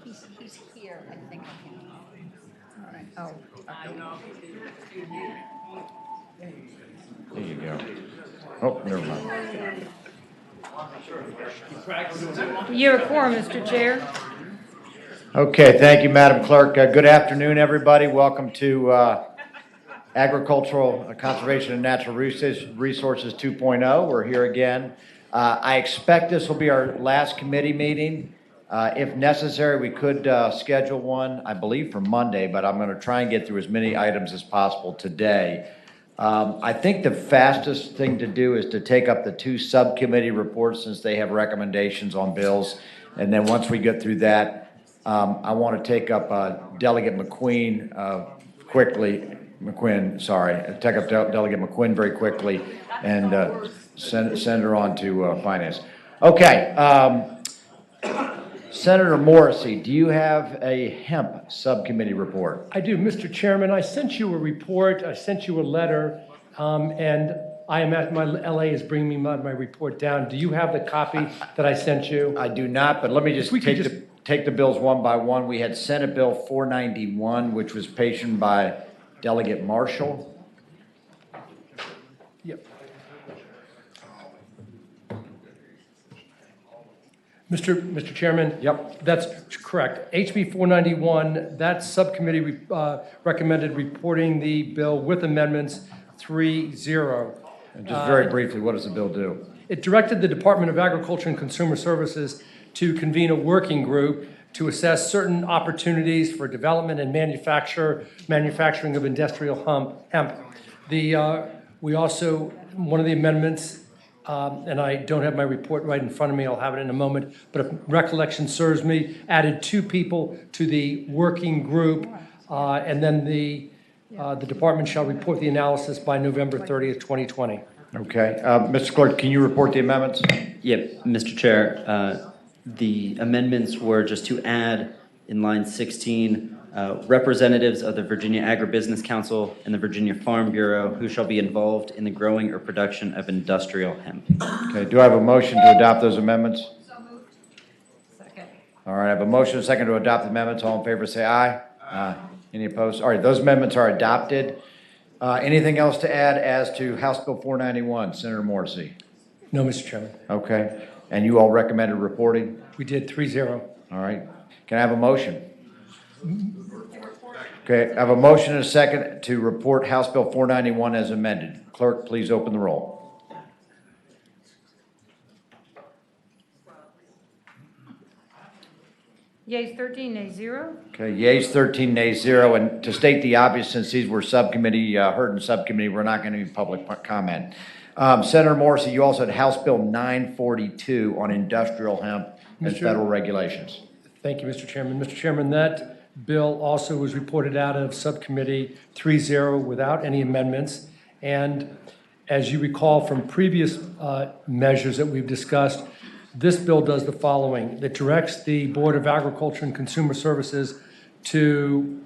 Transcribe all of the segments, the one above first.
He's here, I think I can. All right, oh. There you go. Oh, never mind. You're a quorum, Mr. Chair. Okay, thank you, Madam Clerk. Good afternoon, everybody. Welcome to Agricultural Conservation and Natural Resources 2.0. We're here again. I expect this will be our last committee meeting. If necessary, we could schedule one, I believe, for Monday, but I'm going to try and get through as many items as possible today. I think the fastest thing to do is to take up the two subcommittee reports since they have recommendations on bills. And then once we get through that, I want to take up Delegate McQueen take up Delegate McQuinn very quickly and send her on to Finance. Okay. Senator Morrissey, do you have a hemp subcommittee report? I do, Mr. Chairman. I sent you a report. I sent you a letter, and I am at my LA is bringing me my report down. Do you have the copy that I sent you? I do not, but let me just take the bills one by one. We had Senate Bill 491, which was petitioned by Delegate Marshall. Yep. Mr. Chairman? Yep. That's correct. HB 491, that subcommittee recommended reporting the bill with amendments 3-0. And just very briefly, what does the bill do? It directed the Department of Agriculture and Consumer Services to convene a working group to assess certain opportunities for development and manufacturing of industrial hemp. We also, one of the amendments, and I don't have my report right in front of me, I'll have it in a moment, but if recollection serves me, added 2 people to the working group, and then the department shall report the analysis by November 30th, 2020. Okay. Mr. Clerk, can you report the amendments? Yep, Mr. Chair. The amendments were just to add in line 16, representatives of the Virginia Agribusiness Council and the Virginia Farm Bureau who shall be involved in the growing or production of industrial hemp. Okay, do I have a motion to adopt those amendments? So moved. Second. All right, I have a motion and a second to adopt the amendments. All in favor say aye. Aye. Any opposed? All right, those amendments are adopted. Anything else to add as to House Bill 491, Senator Morrissey? No, Mr. Chairman. Okay, and you all recommended reporting? We did 3-0. All right, can I have a motion? Okay, I have a motion and a second to report House Bill 491 as amended. Clerk, please open the roll. Yeas 13, nays 0. Okay, yeas 13, nays 0. And to state the obvious, since these were heard in subcommittee, we're not going to be public comment. Senator Morrissey, you also had House Bill 942 on industrial hemp and federal regulations. Thank you, Mr. Chairman. Mr. Chairman, that bill also was reported out of subcommittee 3-0 without any amendments. And as you recall from previous measures that we've discussed, this bill does the following. It directs the Board of Agriculture and Consumer Services to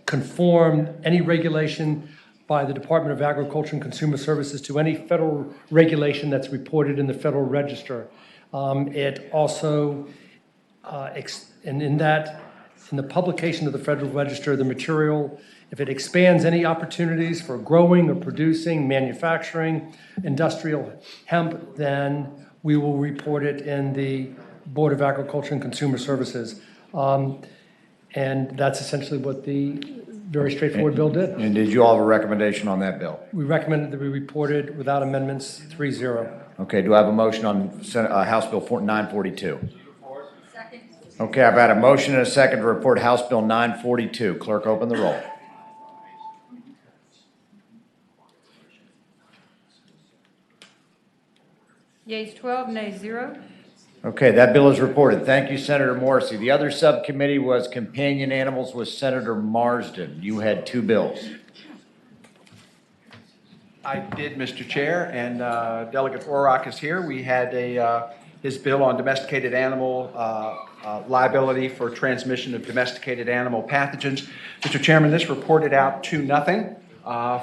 conform any regulation by the Department of Agriculture and Consumer Services to any federal regulation that's reported in the Federal Register. It also, and in the publication of the Federal Register, the material, if it expands any opportunities for growing or producing, manufacturing, industrial hemp, then we will report it in the Board of Agriculture and Consumer Services. And that's essentially what the very straightforward bill did. And did you all have a recommendation on that bill? We recommended that we report it without amendments 3-0. Okay, do I have a motion on House Bill 942? Second. Okay, I've had a motion and a second to report House Bill 942. Clerk, open the roll. Yeas 12, nays 0. Okay, that bill is reported. Thank you, Senator Morrissey. The other subcommittee was companion animals with Senator Marsden. You had 2 bills. I did, Mr. Chair, and Delegate Orrock is here. We had his bill on domesticated animal liability for transmission of domesticated animal pathogens. Mr. Chairman, this reported out 2-0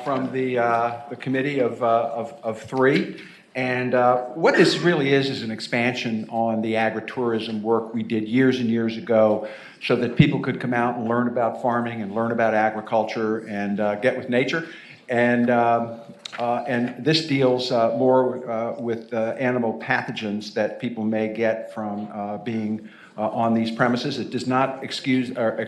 from the committee of 3. And what this really is an expansion on the agritourism work we did years and years ago so that people could come out and learn about farming and learn about agriculture and get with nature. And this deals more with animal pathogens that people may get from being on these premises. It does not excuse, or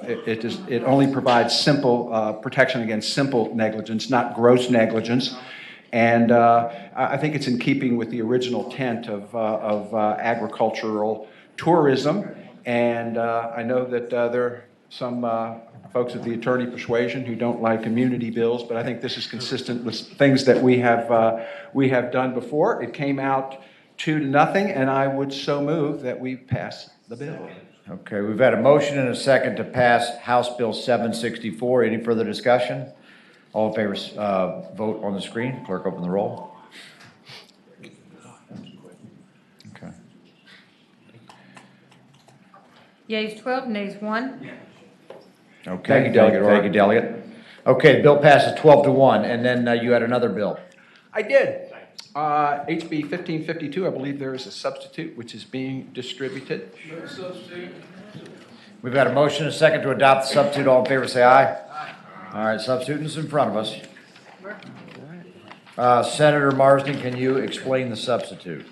it only provides simple protection against simple negligence, not gross negligence. And I think it's in keeping with the original intent of agricultural tourism. And I know that there are some folks of the attorney persuasion who don't like immunity bills, but I think this is consistent with things that we have done before. It came out 2-0, and I would so move that we pass the bill. Okay, we've had a motion and a second to pass House Bill 764. Any further discussion? All in favor, vote on the screen. Clerk, open the roll. Okay. Yeas 12, nays 1. Okay. Thank you, Delegate Thank you, Delegate. Okay, the bill passes 12-1, and then you had another bill. I did. HB 1552, I believe there is a substitute which is being distributed. We've got a motion and a second to adopt the substitute. All in favor, say aye. All right, substitute is in front of us. Senator Marsden, can you explain the substitute?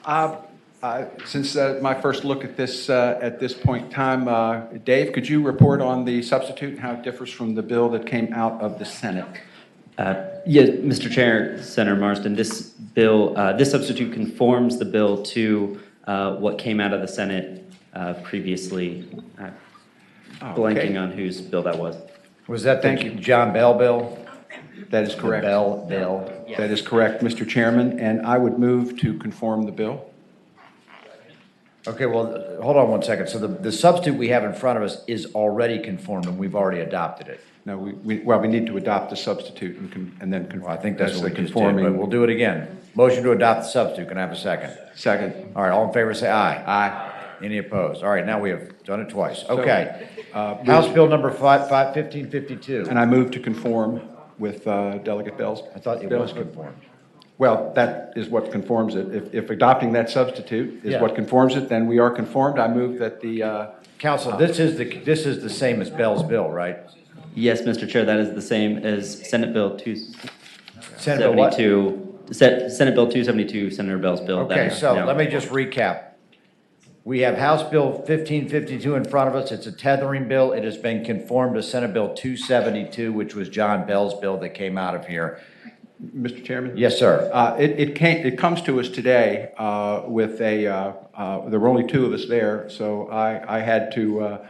Since my first look at this point in time, Dave, could you report on the substitute and how it differs from the bill that came out of the Senate? Yes, Mr. Chair, Senator Marsden, this bill, this substitute conforms the bill to what came out of the Senate previously. Blanking on whose bill that was. Was that Thank the you. John Bell bill? That is correct. The Bell bill? That is correct, Mr. Chairman, and I would move to conform the bill. Okay, well, hold on one second. So the substitute we have in front of us is already conformed, and we've already adopted it. No, we need to adopt the substitute and then conform. Well, I think that's what we the just did, but we'll do it again. Motion to adopt the substitute. Can I have a second? Second. All right, all in favor, say aye. Aye. Any opposed? All right, now we have done it twice. Okay. House Bill number 1552. And I move to conform with Delegate Bell's. I thought it bill. was conformed. Well, that is what conforms it. If adopting that substitute is Yeah. what conforms it, then we are conformed. I move that the, Council, this is the same as Bell's bill, right? Yes, Mr. Chair, that is the same as Senate Bill Senate Bill what? 272, Senate Bill 272, Senator Bell's bill. Okay, that so now- let me just recap. We have House Bill 1552 in front of us. It's a tethering bill. It has been conformed to Senate Bill 272, which was John Bell's bill that came out of here. Mr. Chairman? Yes, sir. It comes to us today with there were only two of us there, so I had to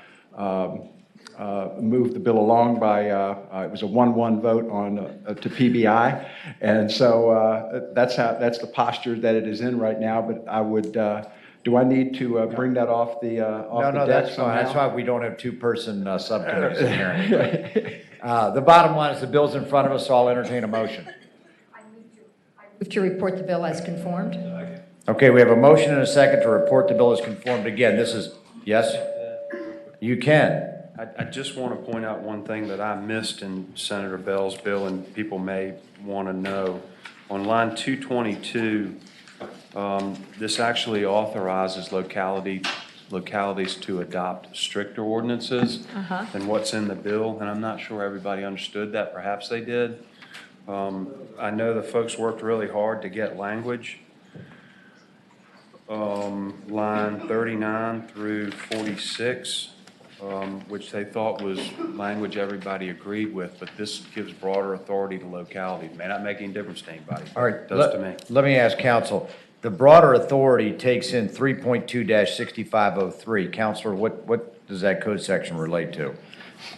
move the bill along by, it was a 1-1 vote on, to PBI. And so that's the posture that it is in right now, but I would, do I need to bring that off the No, desk that's fine. somehow? That's why we don't have two-person subcommittees in here. The bottom line is the bill's in front of us, so I'll entertain a motion. Move to report the bill as conformed. Okay, we have a motion and a second to report the bill as conformed. Again, this is, yes? You can. I just want to point out one thing that I missed in Senator Bell's bill, and people may want to know. On line 222, this actually authorizes localities to adopt stricter ordinances than what's in the bill, and I'm not sure everybody understood that. Perhaps they did. I know the folks worked really hard to get language. Line 39 through 46, which they thought was language everybody agreed with, but this gives broader authority to localities. May not make any difference to anybody. All right. It does to me. Let me ask counsel. The broader authority takes in 3.2-6503. Counselor, what does that code section relate to?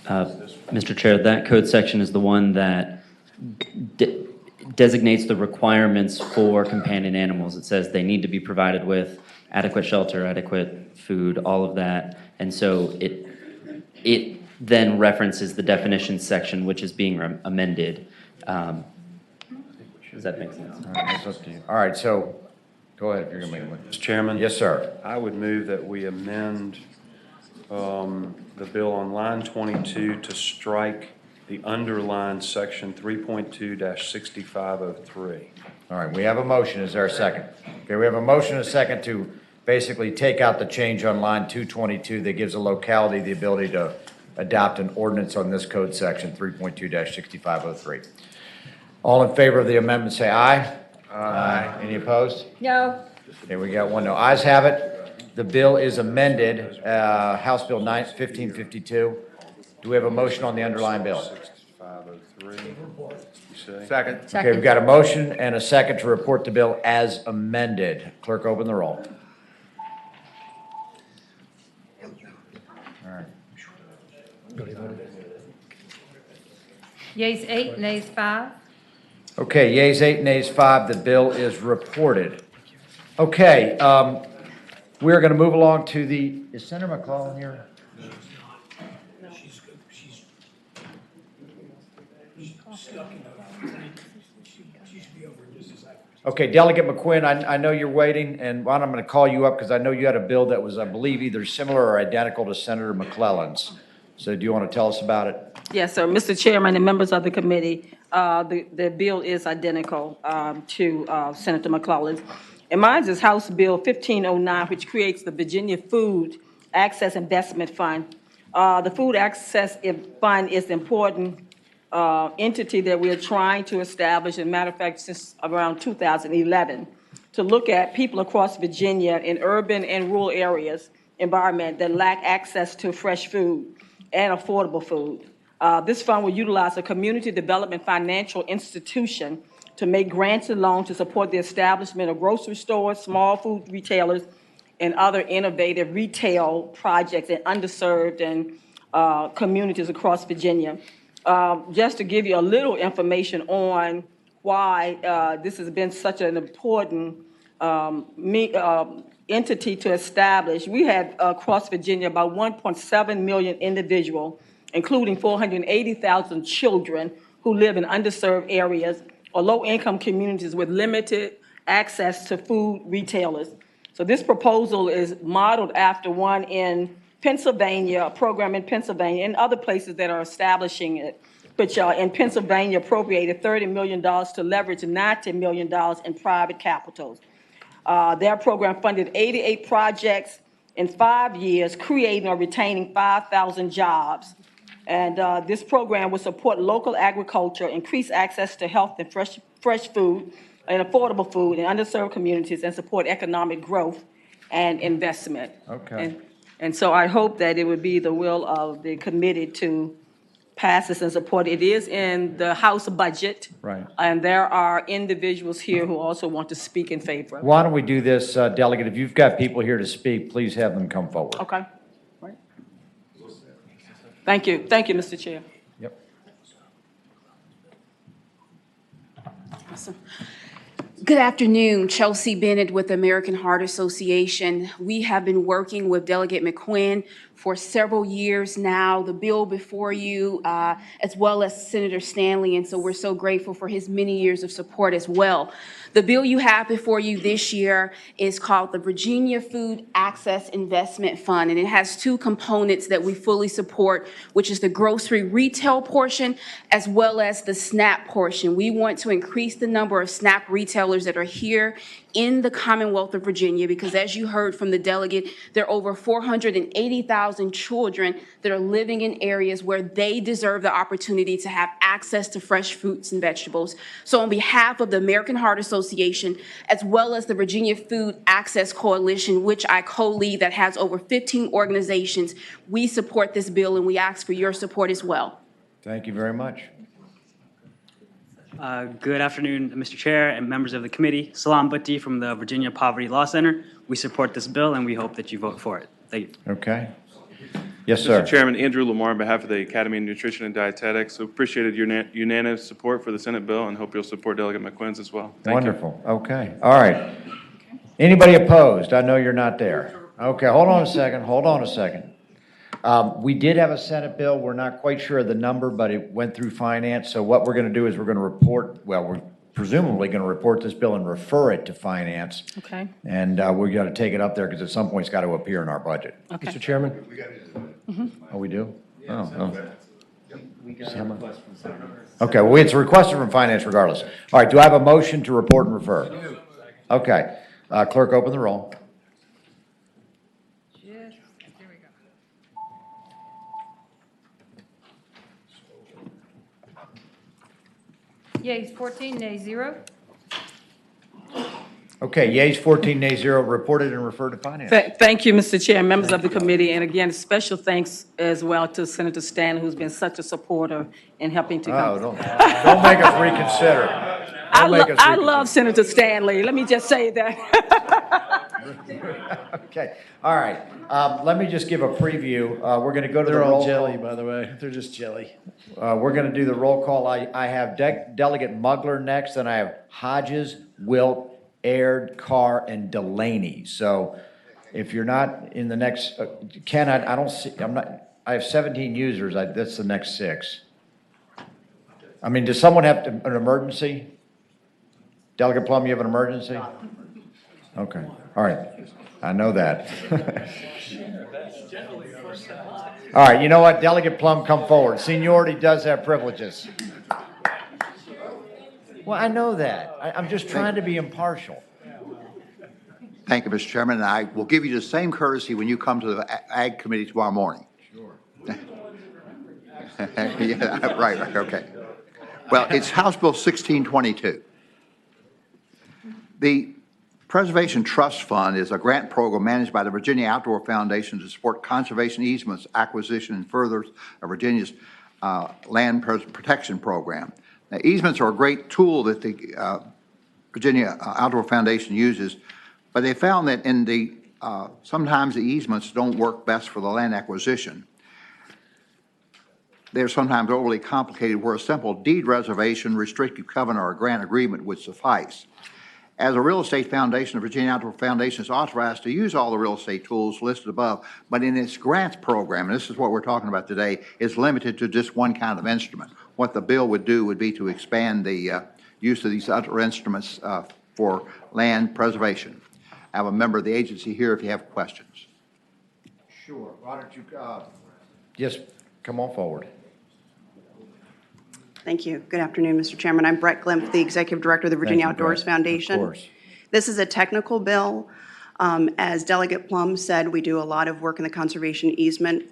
Mr. Chair, that code section is the one that designates the requirements for companion animals. It says they need to be provided with adequate shelter, adequate food, all of that. And so it then references the definition section, which is being amended. Does that make sense? All right, that's up to you. All right, so go ahead if you're going to make one. Mr. Chairman? Yes, sir. I would move that we amend the bill on line 22 to strike the underlined section 3.2-6503. All right, we have a motion. Is there a second? Okay, we have a motion and a second to basically take out the change on line 222 that gives a locality the ability to adopt an ordinance on this code section, 3.2-6503. All in favor of the amendment, say aye. Aye. Any opposed? No. Okay, we got one no. Ayes have it. The bill is amended, House Bill 1552. Do we have a motion on the underlying bill? 6503, you say? Second. Okay, we've got a motion and a second to report the bill as amended. Clerk, open the roll. Yeas 8, nays 5. Okay, yeas 8, nays 5, the bill is reported. Okay, we're going to move along to the, is Senator McClellan here? Okay, Delegate McQuinn, I know you're waiting, and Ron, I'm going to call you up because I know you had a bill that was, I believe, either similar or identical to Senator McClellan's. So do you want to tell us about it? Yes, sir. Mr. Chairman and members of the committee, the bill is identical to Senator McClellan's. And mine is House Bill 1509, which creates the Virginia Food Access Investment Fund. The Food Access Fund is an important entity that we are trying to establish, as a matter of fact, since around 2011, to look at people across Virginia in urban and rural areas, environment that lack access to fresh food and affordable food. This fund will utilize a community development financial institution to make grants and loans to support the establishment of grocery stores, small food retailers, and other innovative retail projects in underserved and communities across Virginia. Just to give you a little information on why this has been such an important entity to establish, we have across Virginia about 1.7 million individuals, including 480,000 children who live in underserved areas or low-income communities with limited access to food retailers. So this proposal is modeled after one in Pennsylvania, a program in Pennsylvania, and other places that are establishing it, which in Pennsylvania appropriated $30 million to leverage $90 million in private capitals. Their program funded 88 projects in 5 years, creating or retaining 5,000 jobs. And this program will support local agriculture, increase access to health and fresh food and affordable food in underserved communities, and support economic growth and investment. Okay. And so I hope that it would be the will of the committee to pass this and support it. It is in the House budget. Right. And there are individuals here who also want to speak in favor. Why don't we do this, Delegate? If you've got people here to speak, please have them come forward. Okay. Right. Thank you. Thank you, Mr. Chair. Yep. Awesome. Good afternoon, Chelsea Bennett with the American Heart Association. We have been working with Delegate McQuinn for several years now, the bill before you, as well as Senator Stanley, and so we're so grateful for his many years of support as well. The bill you have before you this year is called the Virginia Food Access Investment Fund, and it has two components that we fully support, which is the grocery retail portion as well as the SNAP portion. We want to increase the number of SNAP retailers that are here in the Commonwealth of Virginia, because as you heard from the delegate, there are over 480,000 children that are living in areas where they deserve the opportunity to have access to fresh fruits and vegetables. So on behalf of the American Heart Association, as well as the Virginia Food Access Coalition, which I co-lead, that has over 15 organizations, we support this bill and we ask for your support as well. Thank you very much. Good afternoon, Mr. Chair and members of the committee. Salam Bhatti from the Virginia Poverty Law Center. We support this bill and we hope that you vote for it. Thank you. Okay. Yes, sir. Mr. Chairman, Andrew Lamar on behalf of the Academy of Nutrition and Dietetics. We appreciated your unanimous support for the Senate bill and hope you'll support Delegate McQuinn's as well. Thank you. Wonderful. Okay. All right. Anybody opposed? I know you're not there. Okay, hold on a second. Hold on a second. We did have a Senate bill. We're not quite sure of the number, but it went through finance. So what we're going to do is we're going to report, well, we're presumably going to report this bill and refer it to finance. Okay. And we're going to take it up there because at some point it's got to appear in our budget. Okay. Mr. Chairman? Oh, we do? Oh, oh. Okay, well, it's requested from finance regardless. All right, do I have a motion to report and refer? Okay, clerk, open the roll. Yes, there we go. Yeas 14, nays 0. Okay, yeas 14, nays 0, reported and referred to finance. Thank you, Mr. Chair, members of the committee, and again, special thanks as well to Senator Stanley, who's been such a supporter in helping to Oh, come. don't make us reconsider. I love Senator Stanley, let me just say that. Okay, all right. Let me just give a preview. We're going to go to the They're roll all call. jelly, by the way. They're just jelly. We're going to do the roll call. I have Delegate Mugler next, then I have Hodges, Wilt, Aird, Carr, and Delaney. So if you're not in the next, Ken, I don't see, I have 17 users. That's the next 6. I mean, does someone have an emergency? Delegate Plum, you have an emergency? Okay, all right. I know that. All right, you know what? Delegate Plum, come forward. Seniority does have privileges. Well, I know that. I'm just trying to be impartial. Thank you, Mr. Chairman, and I will give you the same courtesy when you come to the Ag Committee tomorrow morning. Sure. Yeah, right, okay. Well, it's House Bill 1622. The Preservation Trust Fund is a grant program managed by the Virginia Outdoor Foundation to support conservation easements, acquisition, and further of Virginia's land protection program. Now, easements are a great tool that the Virginia Outdoor Foundation uses, but they found that in the sometimes the easements don't work best for the land acquisition. They're sometimes overly complicated where a simple deed reservation, restrictive covenant, or a grant agreement would suffice. As a real estate foundation, the Virginia Outdoor Foundation is authorized to use all the real estate tools listed above, but in its grants program, and this is what we're talking about today, is limited to just one kind of instrument. What the bill would do would be to expand the use of these other instruments for land preservation. I have a member of the agency here if you have questions. Sure. Why don't you just come on forward. Thank you. Good afternoon, Mr. Chairman. I'm Brett Glimpf, the Executive Director of the Virginia Outdoors Foundation. Of course. This is a technical bill. As Delegate Plum said, we do a lot of work in the conservation easement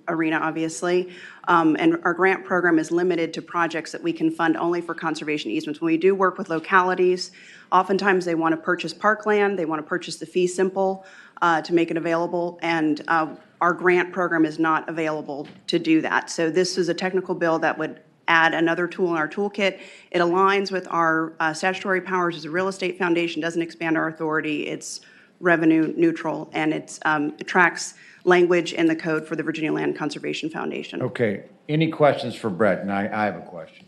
arena, obviously. And our grant program is limited to projects that we can fund only for conservation easements. When we do work with localities, oftentimes they want to purchase parkland, they want to purchase the fee simple to make it available, and our grant program is not available to do that. So this is a technical bill that would add another tool in our toolkit. It aligns with our statutory powers as a real estate foundation, doesn't expand our authority, it's revenue neutral, and it tracks language in the code for the Virginia Land Conservation Foundation. Okay, any questions for Brett? And I have a question.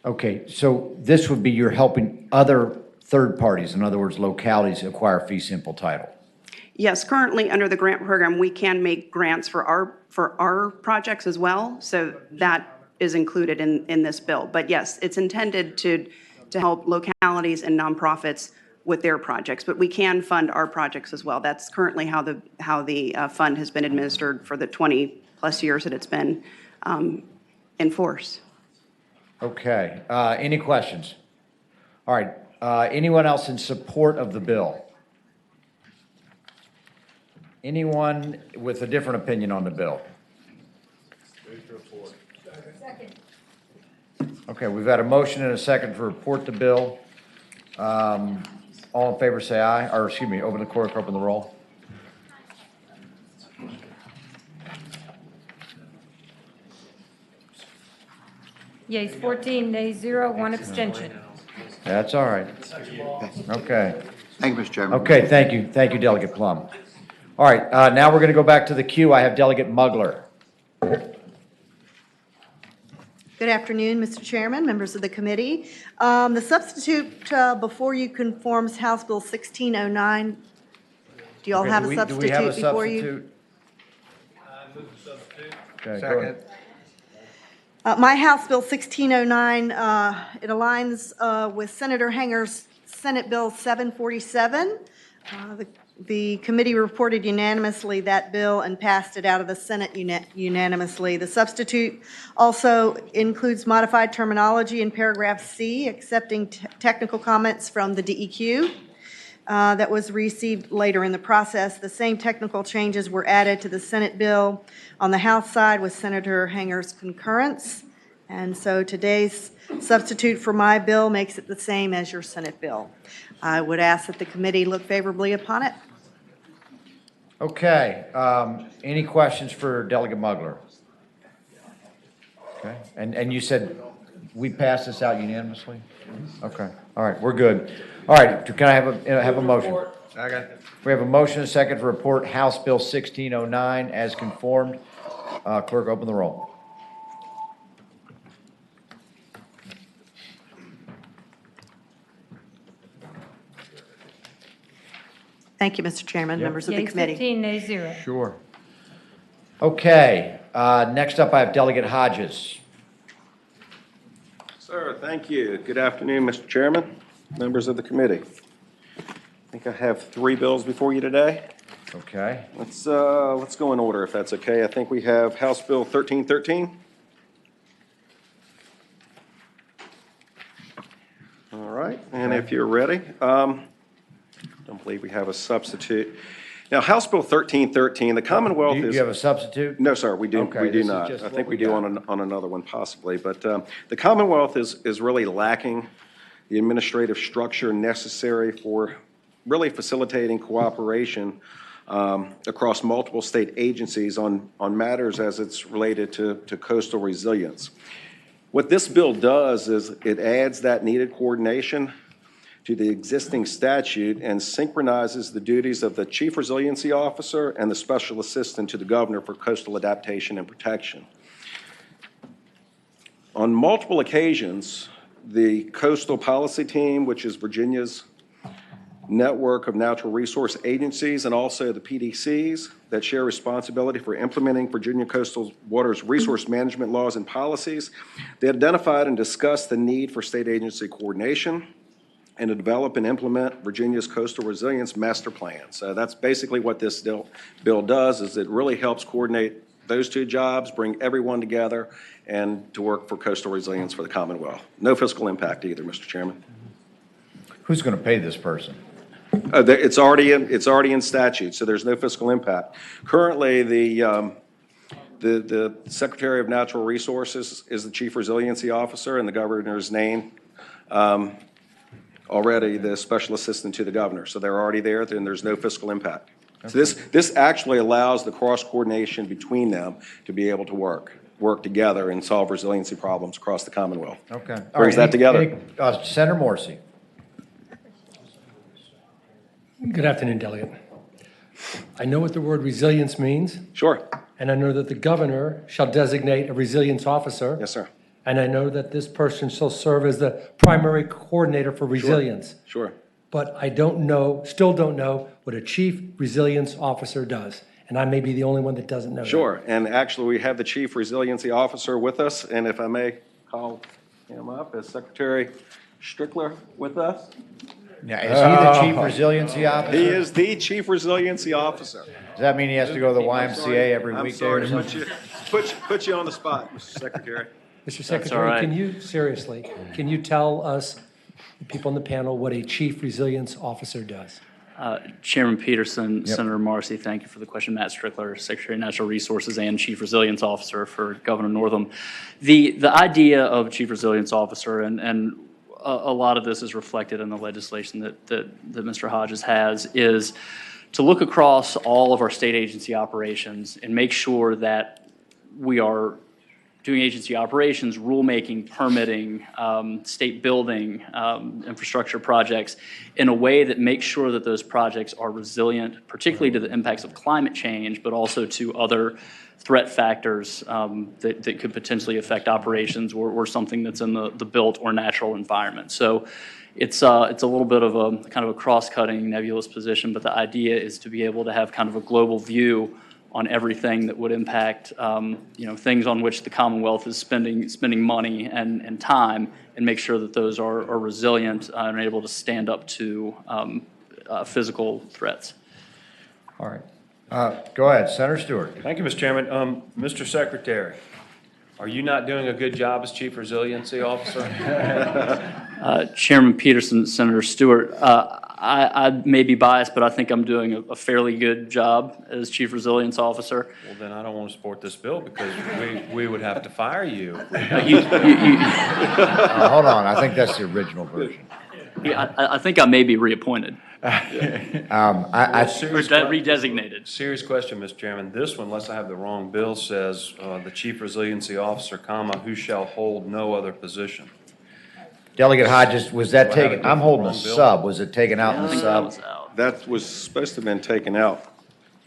Okay, so this would be you're helping other third parties, in other words, localities, acquire fee simple title. Yes, currently under the grant program, we can make grants for our projects as well, so that is included in this bill. But yes, it's intended to help localities and nonprofits with their projects, but we can fund our projects as well. That's currently how the fund has been administered for the 20-plus years that it's been in force. Okay, any questions? All right, anyone else in support of the bill? Anyone with a different opinion on the bill? Okay, we've had a motion and a second to report the bill. All in favor say aye, or excuse me, open the clerk, open the roll. Yeas 14, nays 0, 1 abstention. That's all right. Okay. Thank you, Mr. Chairman. Okay, thank you. Thank you, Delegate Plum. All right, now we're going to go back to the queue. I have Delegate Mugler. Good afternoon, Mr. Chairman, members of the committee. The substitute before you conforms House Bill 1609. Do you all have a substitute before you? Do we have a substitute? Okay, go ahead. My House Bill 1609, it aligns with Senator Hanger's Senate Bill 747. The committee reported unanimously that bill and passed it out of the Senate unanimously. The substitute also includes modified terminology in paragraph C, accepting technical comments from the DEQ that was received later in the process. The same technical changes were added to the Senate bill on the House side with Senator Hanger's concurrence. And so today's substitute for my bill makes it the same as your Senate bill. I would ask that the committee look favorably upon it. Okay, any questions for Delegate Mugler? Okay, and you said we passed this out unanimously? Okay, all right, we're good. All right, can I have a motion? Second. We have a motion and a second to report House Bill 1609 as conformed. Clerk, open the roll. Thank you, Mr. Chairman, members of the Yeas committee. 15, nays 0. Sure. Okay, next up I have Delegate Hodges. Sir, thank you. Good afternoon, Mr. Chairman, members of the committee. I think I have 3 bills before you today. Okay. Let's go in order if that's okay. I think we have House Bill 1313. All right, and if you're ready, don't believe we have a substitute. Now, House Bill 1313, the Commonwealth is... Do you have a substitute? No, sir, we do, Okay, we do this is not. just I what think we we do got. on another one possibly. But the Commonwealth is really lacking the administrative structure necessary for really facilitating cooperation across multiple state agencies on matters as it's related to coastal resilience. What this bill does is it adds that needed coordination to the existing statute and synchronizes the duties of the Chief Resiliency Officer and the Special Assistant to the Governor for Coastal Adaptation and Protection. On multiple occasions, the Coastal Policy Team, which is Virginia's network of natural resource agencies, and also the PDCs that share responsibility for implementing Virginia coastal waters resource management laws and policies, they identified and discussed the need for state agency coordination and to develop and implement Virginia's coastal resilience master plan. So that's basically what this bill does, is it really helps coordinate those 2 jobs, bring everyone together, and to work for coastal resilience for the Commonwealth. No fiscal impact either, Mr. Chairman. Who's going to pay this person? It's already in statute, so there's no fiscal impact. Currently, the Secretary of Natural Resources is the Chief Resiliency Officer, and the Governor's named already the Special Assistant to the Governor. So they're already there, and there's no fiscal impact. So this actually allows the cross-coordination between them to be able to work together and solve resiliency problems across the Commonwealth. Okay. All Brings that together. Senator Morrissey. Good afternoon, Delegate. I know what the word resilience means. Sure. And I know that the governor shall designate a resilience officer. Yes, sir. And I know that this person shall serve as the primary coordinator for resilience. Sure. But I still don't know what a chief resilience officer does. And I may be the only one that doesn't know that. Sure, and actually, we have the Chief Resiliency Officer with us, and if I may call him up, is Secretary Strickler with us? Now, is he the Chief Resiliency Officer? He is the Chief Resiliency Officer. Does that mean he has to go to the YMCA every weekday or I'm something? sorry to put you on the spot, Mr. Secretary. Mr. Secretary, can you tell us, the people on the panel, what a chief resilience officer does? Chairman Peterson, Senator Marcy, thank you for the question. Matt Strickler, Secretary of Natural Resources and Chief Resilience Officer for Governor Northam. The idea of Chief Resilience Officer, and a lot of this is reflected in the legislation that Mr. Hodges has, is to look across all of our state agency operations and make sure that we are doing agency operations, rulemaking, permitting, state building, infrastructure projects in a way that makes sure that those projects are resilient, particularly to the impacts of climate change, but also to other threat factors that could potentially affect operations or something that's in the built or natural environment. So it's a little bit of a kind of a cross-cutting nebulous position, but the idea is to be able to have kind of a global view on everything that would impact, things on which the Commonwealth is spending money and time, and make sure that those are resilient and able to stand up to physical threats. All right. Go ahead, Senator Stewart. Thank you, Mr. Chairman. Mr. Secretary, are you not doing a good job as Chief Resiliency Officer? Chairman Peterson, Senator Stewart, I may be biased, but I think I'm doing a fairly good job as Chief Resilience Officer. Well, then I don't want to support this bill because we would have to fire you. Hold on, I think that's the original version. Yeah, I think I may be reappointed. Or redesignated. Serious question, Mr. Chairman. This one, unless I have the wrong bill, says the Chief Resiliency Officer, comma, who shall hold no other position. Delegate Hodges, was that Do I have taken, a I'm holding the wrong bill? sub, was it taken out in I the think that sub? was out. That was supposed to have been taken out.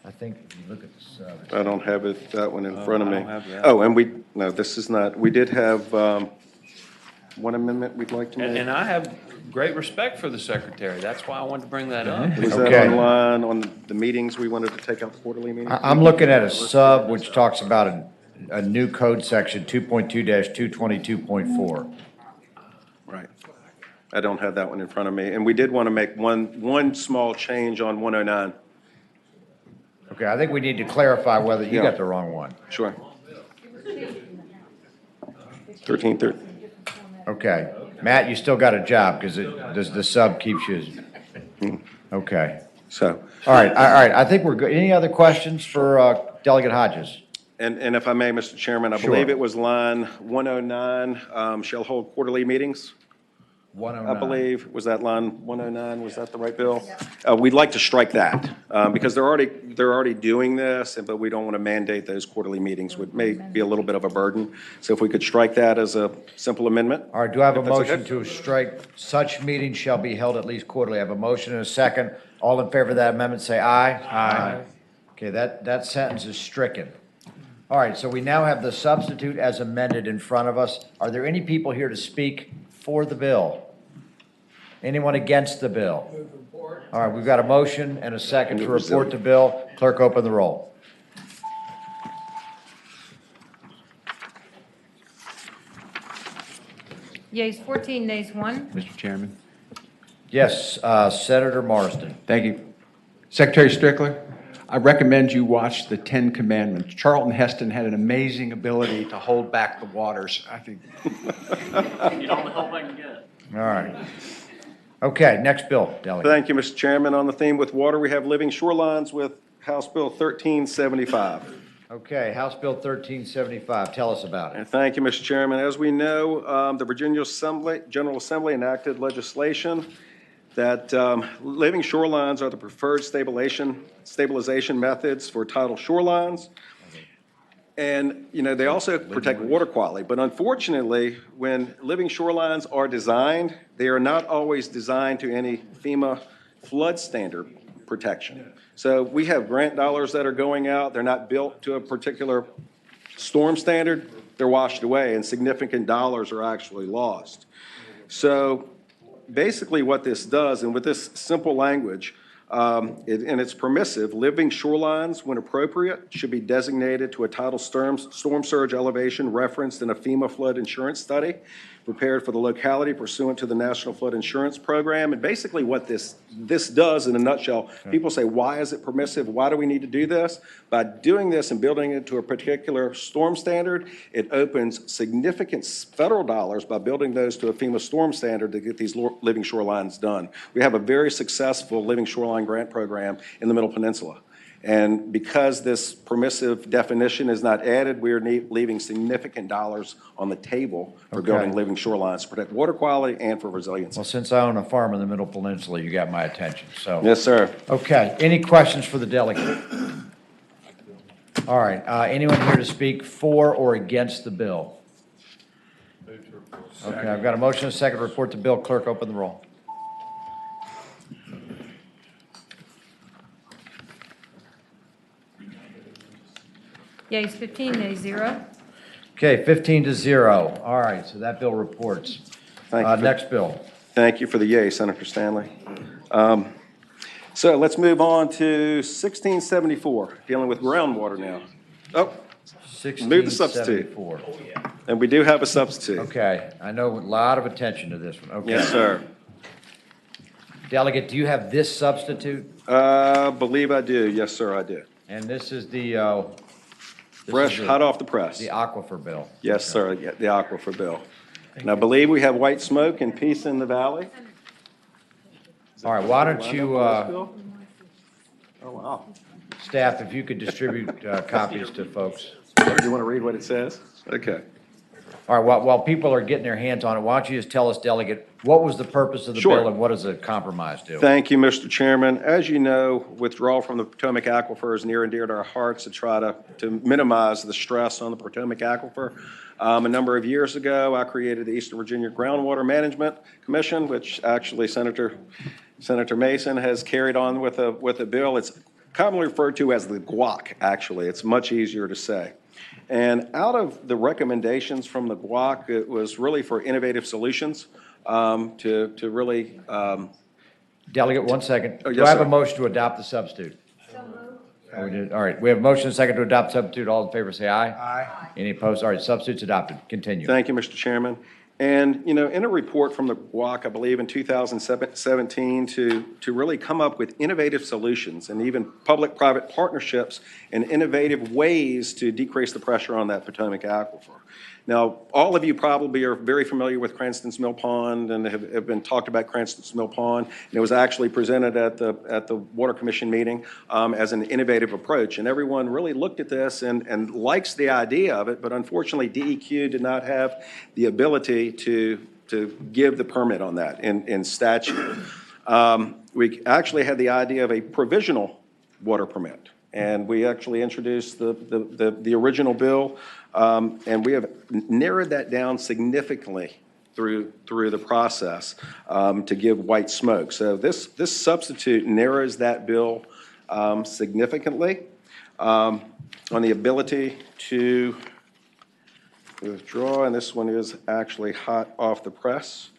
I think if you look at the sub. I don't have that one in front of I me. don't have that. Oh, and no, this is not, we did have one amendment we'd like to make. And I have great respect for the Secretary. That's why I wanted to bring that up. Was Okay. that online on the meetings we wanted to take out, the quarterly meetings? I'm looking at a sub which talks about a new code section, 2.2-222.4. Right. I don't have that one in front of me. And we did want to make one small change on 109. Okay, I think we need to clarify whether you Yeah. got the wrong one. Sure. 1330. Okay. Matt, you still got a job because the sub keeps you. Okay. So, All right, all right. I think we're good. Any other questions for Delegate Hodges? and if I may, Mr. Chairman, I Sure. believe it was line 109, shall hold quarterly meetings. 109. I believe, was that line 109, was that the right bill? We'd like to strike that, because they're already doing this, but we don't want to mandate those quarterly meetings, which may be a little bit of a burden. So if we could strike that as a simple amendment? All right, do I have a If that's motion okay. to strike such meetings shall be held at least quarterly? I have a motion and a second. All in favor of that amendment, say aye. Aye. Okay, that sentence is stricken. All right, so we now have the substitute as amended in front of us. Are there any people here to speak for the bill? Anyone against the bill? All right, we've got a motion and a second to report the bill. Clerk, open the roll. Yeas 14, nays 1. Mr. Chairman. Yes, Senator Marsden. Thank you. Secretary Strickler, I recommend you watch the 10 Commandments. Charlton Heston had an amazing ability to hold back the waters. I think. Need all the help I can get. All right. Okay, next bill, Delegate. Thank you, Mr. Chairman. On the theme with water, we have living shorelines with House Bill 1375. Okay, House Bill 1375, tell us about it. And thank you, Mr. Chairman. As we know, the Virginia General Assembly enacted legislation that living shorelines are the preferred stabilization methods for tidal shorelines. And, they also protect water quality. But unfortunately, when living shorelines are designed, they are not always designed to any FEMA flood standard protection. So we have grant dollars that are going out. They're not built to a particular storm standard. They're washed away, and significant dollars are actually lost. So basically what this does, and with this simple language, and it's permissive, living shorelines, when appropriate, should be designated to a tidal storm surge elevation referenced in a FEMA flood insurance study prepared for the locality pursuant to the National Flood Insurance Program. And basically what this does in a nutshell, people say, why is it permissive? Why do we need to do this? By doing this and building it to a particular storm standard, it opens significant federal dollars by building those to a FEMA storm standard to get these living shorelines done. We have a very successful living shoreline grant program in the Middle Peninsula. And because this permissive definition is not added, we are leaving significant dollars on the table for building living shorelines to protect water quality and for resilience. Well, since I own a farm in the Middle Peninsula, you got my attention, so. Yes, sir. Okay, any questions for the delegate? All right, anyone here to speak for or against the bill? Okay, I've got a motion and a second to report the bill. Clerk, open the roll. Yeas 15, nays 0. Okay, 15-0. All right, so that bill reports. Thank you. Next bill. Thank you for the yay, Senator Stanley. So let's move on to 1674, dealing with groundwater now. Oh, move the substitute. 1674. And we do have a substitute. Okay, I know a lot of attention to this one. Okay. Yes, sir. Delegate, do you have this substitute? Believe I do. Yes, sir, I do. And this is the, Fresh, hot off the press. the aquifer bill. Yes, sir, yeah, the aquifer bill. And I believe we have white smoke and peace in the valley. All right, why don't you, Oh, wow. staff, if you could distribute copies to folks. You want to read what it says? Okay. All right, while people are getting their hands on it, why don't you just tell us, Delegate, what was the purpose of the Sure. bill and what does the compromise do? Thank you, Mr. Chairman. As you know, withdrawal from the Potomac Aquifer is near and dear to our hearts to try to minimize the stress on the Potomac Aquifer. A number of years ago, I created the Eastern Virginia Groundwater Management Commission, which actually Senator Mason has carried on with a bill. It's commonly referred to as the GWAC, actually. It's much easier to say. And out of the recommendations from the GWAC, it was really for innovative solutions to really. Delegate, 1 second. Oh, Do yes, I have sir. a motion to adopt the substitute? Oh, we did. All right, we have a motion and a second to adopt substitute. All in favor, say aye. Aye. Any opposed? All right, substitute's adopted. Continue. Thank you, Mr. Chairman. And, you know, in a report from the GWAC, I believe in 2017, to really come up with innovative solutions and even public-private partnerships and innovative ways to decrease the pressure on that Potomac Aquifer. Now, all of you probably are very familiar with Cranston's Mill Pond and have been talked about Cranston's Mill Pond. And it was actually presented at the Water Commission meeting as an innovative approach. And everyone really looked at this and likes the idea of it, but unfortunately DEQ did not have the ability to give the permit on that in statute. We actually had the idea of a provisional water permit. And we actually introduced the original bill, and we have narrowed that down significantly through the process to give white smoke. So this substitute narrows that bill significantly on the ability to withdraw, and this one is actually hot off the press.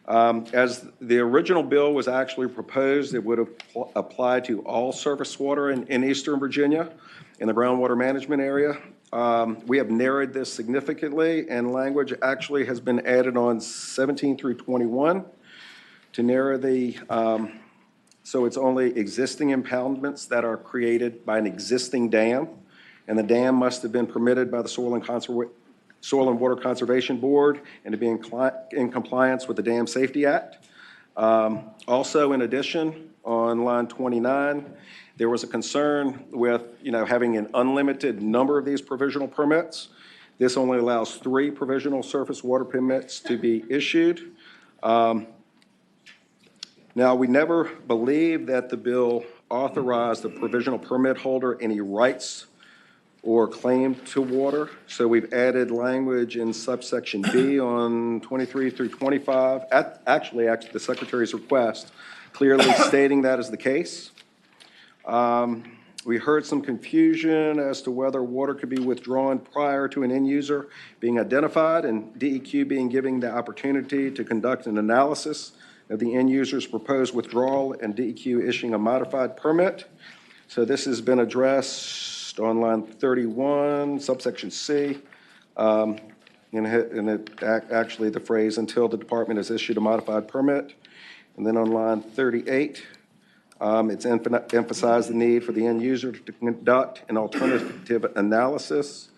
As the original bill was actually proposed, it would have applied to all surface water in Eastern Virginia in the groundwater management area. We have narrowed this significantly, and language actually has been added on 17 through 21 to narrow the, so it's only existing impoundments that are created by an existing dam, and the dam must have been permitted by the Soil and Water Conservation Board and to be in compliance with the Dam Safety Act. Also, in addition, on line 29, there was a concern with, having an unlimited number of these provisional permits. This only allows 3 provisional surface water permits to be issued. Now, we never believed that the bill authorized the provisional permit holder any rights or claim to water. So we've added language in subsection B on 23 through 25, actually the Secretary's request, clearly stating that is the case. We heard some confusion as to whether water could be withdrawn prior to an end user being identified and DEQ being given the opportunity to conduct an analysis of the end user's proposed withdrawal and DEQ issuing a modified permit. So this has been addressed on line 31, subsection C, and actually the phrase until the department has issued a modified permit. And then on line 38, it's emphasized the need for the end user to conduct an alternative analysis.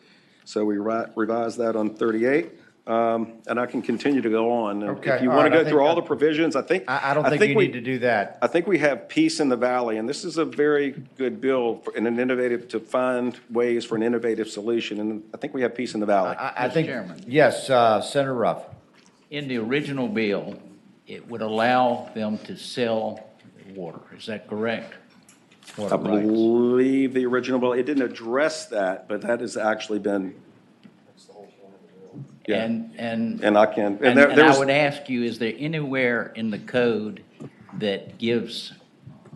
So we revised that on 38. And I can continue to go on. And Okay, if you all want to right, go through all the provisions, I don't think you need to do that. I think we have peace in the valley, and this is a very good bill and an innovative to find ways for an innovative solution. And I think we have peace in the valley. I think, Chairman. yes, Senator Ruff. In the original bill, it would allow them to sell water. Is that correct? I believe the original bill, it didn't address that, but that has actually been. Yeah. And I can, and there's. I would ask you, is there anywhere in the code that gives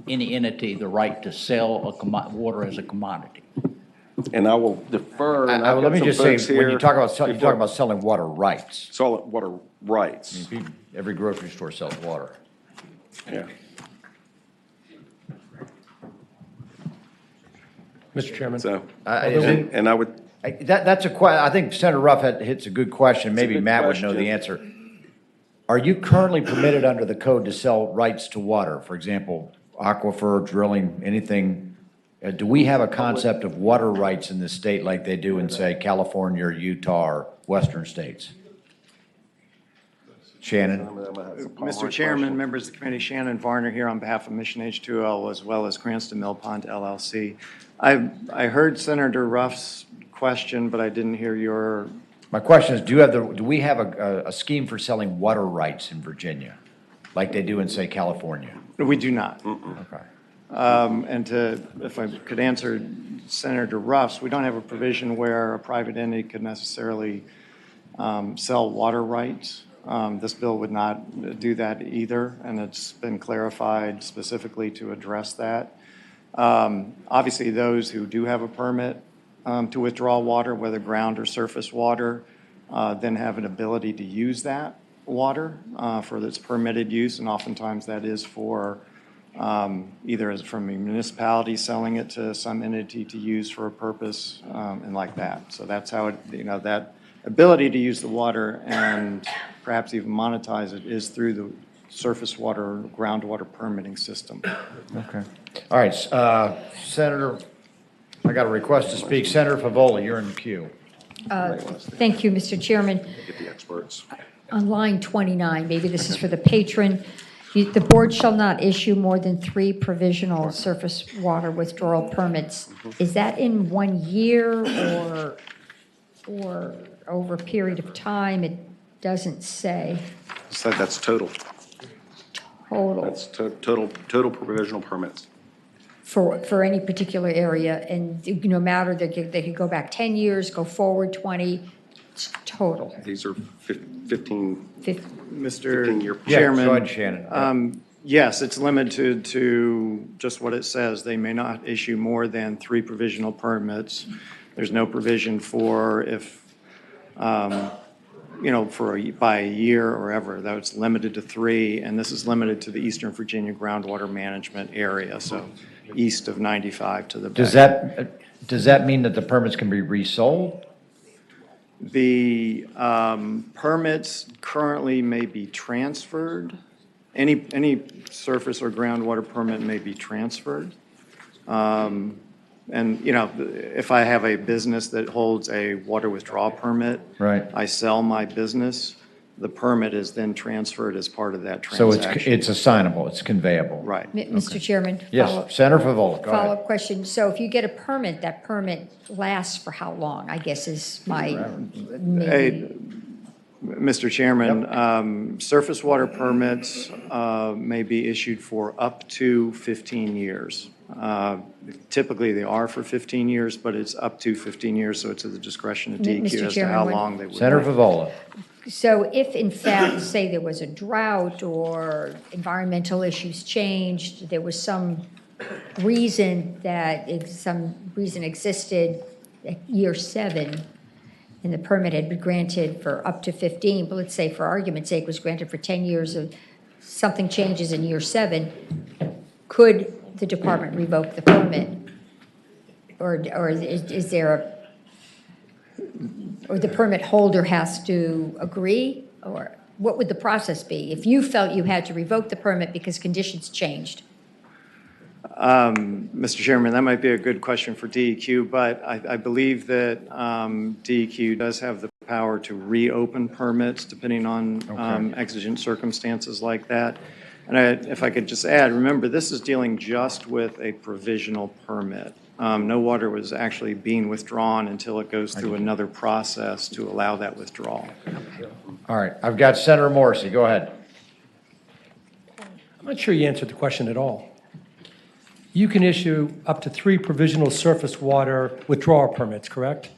any entity the right to sell water as a commodity? And I will defer. And I've Let got me some just say, folks when here you talk about, before- selling water rights. Solid water rights. Every grocery store sells water. Yeah. Mr. Chairman. So, Is and I would. That's I think Senator Ruff hits a good question. Maybe good Matt would know question. the answer. Are you currently permitted under the code to sell rights to water? For example, aquifer, drilling, anything? Do we have a concept of water rights in the state like they do in, say, California or Utah or western states? Shannon? Mr. Chairman, members of the committee, Shannon Varner here on behalf of Mission H2O as well as Cranston Mill Pond LLC. I heard Senator Ruff's question, but I didn't hear your. My question is, do we have a scheme for selling water rights in Virginia like they do in, say, California? We do not. Okay. And if I could answer Senator Ruff's, we don't have a provision where a private entity could necessarily sell water rights. This bill would not do that either, and it's been clarified specifically to address that. Obviously, those who do have a permit to withdraw water, whether ground or surface water, then have an ability to use that water for its permitted use, and oftentimes that is for either as from a municipality selling it to some entity to use for a purpose and like that. So that's how it, that ability to use the water and perhaps even monetize it is through the surface water, groundwater permitting system. Okay. All right, Senator, I got a request to speak. Senator Favola, you're in the queue. Thank you, Mr. Chairman. Get the experts. On line 29, maybe this is for the patron. The board shall not issue more than 3 provisional surface water withdrawal permits. Is that in 1 year or over a period of time? It doesn't say. So that's total. Total. That's total provisional permits. For any particular area, and no matter, they could go back 10 years, go forward 20, it's total. These are 15 Mr. Yeah, Chairman. go ahead, Shannon. Yes, it's limited to just what it says. They may not issue more than 3 provisional permits. There's no provision for if, by a year or ever. That's limited to 3, and this is limited to the Eastern Virginia groundwater management area, so east of 95 to the bay. Does that mean that the permits can be resold? The permits currently may be transferred. Any surface or groundwater permit may be transferred. And, if I have a business that holds a water withdrawal permit, right, I sell my business, the permit is then transferred as part of that So transaction. it's assignable, it's conveyable. Right. Mr. Chairman? Yes, Senator Favola, go ahead. Follow-up question. So if you get a permit, that permit lasts for how long, I guess is my, maybe. Mr. Chairman, surface water permits may be issued for up to 15 years. Typically, they are for 15 years, but it's up to 15 years, so it's at the discretion of DEQ Mr. as to how Chairman, long they would. Senator Favola. So if in fact, say there was a drought or environmental issues changed, there was some reason that if some reason existed at year 7, and the permit had been granted for up to 15, but let's say for argument's sake was granted for 10 years, of something changes in year 7, could the department revoke the permit? Or is there or the permit holder has to agree? Or what would the process be if you felt you had to revoke the permit because conditions changed? Mr. Chairman, that might be a good question for DEQ, but I believe that DEQ does have the power to reopen permits depending on exigent circumstances like that. And if I could just add, remember, this is dealing just with a provisional permit. No water was actually being withdrawn until it goes through another process to allow that withdrawal. All right, I've got Senator Morrissey, go ahead. I'm not sure you answered the question at all. You can issue up to 3 provisional surface water withdrawal permits, correct?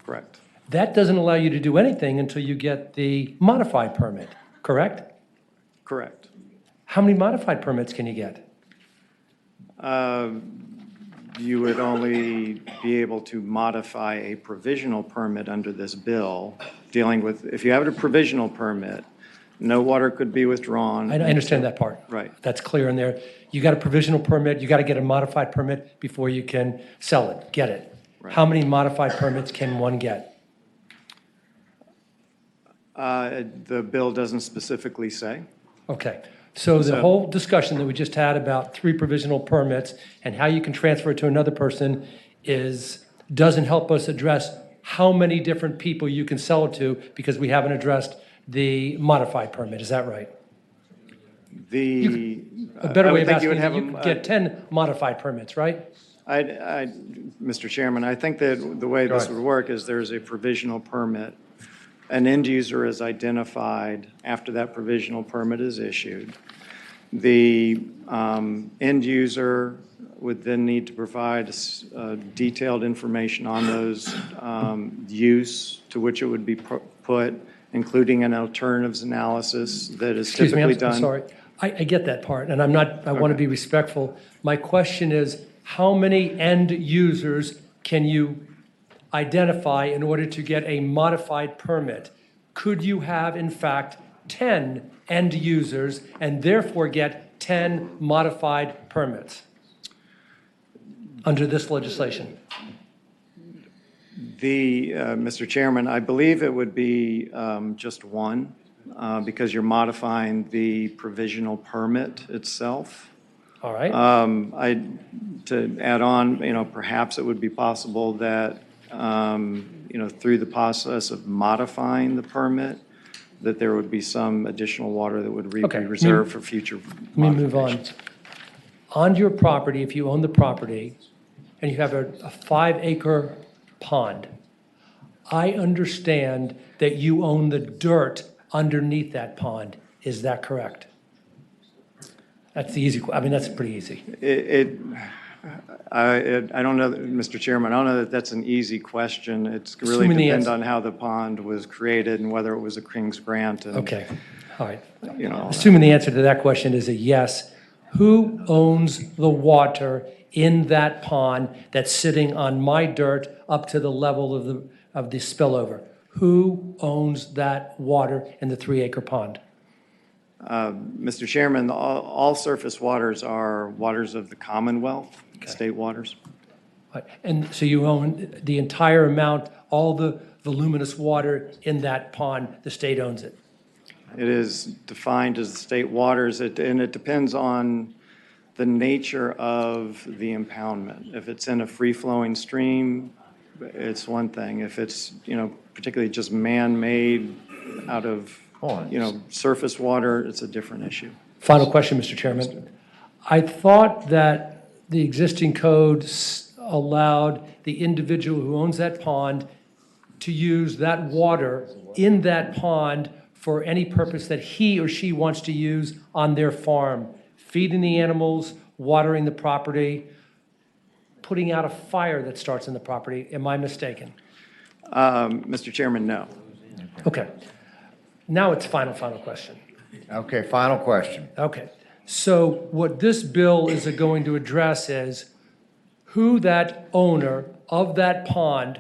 Correct. That doesn't allow you to do anything until you get the modified permit, correct? Correct. How many modified permits can you get? You would only be able to modify a provisional permit under this bill, dealing with, if you have a provisional permit, no water could be withdrawn. I understand that part. Right. That's clear in there. You got a provisional permit, you got to get a modified permit before you can sell it, get it. Right. How many modified permits can one get? The bill doesn't specifically say. Okay. So the whole discussion that we just had about 3 provisional permits and how you can transfer it to another person doesn't help us address how many different people you can sell it to, because we haven't addressed the modified permit. Is that right? A better way of asking that, you could get 10 modified permits, right? Mr. Chairman, I think that the way this would work is there's a provisional permit. An end user is identified after that provisional permit is issued. The end user would then need to provide detailed information on those use to which it would be put, including an alternatives analysis that is typically done. I'm sorry. I get that part, and I want to be respectful. My question is, how many end users can you identify in order to get a modified permit? Could you have, in fact, 10 end users and therefore get 10 modified permits under this legislation? Mr. Chairman, I believe it would be just one, because you're modifying the provisional permit itself. All right. To add on, perhaps it would be possible that, through the process of modifying the permit, that there would be some additional water that would be reserved for future Let me move on. On your property, if you own the property, and you have a 5-acre pond, I understand that you own the dirt underneath that pond. Is that correct? That's the easy, that's pretty easy. I don't know, Mr. Chairman, I don't know that that's an easy question. It's really depends on how the pond was created and whether it was a King's grant. And, okay, all right. Assuming the answer to that question is a yes, who owns the water in that pond that's sitting on my dirt up to the level of the spillover? Who owns that water in the 3-acre pond? Mr. Chairman, all surface waters are waters of the Commonwealth, state waters. Right. And so you own the entire amount, all the voluminous water in that pond, the state owns it? It is defined as state waters, and it depends on the nature of the impoundment. If it's in a free-flowing stream, it's one thing. If it's, particularly just man-made out of, surface water, it's a different issue. Final question, Mr. Chairman. I thought that the existing code allowed the individual who owns that pond to use that water in that pond for any purpose that he or she wants to use on their farm, feeding the animals, watering the property, putting out a fire that starts in the property. Am I mistaken? Mr. Chairman, no. Okay. Now it's final question. Okay, final question. Okay. So what this bill is going to address is who that owner of that pond,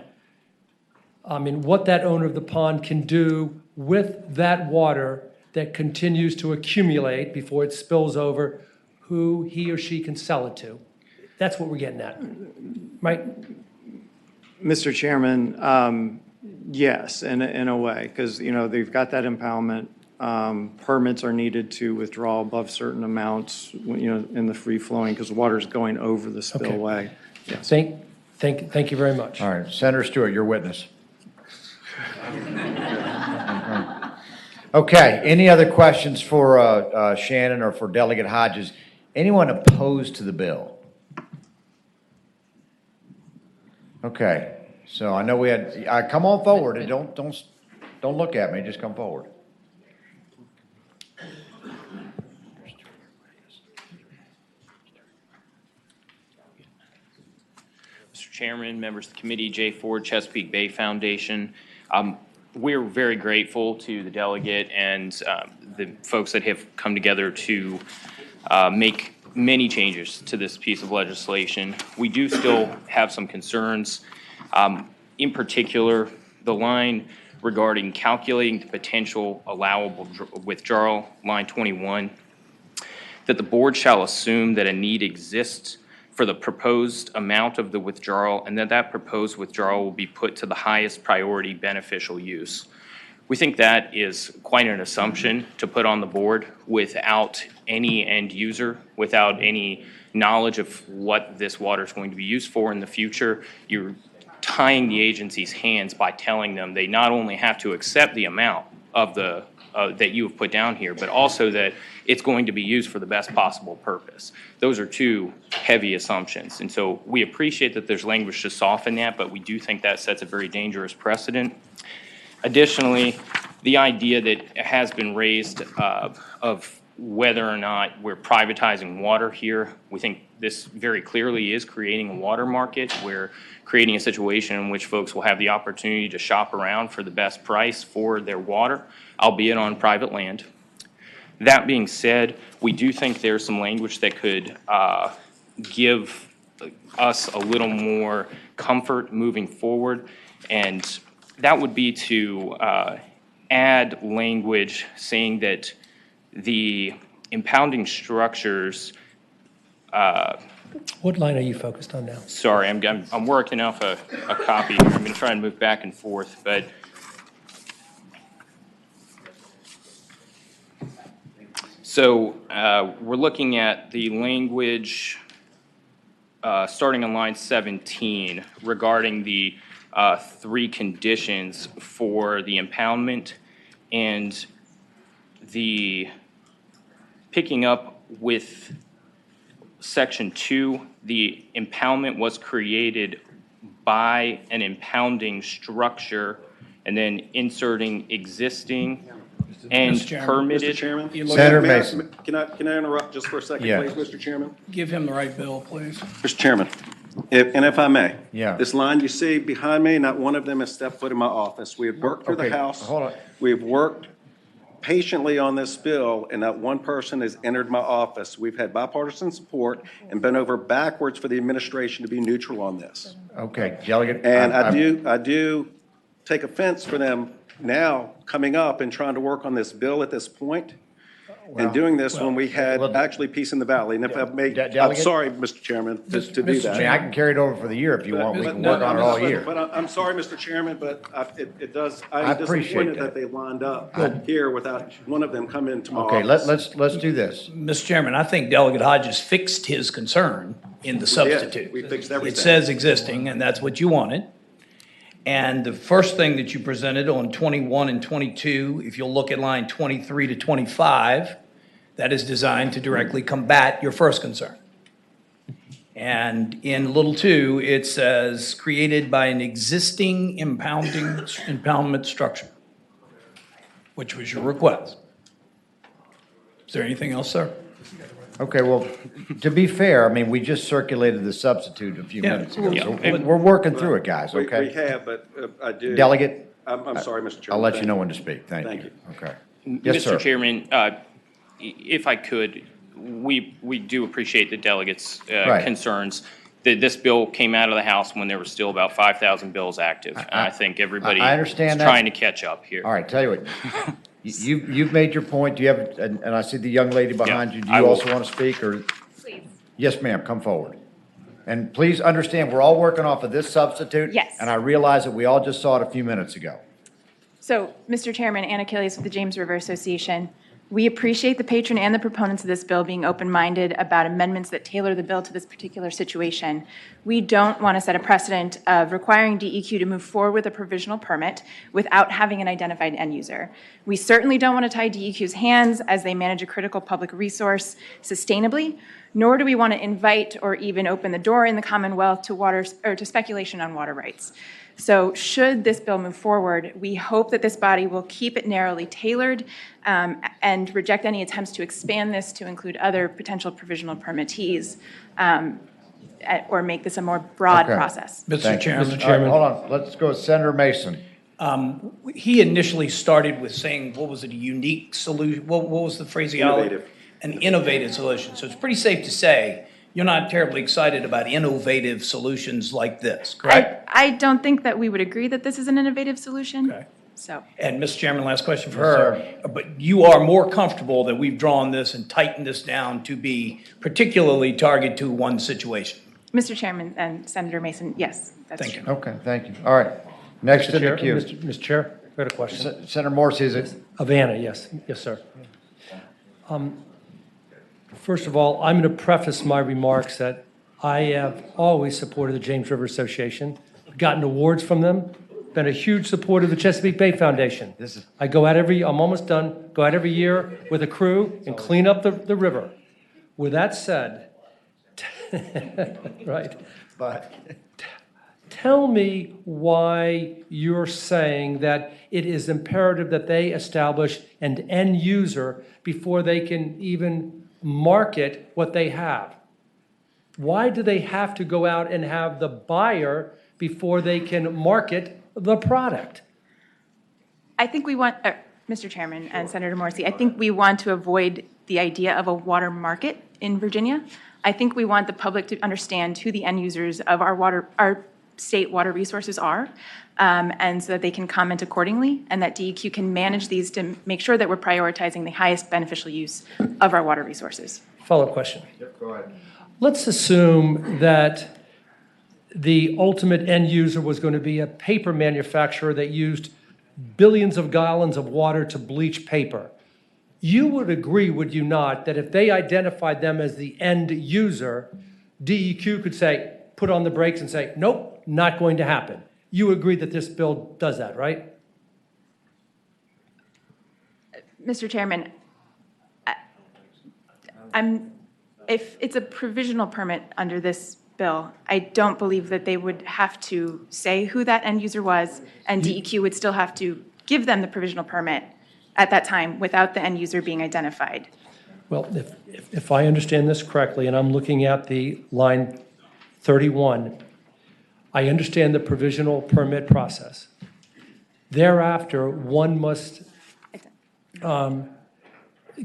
what that owner of the pond can do with that water that continues to accumulate before it spills over, who he or she can sell it to. That's what we're getting at, right? Mr. Chairman, yes, in a way, because, they've got that impoundment. Permits are needed to withdraw above certain amounts, in the free-flowing, because the water's going over the spillway. Okay. Yes. Thank you very much. All right, Senator Stewart, your witness. Okay, any other questions for Shannon or for Delegate Hodges? Anyone opposed to the bill? Okay, so I know we had, come on forward and don't look at me, just come forward. Mr. Chairman, members of the committee, Jay Ford, Chesapeake Bay Foundation. We're very grateful to the delegate and the folks that have come together to make many changes to this piece of legislation. We do still have some concerns. In particular, the line regarding calculating the potential allowable withdrawal, line 21, that the board shall assume that a need exists for the proposed amount of the withdrawal and that proposed withdrawal will be put to the highest priority beneficial use. We think that is quite an assumption to put on the board without any end user, without any knowledge of what this water is going to be used for in the future. You're tying the agency's hands by telling them they not only have to accept the amount of the that you have put down here, but also that it's going to be used for the best possible purpose. Those are two heavy assumptions. And so we appreciate that there's language to soften that, but we do think that sets a very dangerous precedent. Additionally, the idea that has been raised of whether or not we're privatizing water here, we think this very clearly is creating a water market. We're creating a situation in which folks will have the opportunity to shop around for the best price for their water, albeit on private land. That being said, we do think there's some language that could give us a little more comfort moving forward, and that would be to add language saying that the impounding structures. What line are you focused on now? Sorry, I'm working off a copy here. I'm going to try and move back and forth, but so we're looking at the language starting on line 17 regarding the 3 conditions for the impoundment, and the picking up with section 2, the impoundment was created by an impounding structure, and then inserting existing and permitted. Mr. Chairman? Senator Mason. Can I interrupt just for a second, Yeah. please, Mr. Chairman? Give him the right bill, please. Mr. Chairman, if I may. Yeah. This line you see behind me, not one of them has stepped foot in my office. We have worked through the Okay, House. hold on. We've worked patiently on this bill, and not one person has entered my office. We've had bipartisan support and been over backwards for the administration to be neutral on this. Okay, Delegate. And I do take offense for them now coming up and trying to work on this bill at this point and doing this when we had actually peace in the valley. And if I may, I'm Delegate? sorry, Mr. Chairman, to do I mean, I that. can carry it over for the year if you want. We can work on it all year. But I'm sorry, Mr. Chairman, but it does, I I'm appreciate disappointed that. that they lined up here without one of them coming into my Okay, office. let's do this. Mr. Chairman, I think Delegate Hodges fixed his concern in the substitute. We fixed everything. It says existing, and that's what you wanted. And the first thing that you presented on 21 and 22, if you'll look at line 23 to 25, that is designed to directly combat your first concern. And in little 2, it says created by an existing impoundment structure, which was your request. Is there anything else, sir? Okay, well, to be fair, I mean, we just circulated the substitute a few Yeah. minutes ago. Yeah. So we're working through it, guys, We okay? have, but I do. Delegate? I'm sorry, Mr. Chairman. I'll let you Thank know when to speak. Thank Thank you. Okay. Yes, sir. Mr. Chairman, if I could, we do appreciate the delegates' Right. concerns. This bill came out of the House when there were still about 5,000 bills active. And I think everybody I understand is that. trying to catch up here. All right, tell you what, you've made your point. Do you have, and I see the young lady behind you. Do I you will. also want to speak, or? Please. Yes, ma'am, come forward. And please understand, we're all working off of this substitute. Yes. And I realize that we all just saw it a few minutes ago. So, Mr. Chairman, Ann Achilles with the James River Association. We appreciate the patron and the proponents of this bill being open-minded about amendments that tailor the bill to this particular situation. We don't want to set a precedent of requiring DEQ to move forward with a provisional permit without having an identified end user. We certainly don't want to tie DEQ's hands as they manage a critical public resource sustainably, nor do we want to invite or even open the door in the Commonwealth to speculation on water rights. So should this bill move forward, we hope that this body will keep it narrowly tailored and reject any attempts to expand this to include other potential provisional permittees or make this a more broad Okay. process. Thank you. All right, hold on, let's go with Senator Mason. He initially started with saying, what was it, a unique solution? What was the phraseology? Innovative. An innovative solution. So it's pretty safe to say you're not terribly excited about innovative solutions like this, correct? I don't think that we would agree that this is an innovative solution. Okay. So. And Mr. Chairman, last question for Yes, her. But you are more comfortable that we've drawn this and tightened this down to be particularly targeted to one situation? Mr. Chairman and Senator Mason, yes, that's Thank true. you. Okay, thank you. All right, next in the queue. Mr. Chair? We had a question. Senator Morse, is it? Havana, yes. Yes, sir. First of all, I'm going to preface my remarks that I have always supported the James River Association, gotten awards from them, been a huge supporter of the Chesapeake Bay Foundation. I go out I'm almost done, go out every year with a crew and clean up the river. With that said, right. But tell me why you're saying that it is imperative that they establish an end user before they can even market what they have. Why do they have to go out and have the buyer before they can market the product? I think we want, Mr. Chairman and Senator Morrissey, I think we want to avoid the idea of a water market in Virginia. I think we want the public to understand who the end users of our state water resources are, and so that they can comment accordingly, and that DEQ can manage these to make sure that we're prioritizing the highest beneficial use of our water resources. Follow-up question. Yep, go ahead. Let's assume that the ultimate end user was going to be a paper manufacturer that used billions of gallons of water to bleach paper. You would agree, would you not, that if they identified them as the end user, DEQ could say, put on the brakes and say, nope, not going to happen. You agree that this bill does that, right? Mr. Chairman, if it's a provisional permit under this bill, I don't believe that they would have to say who that end user was, and DEQ would still have to give them the provisional permit at that time without the end user being identified. Well, if I understand this correctly, and I'm looking at the line 31, I understand the provisional permit process. Thereafter, one must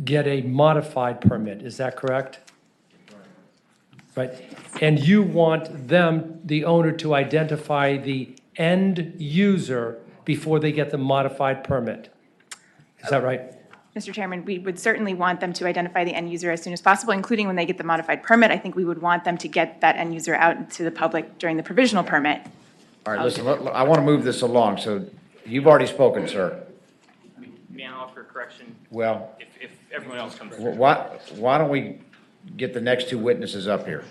get a modified permit. Is that correct? Right. And you want them, the owner, to identify the end user before they get the modified permit. Is that right? Mr. Chairman, we would certainly want them to identify the end user as soon as possible, including when they get the modified permit. I think we would want them to get that end user out to the public during the provisional permit. All right, listen, I want to move this along, so you've already spoken, sir. May I offer a correction? Well, If everyone else comes. why don't we get the next two witnesses up here?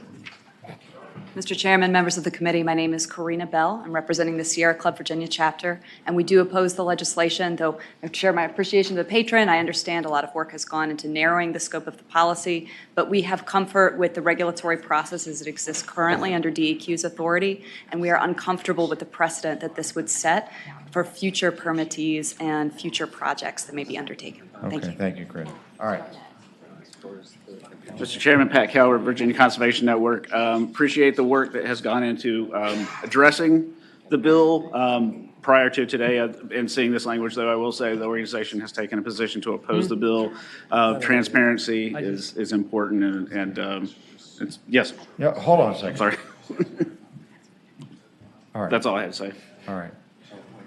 Mr. Chairman, members of the committee, my name is Karina Bell. I'm representing the Sierra Club Virginia chapter, and we do oppose the legislation, though I share my appreciation to the patron. I understand a lot of work has gone into narrowing the scope of the policy, but we have comfort with the regulatory processes that exist currently under DEQ's authority, and we are uncomfortable with the precedent that this would set for future permittees and future projects that may be undertaken. Thank you. Okay, thank you, Chris. All right. Mr. Chairman, Pat Calvert, Virginia Conservation Network. Appreciate the work that has gone into addressing the bill. Prior to today, in seeing this language, though, I will say the organization has taken a position to oppose the bill. Transparency is important, and it's, yes. Yeah, hold on a second. Sorry. All right. That's all I had to say. All right.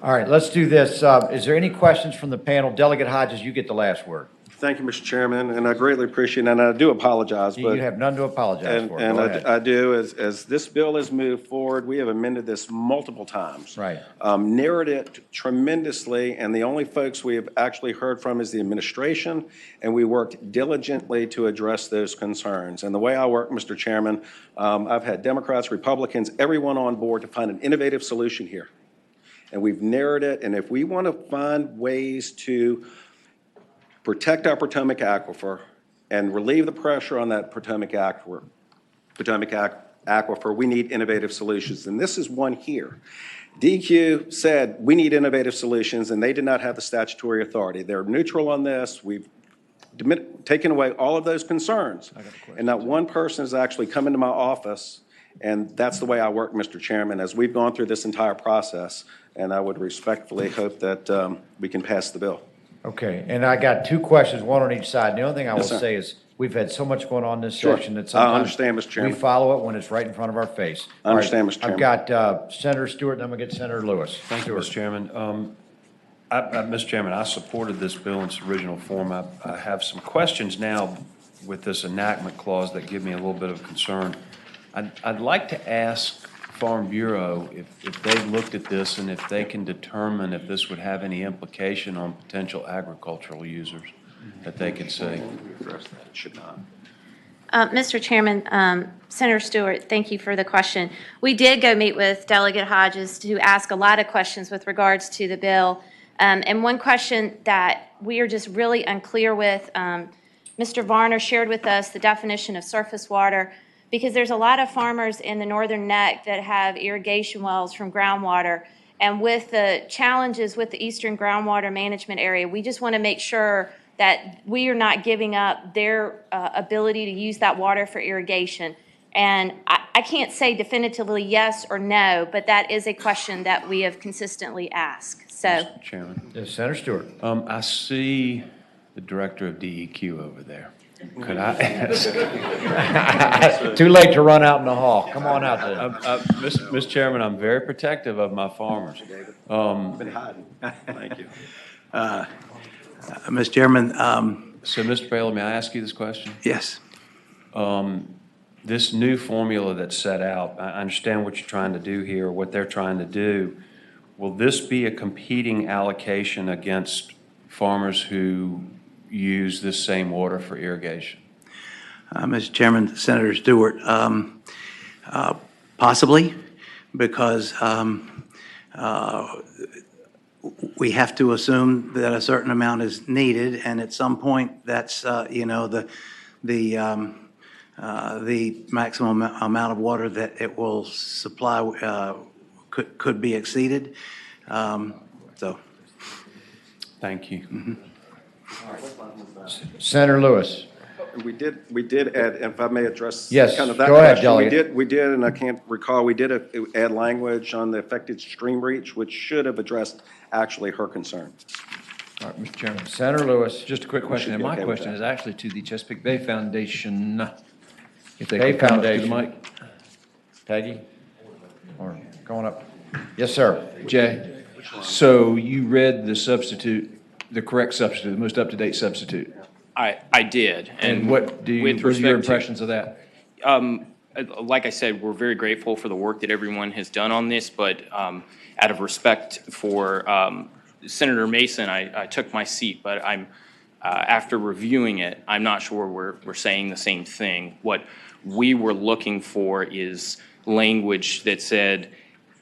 All right, let's do this. Is there any questions from the panel? Delegate Hodges, you get the last word. Thank you, Mr. Chairman, and I greatly appreciate it, and I do apologize. You have none to apologize for. And Go ahead. I do, as this bill has moved forward, we have amended this multiple times. Right. Narrowed it tremendously, and the only folks we have actually heard from is the administration, and we worked diligently to address those concerns. And the way I work, Mr. Chairman, I've had Democrats, Republicans, everyone on board to find an innovative solution here. And we've narrowed it, and if we want to find ways to protect our Potomac aquifer and relieve the pressure on that Potomac aquifer, we need innovative solutions. And this is one here. DEQ said we need innovative solutions, and they did not have the statutory authority. They're neutral on this. We've taken away all of those concerns. And not one person has actually come into my office, and that's the way I work, Mr. Chairman, as we've gone through this entire process. And I would respectfully hope that we can pass the bill. Okay, and I got two questions, one on each side. The only thing I will Yes, sir. say is, we've had so much going on in this Sure. session that I sometimes understand, Mr. Chairman. we follow it when it's right in front of our face. I understand, All right, Mr. Chairman. I've got Senator Stewart, and I'm going to get Senator Lewis. Thank you, Mr. Chairman. Mr. Chairman, I supported this bill in its original form. I have some questions now with this enactment clause that give me a little bit of concern. I'd like to ask Farm Bureau, if they looked at this and if they can determine if this would have any implication on potential agricultural users, that they could say. It should not. Mr. Chairman, Senator Stewart, thank you for the question. We did go meet with Delegate Hodges to ask a lot of questions with regards to the bill. And one question that we are just really unclear with, Mr. Varner shared with us the definition of surface water, because there's a lot of farmers in the northern neck that have irrigation wells from groundwater. And with the challenges with the eastern groundwater management area, we just want to make sure that we are not giving up their ability to use that water for irrigation. And I can't say definitively yes or no, but that is a question that we have consistently asked. So, Mr. Chairman. Yes, Senator Stewart. I see the Director of DEQ over there. Could I ask? Too late to run out in the hall. Come on out there. Mr. Chairman, I'm very protective of my farmers. Been hiding. Thank you. Mr. Chairman. So, Mr. Bailey, may I ask you this question? Yes. This new formula that's set out, I understand what you're trying to do here, what they're trying to do. Will this be a competing allocation against farmers who use this same water for irrigation? Mr. Chairman, Senator Stewart, possibly, because we have to assume that a certain amount is needed, and at some point, that's the maximum amount of water that it will supply could be exceeded. So, thank you. Mm-hmm. Senator Lewis. We did add, if I may address Yes, kind of that go ahead, question. Delegate. We did, and I can't recall, we did add language on the affected stream reach, which should have addressed actually her concern. All right, Mr. Chairman. Senator Lewis. Just a quick question, and my question is actually to the Chesapeake Bay Foundation. If they Bay could come up to the Foundation. mic. Peggy? Or going up? Yes, sir. Jay, so you read the substitute, the correct substitute, the most up-to-date substitute? I did. And what do you, with what are your respect to- impressions of that? Like I said, we're very grateful for the work that everyone has done on this, but out of respect for Senator Mason, I took my seat, but after reviewing it, I'm not sure we're saying the same thing. What we were looking for is language that said,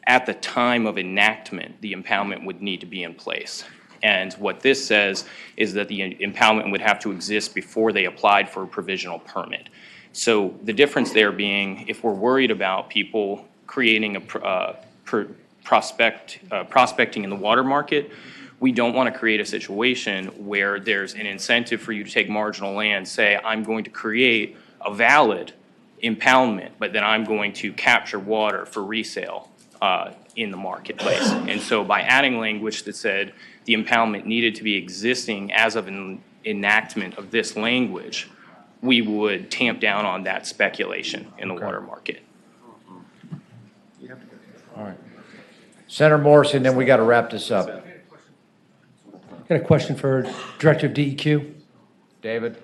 at the time of enactment, the impoundment would need to be in place. And what this says is that the impoundment would have to exist before they applied for a provisional permit. So the difference there being, if we're worried about people creating a prospecting in the water market, we don't want to create a situation where there's an incentive for you to take marginal land, say, I'm going to create a valid impoundment, but then I'm going to capture water for resale in the marketplace. And so by adding language that said the impoundment needed to be existing as of an enactment of this language, we would tamp down on that speculation in the water market. All right. Senator Morrison, then we got to wrap this up. Got a question for Director of DEQ. David?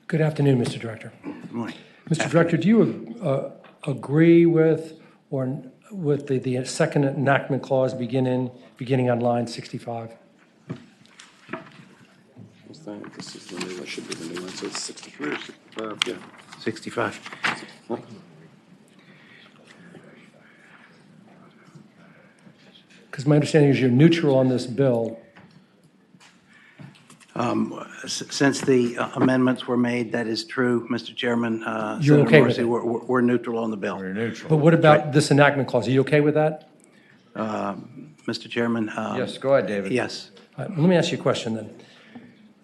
Good afternoon, Mr. Director. Good morning. Mr. Director, do you agree with the second enactment clause beginning on line 65? This is the new one, should be the new one, so it's 63 or 65, yeah. 65. Because my understanding is you're neutral on this bill. Since the amendments were made, that is true, Mr. Chairman. You're Senator okay with Morrissey, it? we're neutral on the bill. We're neutral. But what about this enactment clause? Are you okay with that? Mr. Chairman? Yes, go ahead, David. Yes. All right, let me ask you a question then.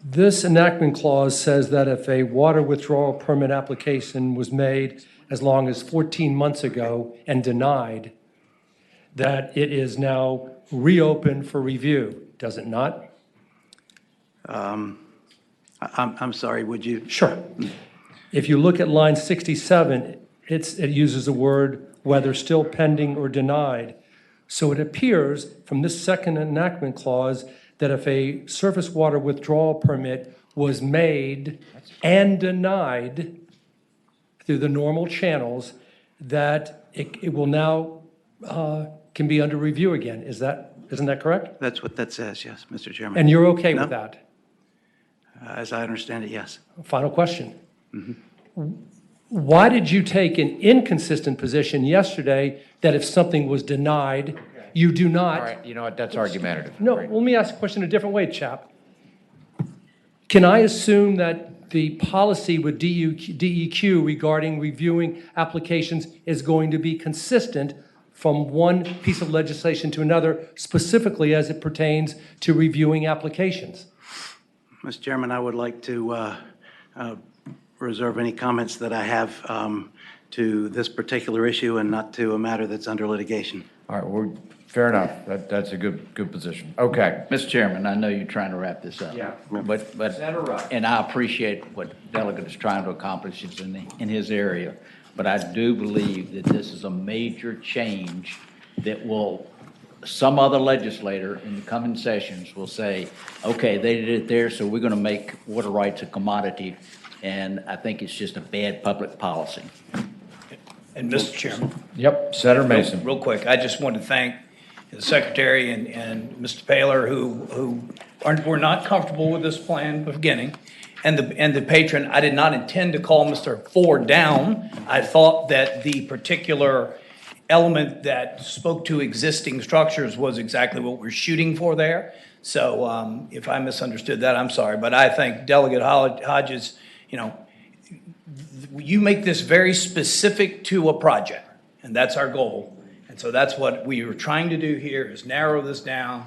This enactment clause says that if a water withdrawal permit application was made as long as 14 months ago and denied, that it is now reopened for review, does it not? I'm sorry, would you? Sure. If you look at line 67, it uses the word whether still pending or denied. So it appears from this second enactment clause that if a surface water withdrawal permit was made and denied, through the normal channels, that it will now, can be under review again. Isn't that correct? That's what that says, yes, Mr. Chairman. And you're okay No? with that? As I understand it, yes. Final question. Why did you take an inconsistent position yesterday that if something was denied, you do not? All right, you know what, that's argumentative. No, let me ask the question a different way, chap. Can I assume that the policy with DEQ regarding reviewing applications is going to be consistent from one piece of legislation to another, specifically as it pertains to reviewing applications? Mr. Chairman, I would like to reserve any comments that I have to this particular issue and not to a matter that's under litigation. All right, well, fair enough. That's a good position. Okay. Mr. Chairman, I know you're trying to wrap this up. Yeah. But, and I appreciate what Delegate is trying to accomplish in his area, but I do believe that this is a major change that will, some other legislator in the coming sessions will say, okay, they did it there, so we're going to make water rights a commodity, and I think it's just a bad public policy. And Mr. Chairman. Yep, Senator Mason. Real quick, I just want to thank the Secretary and Mr. Paler, who were not comfortable with this plan at the beginning, and the patron. I did not intend to call Mr. Ford down. I thought that the particular element that spoke to existing structures was exactly what we're shooting for there. So if I misunderstood that, I'm sorry. But I think Delegate Hodges, you make this very specific to a project, and that's our goal. And so that's what we were trying to do here, is narrow this down.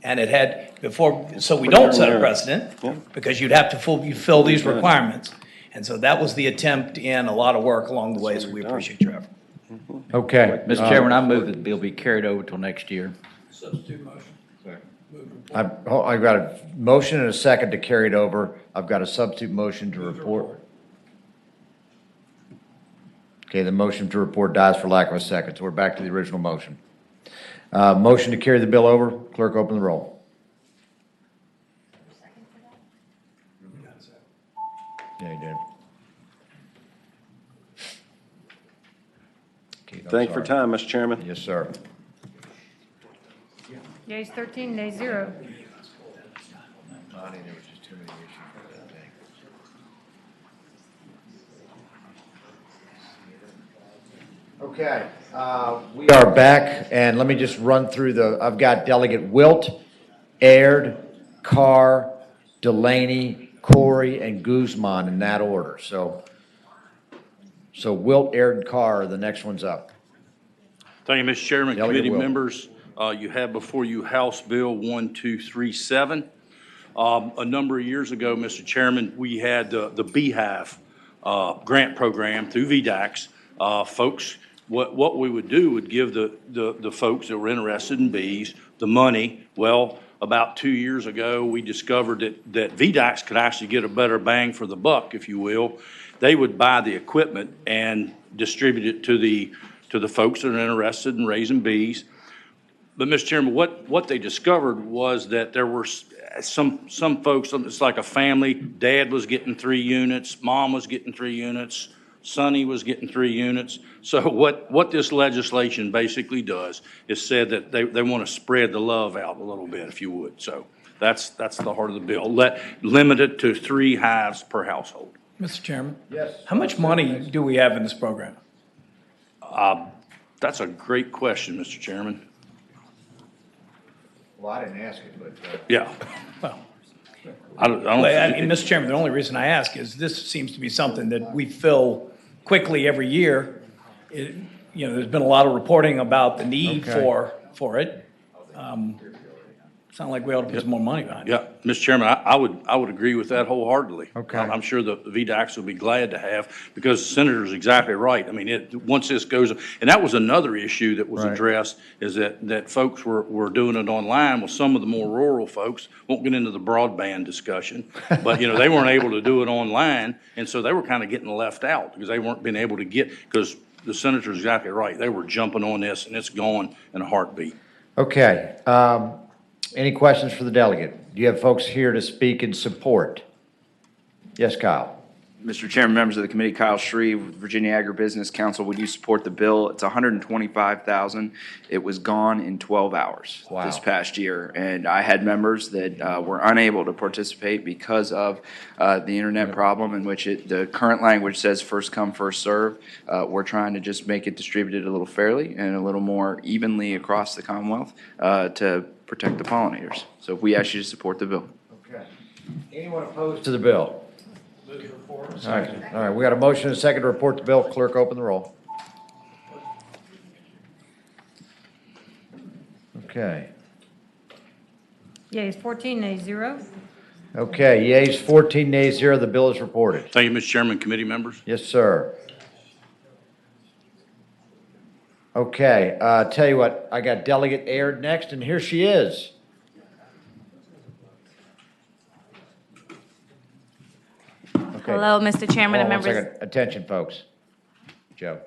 And it had before, so we don't set a precedent, because you'd have to fill these requirements. And so that was the attempt, and a lot of work along the way, so we appreciate your effort. Okay. Mr. Chairman, I move that the bill be carried over till next year. Substitute motion. I've got a motion and a second to carry it over. I've got a substitute motion to report. Okay, the motion to report dies for lack of a second, so we're back to the original motion. Motion to carry the bill over. Clerk, open the roll. Yeah, you did. Keith, I'm Thank you for sorry. time, Mr. Chairman. Yes, sir. Yeas 13, nays 0. Okay, we are back, and let me just run through I've got Delegate Wilt, Aird, Carr, Delaney, Corey, and Guzman in that order. So Wilt, Aird, and Carr are the next ones up. Thank you, Mr. Chairman, Delegate committee Wilt. members. You have before you House Bill 1237. A number of years ago, Mr. Chairman, we had the Beehive grant program through VDAX. Folks, what we would do would give the folks that were interested in bees the money. Well, about 2 years ago, we discovered that VDAX could actually get a better bang for the buck, if you will. They would buy the equipment and distribute it to the folks that are interested in raising bees. But, Mr. Chairman, what they discovered was that there were some folks, it's like a family. Dad was getting 3 units, mom was getting 3 units, Sonny was getting 3 units. So what this legislation basically does is said that they want to spread the love out a little bit, if you would. So that's the heart of the bill. Limit it to 3 hives per household. Mr. Chairman? Yes. How much money do we have in this program? That's a great question, Mr. Chairman. Well, I didn't ask it, but. Yeah. Well, I don't. Mr. Chairman, the only reason I ask is this seems to be something that we fill quickly every year. There's been a lot of reporting about the need for it. Sound like we ought to put some more money behind it. Yeah, Mr. Chairman, I would agree with that wholeheartedly. Okay. I'm sure the VDAX will be glad to have, because the senator's exactly right. I mean, once this goes, and that was another issue that was addressed, is that folks were doing it online. Well, some of the more rural folks, won't get into the broadband discussion, but, they weren't able to do it online, and so they were kind of getting left out, because they weren't being able to because the senator's exactly right. They were jumping on this, and it's gone in a heartbeat. Okay. Any questions for the delegate? Do you have folks here to speak in support? Yes, Kyle. Mr. Chairman, members of the committee, Kyle Shreve, Virginia Agribusiness Council, we do support the bill. It's $125,000. It was gone in 12 hours this past year. And I had members that were unable to participate because of the internet problem in which the current language says first come, first serve. We're trying to just make it distributed a little fairly and a little more evenly across the Commonwealth to protect the pollinators. So we ask you to support the bill. Okay. Anyone opposed to the bill? All right, we got a motion and a second to report the bill. Clerk, open the roll. Okay. Yeas 14, nays 0. Okay, yeas 14, nays 0. The bill is reported. Thank you, Mr. Chairman, committee members. Yes, sir. Okay, tell you what, I got Delegate Aird next, and here she is. Okay. Hello, Mr. Chairman and Hold on one members. second. Attention, folks. Joe.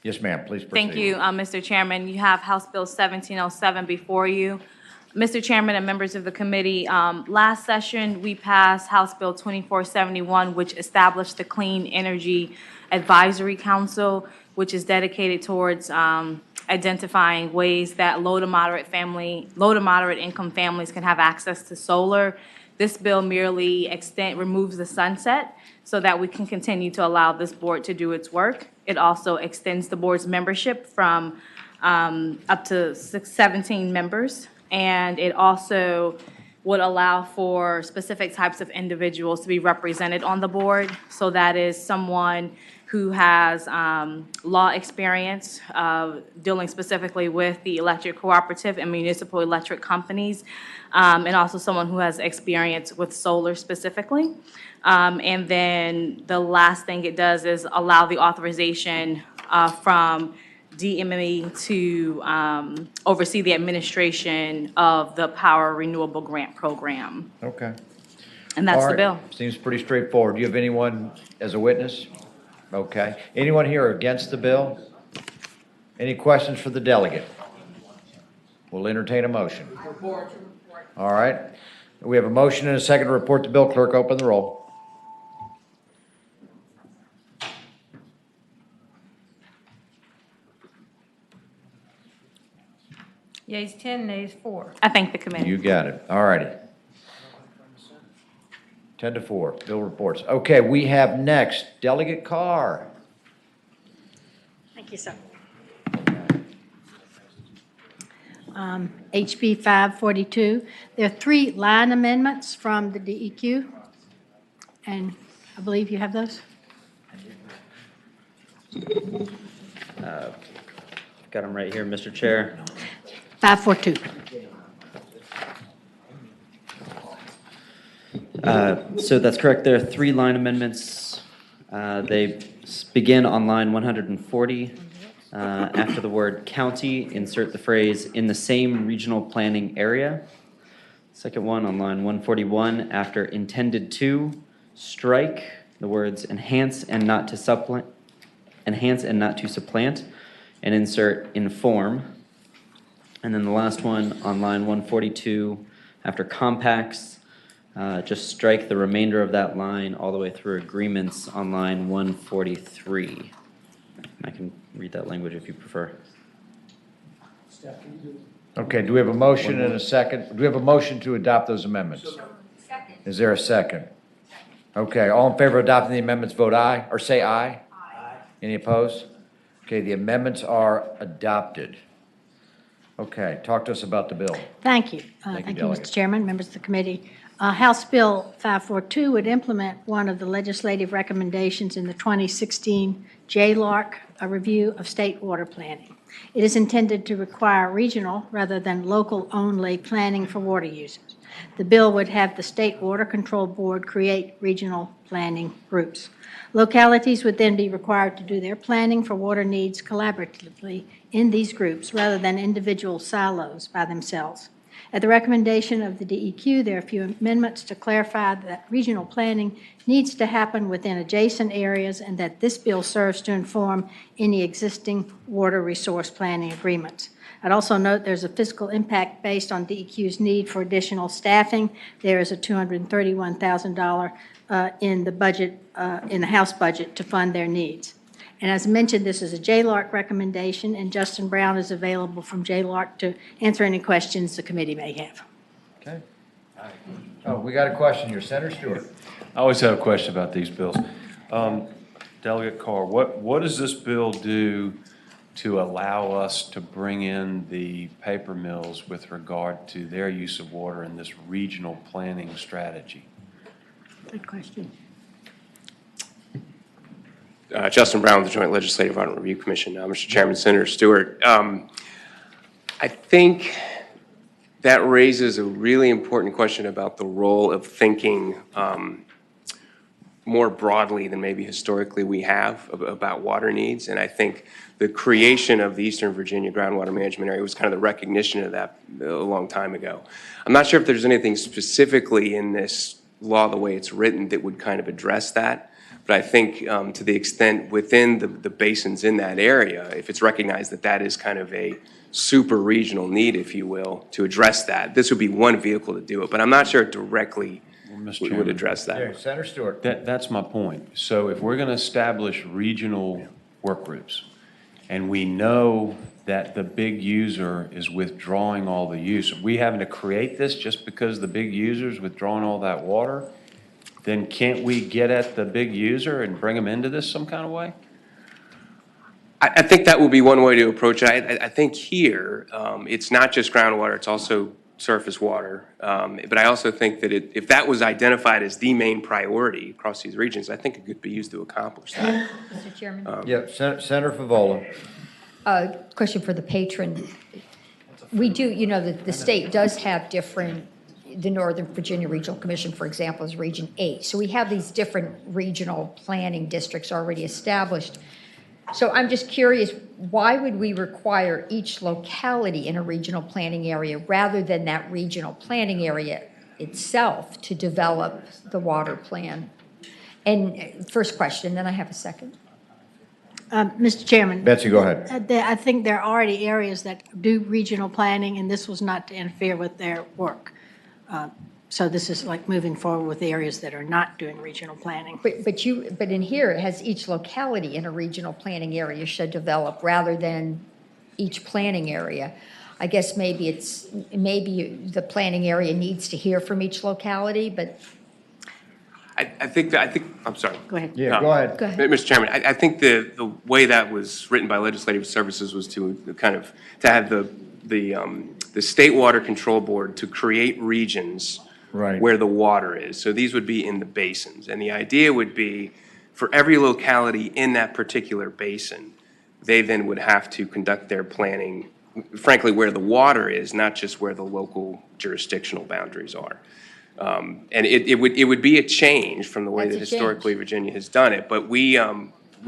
Yes, ma'am, please proceed. Thank you, Mr. Chairman. You have House Bill 1707 before you. Mr. Chairman and members of the committee, last session, we passed House Bill 2471, which established the Clean Energy Advisory Council, which is dedicated towards identifying ways that low to moderate income families can have access to solar. This bill merely removes the sunset so that we can continue to allow this board to do its work. It also extends the board's membership from up to 17 members. And it also would allow for specific types of individuals to be represented on the board. So that is someone who has law experience dealing specifically with the electric cooperative and municipal electric companies, and also someone who has experience with solar specifically. And then the last thing it does is allow the authorization from DME to oversee the administration of the Power Renewable Grant Program. Okay. And that's All the right. bill. Seems pretty straightforward. Do you have anyone as a witness? Okay. Anyone here against the bill? Any questions for the delegate? We'll entertain a motion. All right. We have a motion and a second to report the bill. Clerk, open the roll. Yeas 10, nays 4. I thank the committee. You got it. All righty. 10-4, bill reports. Okay, we have next Delegate Carr. Thank you, sir. HB 542. There are 3 line amendments from the DEQ, and I believe you have those. Got them right here, Mr. Chair. 542. So that's correct. There are 3 line amendments. They begin on line 140. After the word county, insert the phrase "in the same regional planning area." Second one on line 141, after intended to, strike the words enhance and not to supplant, and insert inform. And then the last one on line 142, after compacts, just strike the remainder of that line all the way through agreements on line 143. I can read that language if you prefer. Okay, do we have a motion and a second? Do we have a motion to adopt those amendments? Second. Is there a second? Okay, all in favor of adopting the amendments, vote aye, or say aye. Aye. Any opposed? Okay, the amendments are adopted. Okay, talk to us about the bill. Thank you. Thank you, Mr. Chairman, members of the committee. House Bill 542 would implement one of the legislative recommendations in the 2016 JLARC, a review of state water planning. It is intended to require regional rather than local-only planning for water users. The bill would have the State Water Control Board create regional planning groups. Localities would then be required to do their planning for water needs collaboratively in these groups rather than individual silos by themselves. At the recommendation of the DEQ, there are a few amendments to clarify that regional planning needs to happen within adjacent areas and that this bill serves to inform any existing water resource planning agreements. I'd also note there's a fiscal impact based on DEQ's need for additional staffing. There is a $231,000 in the budget, in the House budget to fund their needs. And as mentioned, this is a JLARC recommendation, and Justin Brown is available from JLARC to answer any questions the committee may have. Okay. Oh, we got a question here. Senator Stewart. I always have a question about these bills. Delegate Carr, what does this bill do to allow us to bring in the paper mills with regard to their use of water in this regional planning strategy? Good question. Justin Brown with the Joint Legislative Audit Review Commission. Mr. Chairman, Senator Stewart, I think that raises a really important question about the role of thinking more broadly than maybe historically we have about water needs. And I think the creation of the Eastern Virginia Groundwater Management Area was kind of the recognition of that a long time ago. I'm not sure if there's anything specifically in this law, the way it's written, that would kind of address that. But I think to the extent within the basins in that area, if it's recognized that that is kind of a super regional need, if you will, to address that, this would be one vehicle to do it. But I'm not sure it directly would address that. Yeah, Senator Stewart. That's my point. So if we're going to establish regional work groups, and we know that the big user is withdrawing all the use, are we having to create this just because the big user's withdrawing all that water? Then can't we get at the big user and bring them into this some kind of way? I think that will be one way to approach it. I think here, it's not just groundwater, it's also surface water. But I also think that if that was identified as the main priority across these regions, I think it could be used to accomplish that. Mr. Chairman? Yeah, Senator Favola. Question for the patron. We do, you know, the state does have different, the Northern Virginia Regional Commission, for example, is Region 8. So we have these different regional planning districts already established. So I'm just curious, why would we require each locality in a regional planning area rather than that regional planning area itself to develop the water plan? And first question, then I have a second. Mr. Chairman. Betsy, go ahead. I think there are already areas that do regional planning, and this was not to interfere with their work. So this is like moving forward with the areas that are not doing regional planning. But in here, it has each locality in a regional planning area should develop rather than each planning area. I guess maybe the planning area needs to hear from each locality, but. I'm sorry. Go ahead. Yeah, go ahead. Go ahead. Mr. Chairman, I think the way that was written by Legislative Services was to have the State Water Control Board to create regions where the water is. So these would be in the basins. And the idea would be for every locality in that particular basin, they then would have to conduct their planning, frankly, where the water is, not just where the local jurisdictional boundaries are. And it would be a change from the way that historically Virginia has done it. But we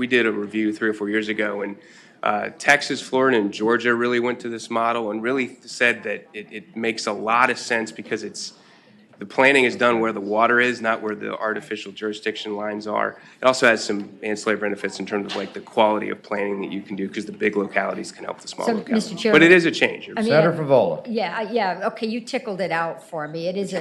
did a review 3 or 4 years ago, and Texas, Florida, and Georgia really went to this model and really said that it makes a lot of sense because the planning is done where the water is, not where the artificial jurisdiction lines are. It also has some ancillary benefits in terms of like the quality of planning that you can do because the big localities can help the small localities. Mr. Chairman, but it is a change. Senator Favola. Yeah, okay, you tickled it out for me. It is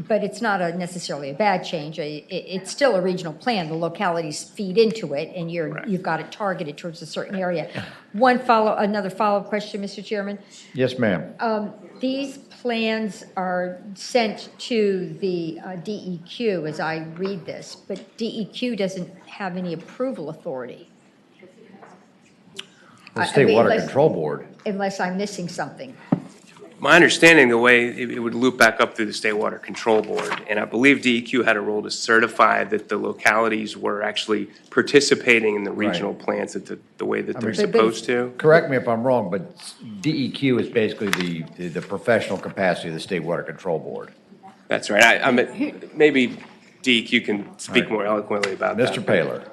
but it's not necessarily a bad change. It's still a regional plan. The localities feed into it, and you've got it targeted towards a certain area. Another follow-up question, Mr. Chairman. Yes, ma'am. These plans are sent to the DEQ as I read this, but DEQ doesn't have any approval authority. The State Water Control Board. Unless I'm missing something. My understanding, the way it would loop back up through the State Water Control Board, and I believe DEQ had a role to certify that the localities were actually participating in the regional plans the way that they're supposed to. Correct me if I'm wrong, but DEQ is basically the professional capacity of the State Water Control Board. That's right. Maybe DEQ can speak more eloquently about that. Mr. Paler.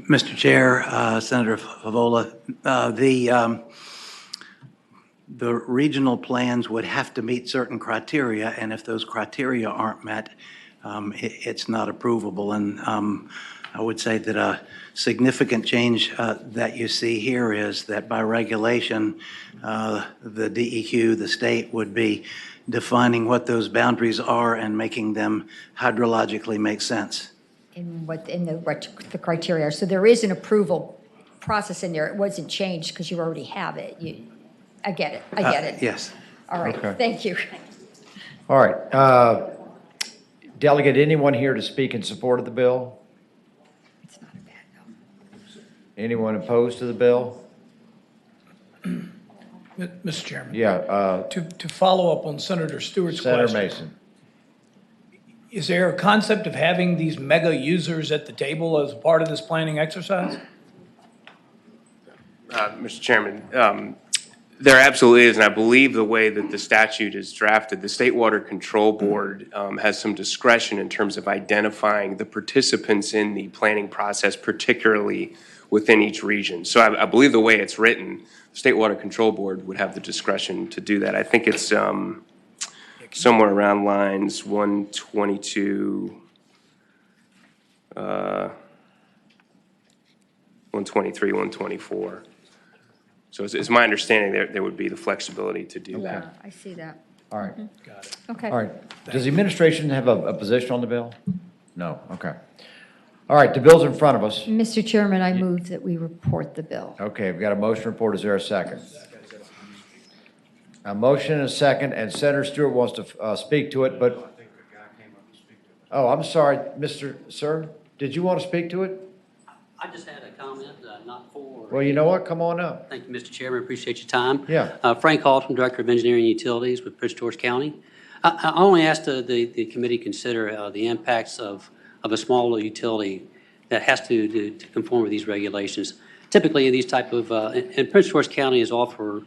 Mr. Chair, Senator Favola, the regional plans would have to meet certain criteria, and if those criteria aren't met, it's not approvable. And I would say that a significant change that you see here is that by regulation, the DEQ, the state, would be defining what those boundaries are and making them hydrologically make sense. In what the criteria are. So there is an approval process in there. It wasn't changed because you already have it. I get it. I get it. Yes. All right. Okay. Thank you. All right. Delegate, anyone here to speak in support of the bill? It's not a bad bill. Anyone opposed to the bill? Mr. Chairman. Yeah. To follow up on Senator Stewart's Senator question. Mason. Is there a concept of having these mega users at the table as part of this planning exercise? Mr. Chairman, there absolutely is, and I believe the way that the statute is drafted, the State Water Control Board has some discretion in terms of identifying the participants in the planning process, particularly within each region. So I believe the way it's written, the State Water Control Board would have the discretion to do that. I think it's somewhere around lines 122, 123, 124. So it's my understanding there would be the flexibility to do that. Yeah, I see that. All right. Got it. Okay. All right. Does the administration have a position on the bill? No. Okay. All right. The bill's in front of us. Mr. Chairman, I move that we report the bill. Okay. We've got a motion report. Is there a second? A motion and a second, and Senator Stewart wants to speak to it, but. Oh, I'm sorry, Sir, did you want to speak to it? I just had a comment, not for. Well, you know what? Come on up. Thank you, Mr. Chairman. Appreciate your time. Yeah. Frank Halton, Director of Engineering and Utilities with Prince George County. I only asked the committee consider the impacts of a small utility that has to conform with these regulations. Typically, in these type of, and Prince George County is all for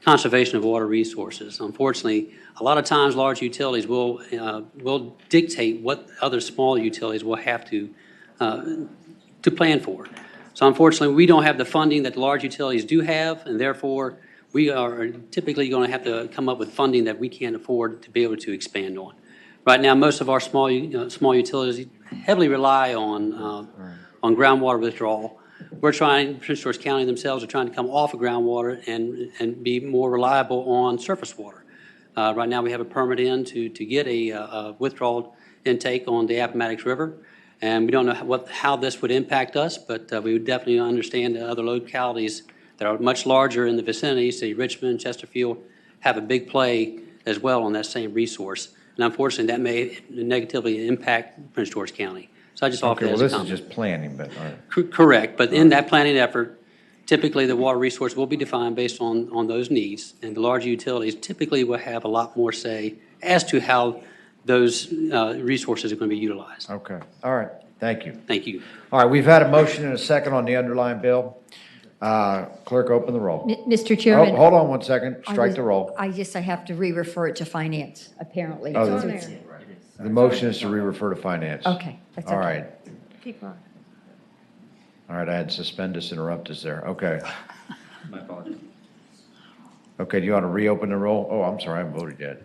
conservation of water resources. Unfortunately, a lot of times large utilities will dictate what other small utilities will have to plan for. So unfortunately, we don't have the funding that the large utilities do have, and therefore, we are typically going to have to come up with funding that we can't afford to be able to expand on. Right now, most of our small utilities heavily rely on groundwater withdrawal. We're trying, Prince George County themselves are trying to come off of groundwater and be more reliable on surface water. Right now, we have a permit in to get a withdrawal intake on the Appomattox River. And we don't know how this would impact us, but we would definitely understand that other localities that are much larger in the vicinity, say Richmond, Chesterfield, have a big play as well on that same resource. And unfortunately, that may negatively impact Prince George County. So I just offer that as a comment. Well, this is just planning, but. All right. Correct, but in that planning effort, typically the water resource will be defined based on those needs. And the larger utilities typically will have a lot more say as to how those resources are going to be utilized. Okay. All right. Thank you. Thank you. All right. We've had a motion and a second on the underlying bill. Clerk, open the roll. Mr. Chairman. Oh, hold on one second. Strike the roll. I have to re-refer it to finance, apparently. Oh, So it's- the motion is to re-refer to finance. Okay, that's okay. All right. Keep going. All right. I had suspendus interruptus there. Okay. My apologies. Okay. Do you want to reopen the roll? Oh, I'm sorry. I haven't voted yet.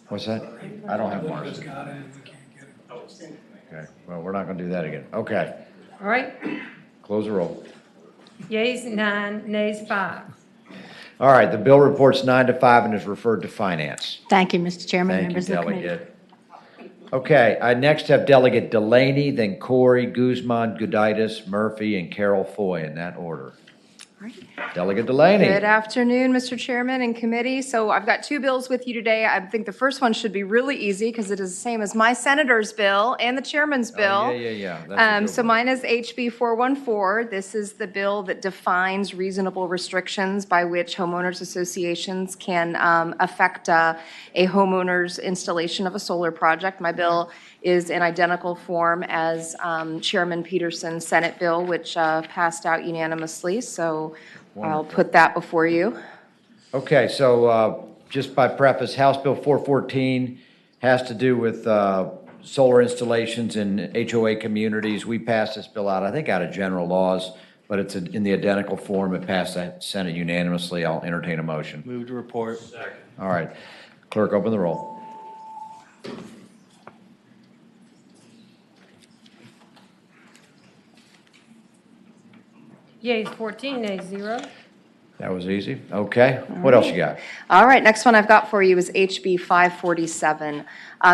What's that? I don't have Mark. Okay. Well, we're not going to do that again. Okay. All right. Close the roll. Yeas 9, nays 5. All right. The bill reports 9-5 and is referred to finance. Thank you, Mr. Chairman, Thank you, members of the committee. Delegate. Okay, I next have Delegate Delaney, then Corey, Guzman, Gudaitis, Murphy, and Carol Foy in that order. Delegate Delaney. Good afternoon, Mr. Chairman and committee. So I've got two bills with you today. I think the first one should be really easy because it is the same as my senator's bill and the chairman's bill. Yeah. That's a So good one. mine is HB 414. This is the bill that defines reasonable restrictions by which homeowners associations can affect a homeowner's installation of a solar project. My bill is in identical form as Chairman Peterson's Senate bill, which passed out unanimously. So I'll put that before you. Okay, so just by preface, House Bill 414 has to do with solar installations in HOA communities. We passed this bill out, I think, out of general laws, but it's in the identical form. It passed the Senate unanimously. I'll entertain a motion. Move to report. All right. Clerk, open the roll. Yeas 14, nays 0. That was easy. Okay. What else you got? All right, next one I've got for you is HB 547.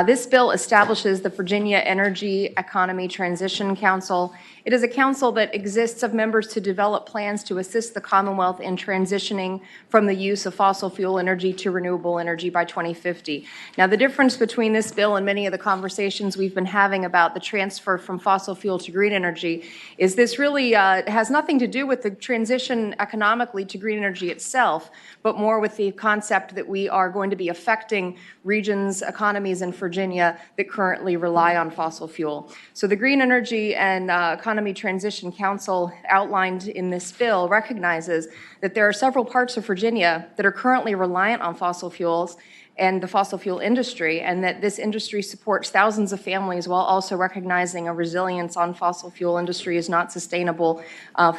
This bill establishes the Virginia Energy Economy Transition Council. It is a council that exists of members to develop plans to assist the Commonwealth in transitioning from the use of fossil fuel energy to renewable energy by 2050. Now, the difference between this bill and many of the conversations we've been having about the transfer from fossil fuel to green energy is this really has nothing to do with the transition economically to green energy itself, but more with the concept that we are going to be affecting regions, economies in Virginia that currently rely on fossil fuel. So the Green Energy and Economy Transition Council outlined in this bill recognizes that there are several parts of Virginia that are currently reliant on fossil fuels and the fossil fuel industry, and that this industry supports thousands of families while also recognizing a resilience on fossil fuel industry is not sustainable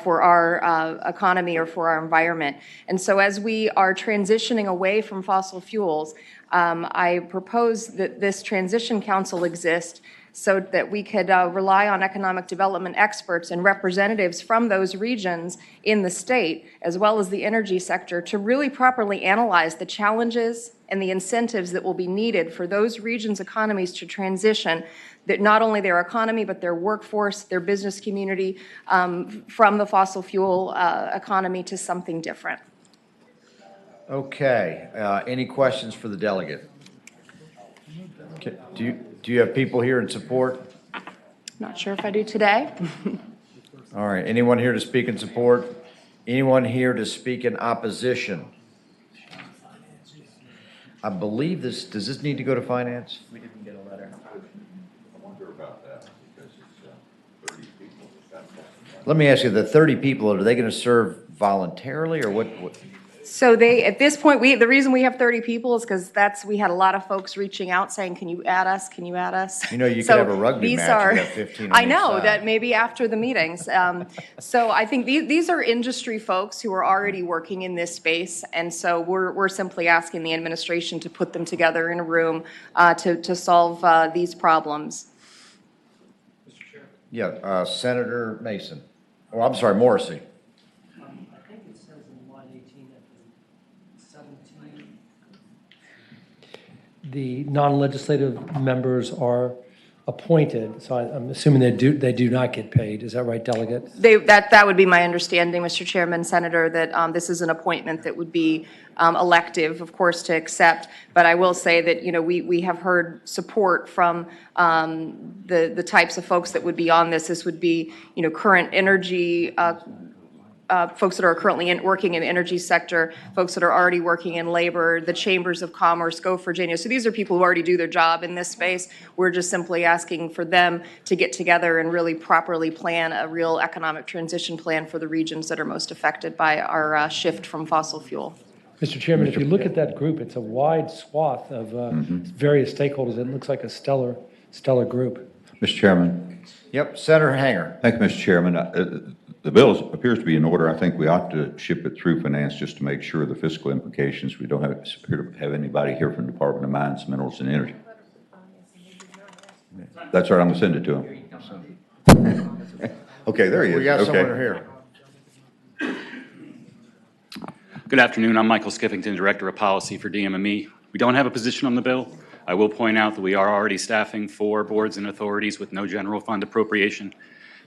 for our economy or for our environment. And so as we are transitioning away from fossil fuels, I propose that this transition council exist so that we could rely on economic development experts and representatives from those regions in the state, as well as the energy sector, to really properly analyze the challenges and the incentives that will be needed for those regions' economies to transition, that not only their economy, but their workforce, their business community, from the fossil fuel economy to something different. Okay. Any questions for the delegate? Okay. Do you have people here in support? Not sure if I do today. All right. Anyone here to speak in support? Anyone here to speak in opposition? I believe this, does this need to go to finance? We didn't get a letter. I wonder about that because it's 30 people. Let me ask you, the 30 people, are they going to serve voluntarily or what? So they, at this point, the reason we have 30 people is because we had a lot of folks reaching out saying, can you add us, can you add us? You know, you So could have a rugby these match, you got 15 on I each know, side. that maybe after the meetings. So I think these are industry folks who are already working in this space, and so we're simply asking the administration to put them together in a room to solve these problems. Yeah, Senator Mason. Oh, I'm sorry, Morrissey. I think it says in line 18 that 17. The non-legislative members are appointed, so I'm assuming they do not get paid. Is that right, Delegate? That would be my understanding, Mr. Chairman, Senator, that this is an appointment that would be elective, of course, to accept. But I will say that, you know, we have heard support from the types of folks that would be on this. This would be, you know, current energy folks that are currently working in the energy sector, folks that are already working in labor, the chambers of commerce, Go Virginia. So these are people who already do their job in this space. We're just simply asking for them to get together and really properly plan a real economic transition plan for the regions that are most affected by our shift from fossil fuel. Mr. Chairman, if you look at that group, it's a wide swath of various stakeholders. It looks like a stellar group. Mr. Chairman. Yep, Senator Hanger. Thank you, Mr. Chairman. The bill appears to be in order. I think we ought to ship it through finance just to make sure the fiscal implications. We don't appear to have anybody here from the Department of Mines, Minerals, and Energy. That's right, I'm going to send it to him. Okay, there he is. We got Okay. someone here. Good afternoon. I'm Michael Skiffington, Director of Policy for DMME. We don't have a position on the bill. I will point out that we are already staffing 4 boards and authorities with no general fund appropriation,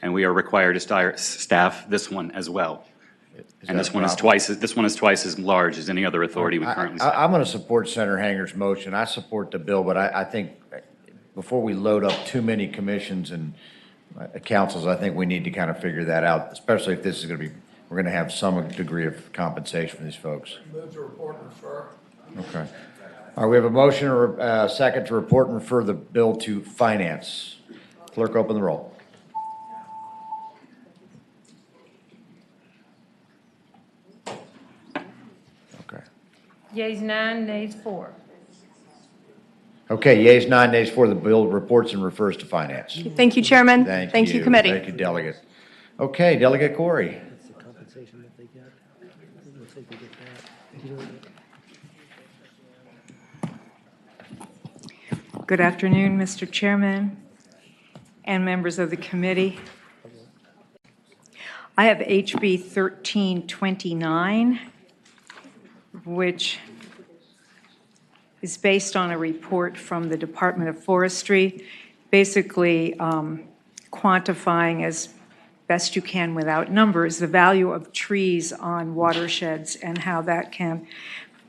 and we are required to staff this one as well. And this one is twice as large as any other authority we currently staff. I'm going to support Senator Hanger's motion. I support the bill, but I think before we load up too many commissions and councils, I think we need to kind of figure that out, especially if this is going to be, we're going to have some degree of compensation for these folks. Move to report and refer. Okay. All right, we have a motion or a second to report and refer the bill to finance. Clerk, open the roll. Yeas 9, nays 4. Okay, yeas 9, nays 4. The bill reports and refers to finance. Thank you, Chairman. Thank you, Committee. Thank you, Delegate. Okay, Delegate Corey. Good afternoon, Mr. Chairman and members of the committee. I have HB 1329, which is based on a report from the Department of Forestry, basically quantifying as best you can without numbers the value of trees on watersheds and how that can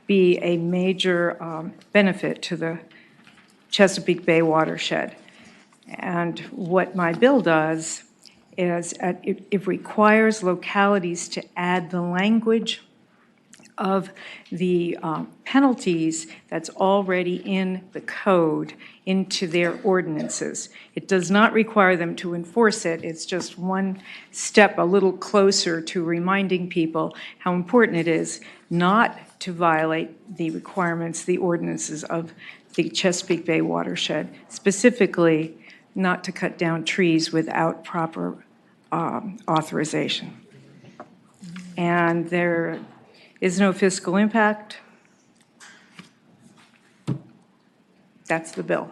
be a major benefit to the Chesapeake Bay watershed. And what my bill does is it requires localities to add the language of the penalties that's already in the code into their ordinances. It does not require them to enforce it. It's just one step a little closer to reminding people how important it is not to violate the requirements, the ordinances of the Chesapeake Bay watershed, specifically not to cut down trees without proper authorization. And there is no fiscal impact. That's the bill.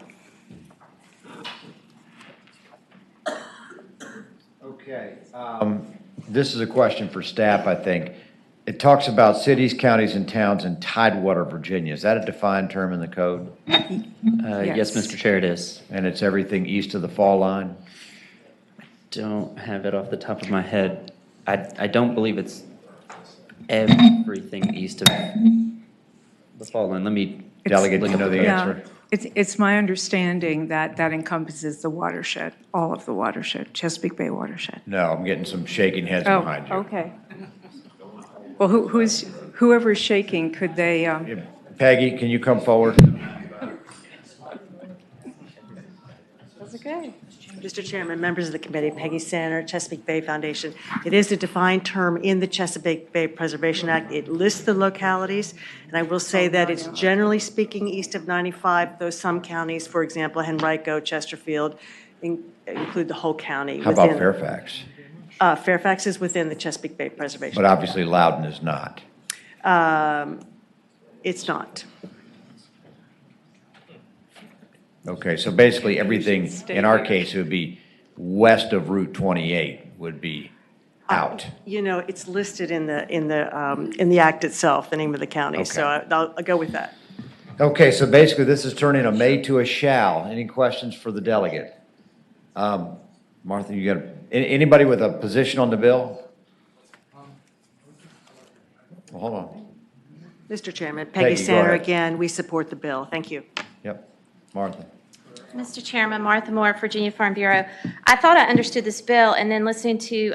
Okay. This is a question for staff, I think. It talks about cities, counties, and towns in Tidewater, Virginia. Is that a defined term in the code? Yes, Mr. Chair, it is. And it's everything east of the fall line? Don't have it off the top of my head. I don't believe it's everything east of the fall line. Let me Delegate, look you up know the code. answer. It's my understanding that that encompasses the watershed, all of the watershed, Chesapeake Bay watershed. No, I'm getting some shaking heads Oh, behind you. okay. Well, whoever's shaking, could they, Peggy, can you come forward? that's okay. Mr. Chairman, members of the committee, Peggy Sander, Chesapeake Bay Foundation. It is a defined term in the Chesapeake Bay Preservation Act. It lists the localities, and I will say that it's generally speaking east of 95, though some counties, for example, Henrico, Chesterfield, include the whole county. How about Fairfax? Fairfax is within the Chesapeake Bay Preservation But Act. obviously Loudon is not. It's not. Okay, so basically everything, in our case, it would be west of Route 28 would be out. You know, it's listed in the act itself, the name of the county, so I'll go with that. Okay, so basically this is turning a may to a shall. Any questions for the delegate? Martha, you got, anybody with a position on the bill? Well, hold on. Mr. Chairman, Peggy, Peggy go Sander ahead. again, we support the bill. Thank you. Yep, Martha. Mr. Chairman, Martha Moore, Virginia Farm Bureau. I thought I understood this bill, and then listening to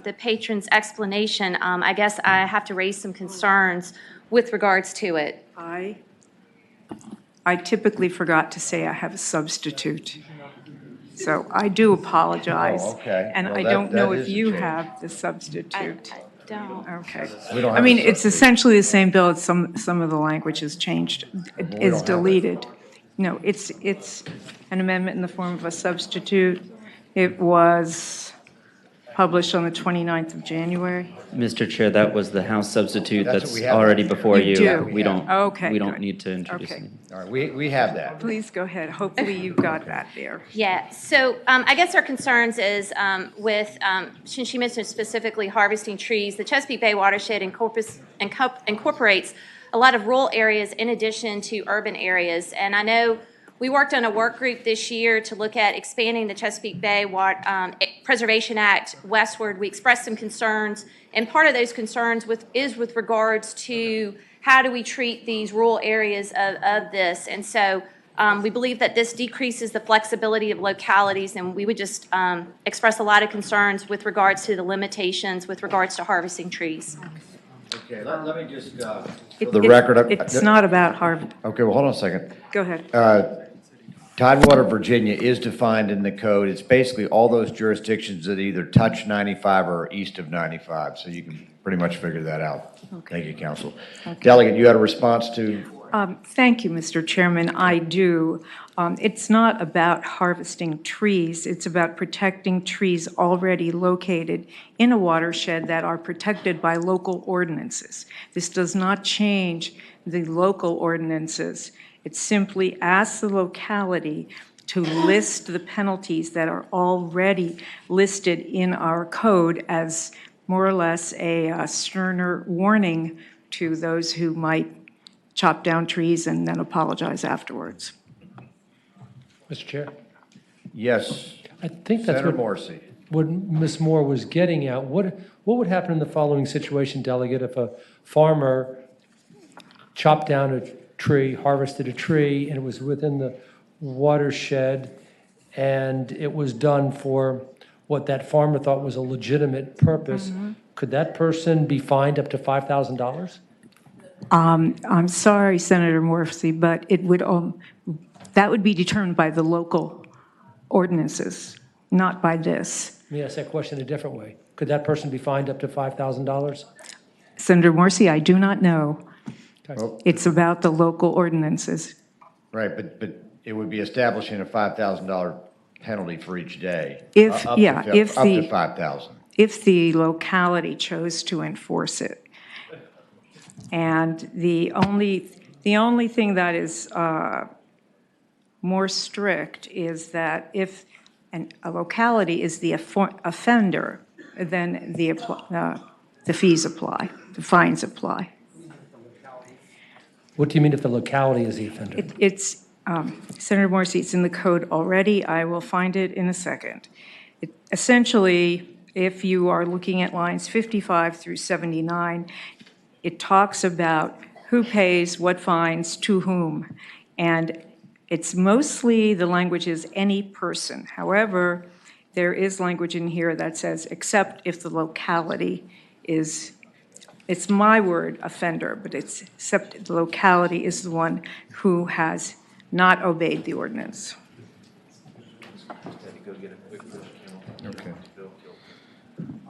the patron's explanation, I guess I have to raise some concerns with regards to it. I typically forgot to say I have a substitute. So I do apologize. Oh, okay. And Well, I that- don't know that if is a you change. have the substitute. I don't. Okay. We don't I have mean, a it's essentially the same bill, it's some of the language has changed, don't is have it. deleted. No, it's an amendment in the form of a substitute. It was published on the 29th of January. Mr. Chair, that was the House substitute That's what that's we have. already before You you. do? We don't, Okay, we don't good. need to introduce Okay. it. All right, we have that. Please go ahead. Hopefully you've got that there. Yeah, so I guess our concerns is with, since she mentioned specifically harvesting trees, the Chesapeake Bay watershed incorporates a lot of rural areas in addition to urban areas. And I know we worked on a work group this year to look at expanding the Chesapeake Bay Preservation Act westward. We expressed some concerns, and part of those concerns is with regards to how do we treat these rural areas of this. And so we believe that this decreases the flexibility of localities, and we would just express a lot of concerns with regards to the limitations with regards to harvesting trees. Okay, let me just, for the record. It's not about Harvard. Okay, well, hold on a second. Go ahead. Tidewater, Virginia is defined in the code. It's basically all those jurisdictions that either touch 95 or are east of 95, so you can pretty much figure that out. Thank you, Counsel. Delegate, you had a response to? Thank you, Mr. Chairman. I do. It's not about harvesting trees. It's about protecting trees already located in a watershed that are protected by local ordinances. This does not change the local ordinances. It simply asks the locality to list the penalties that are already listed in our code as more or less a sterner warning to those who might chop down trees and then apologize afterwards. Mr. Chair? Yes. I think that's Senator what, Morrissey. what Ms. Moore was getting at. What would happen in the following situation, Delegate, if a farmer chopped down a tree, harvested a tree, and it was within the watershed, and it was done for what that farmer thought was a legitimate purpose? Could that person be fined up to $5,000? I'm sorry, Senator Morrissey, but it would, that would be determined by the local ordinances, not by this. Let me ask that question a different way. Could that person be fined up to $5,000? Senator Morrissey, I do not know. Well, It's about the local ordinances. right, but it would be establishing a $5,000 penalty for each day. If, Up yeah, to, if up the, to 5,000. if the locality chose to enforce it. And the only thing that is more strict is that if a locality is the offender, then the fees apply, the fines apply. What do you mean if the locality is the offender? It's, Senator Morrissey, it's in the code already. I will find it in a second. Essentially, if you are looking at lines 55 through 79, it talks about who pays what fines to whom. And it's mostly, the language is any person. However, there is language in here that says, except if the locality is, it's my word, offender, but it's except the locality is the one who has not obeyed the ordinance. Okay.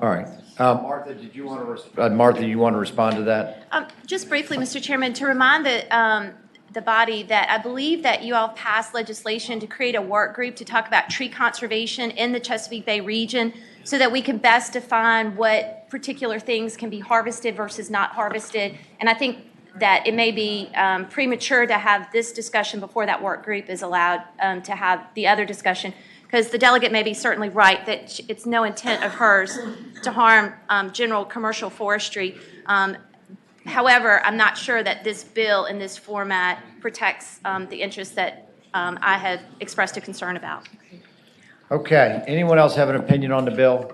All right. Martha, did you want to, Martha, you want to respond to that? Just briefly, Mr. Chairman, to remind the body that I believe that you all passed legislation to create a work group to talk about tree conservation in the Chesapeake Bay region so that we can best define what particular things can be harvested versus not harvested. And I think that it may be premature to have this discussion before that work group is allowed to have the other discussion, because the delegate may be certainly right that it's no intent of hers to harm general commercial forestry. However, I'm not sure that this bill in this format protects the interests that I have expressed a concern about. Okay. Anyone else have an opinion on the bill?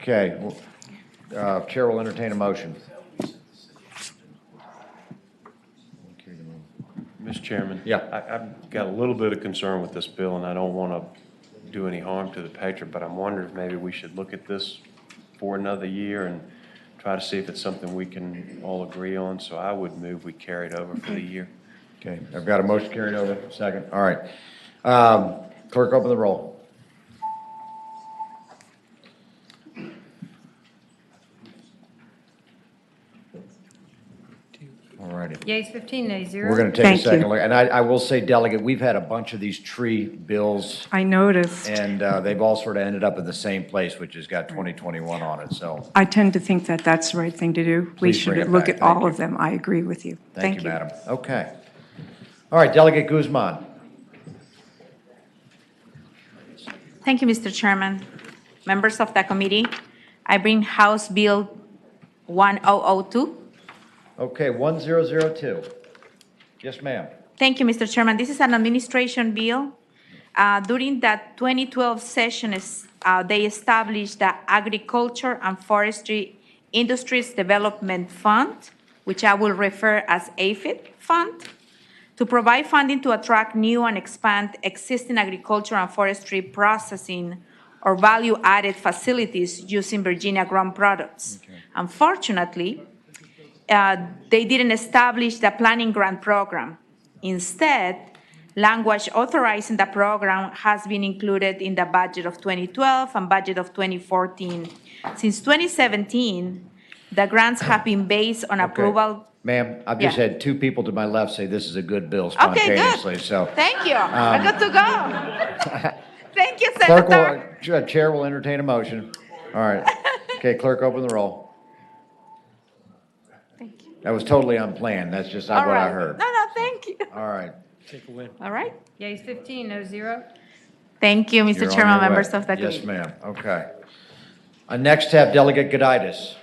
Okay. Chair will entertain a motion. Mr. Chairman? Yeah. I've got a little bit of concern with this bill, and I don't want to do any harm to the patron, but I'm wondering if maybe we should look at this for another year and try to see if it's something we can all agree on. So I would move we carry it over for the year. Okay. I've got a motion carried over. Second. All right. Clerk, open the roll. All righty. Yeas 15, nays 0. We're going to take Thank a second you. look. And I will say, Delegate, we've had a bunch of these tree bills, I noticed. and they've all sort of ended up in the same place, which has got 2021 on it, so. I tend to think that that's the right thing to do. We Please bring should it look back. at Thank all you. of them. I agree with you. Thank you, Madam. Okay. All right, Delegate Guzman. Thank you, Mr. Chairman. Members of the committee, I bring House Bill 1002. Okay, 1002. Yes, ma'am. Thank you, Mr. Chairman. This is an administration bill. During the 2012 session, they established the Agriculture and Forestry Industries Development Fund, which I will refer as AFID Fund, to provide funding to attract new and expand existing agriculture and forestry processing or value-added facilities using Virginia-grown products. Okay. Unfortunately, they didn't establish the planning grant program. Instead, language authorizing the program has been included in the budget of 2012 and budget of 2014. Since 2017, the grants have been based on approval. Ma'am, I've just had two people to my left say this is a good bill Okay, spontaneously, good. so. Thank you. We're good to go. Thank you, Senator. Clerk Chair will entertain a motion. All right. Okay, clerk, open the roll. Thank you. That was totally unplanned. That's just not All what I right. heard. No, thank you. All right. Take a win. All right. Yeas 15, no 0. Thank you, You're Mr. on Chairman, your members way. of the Yes, committee. ma'am. Okay. Next, have Delegate Goditis.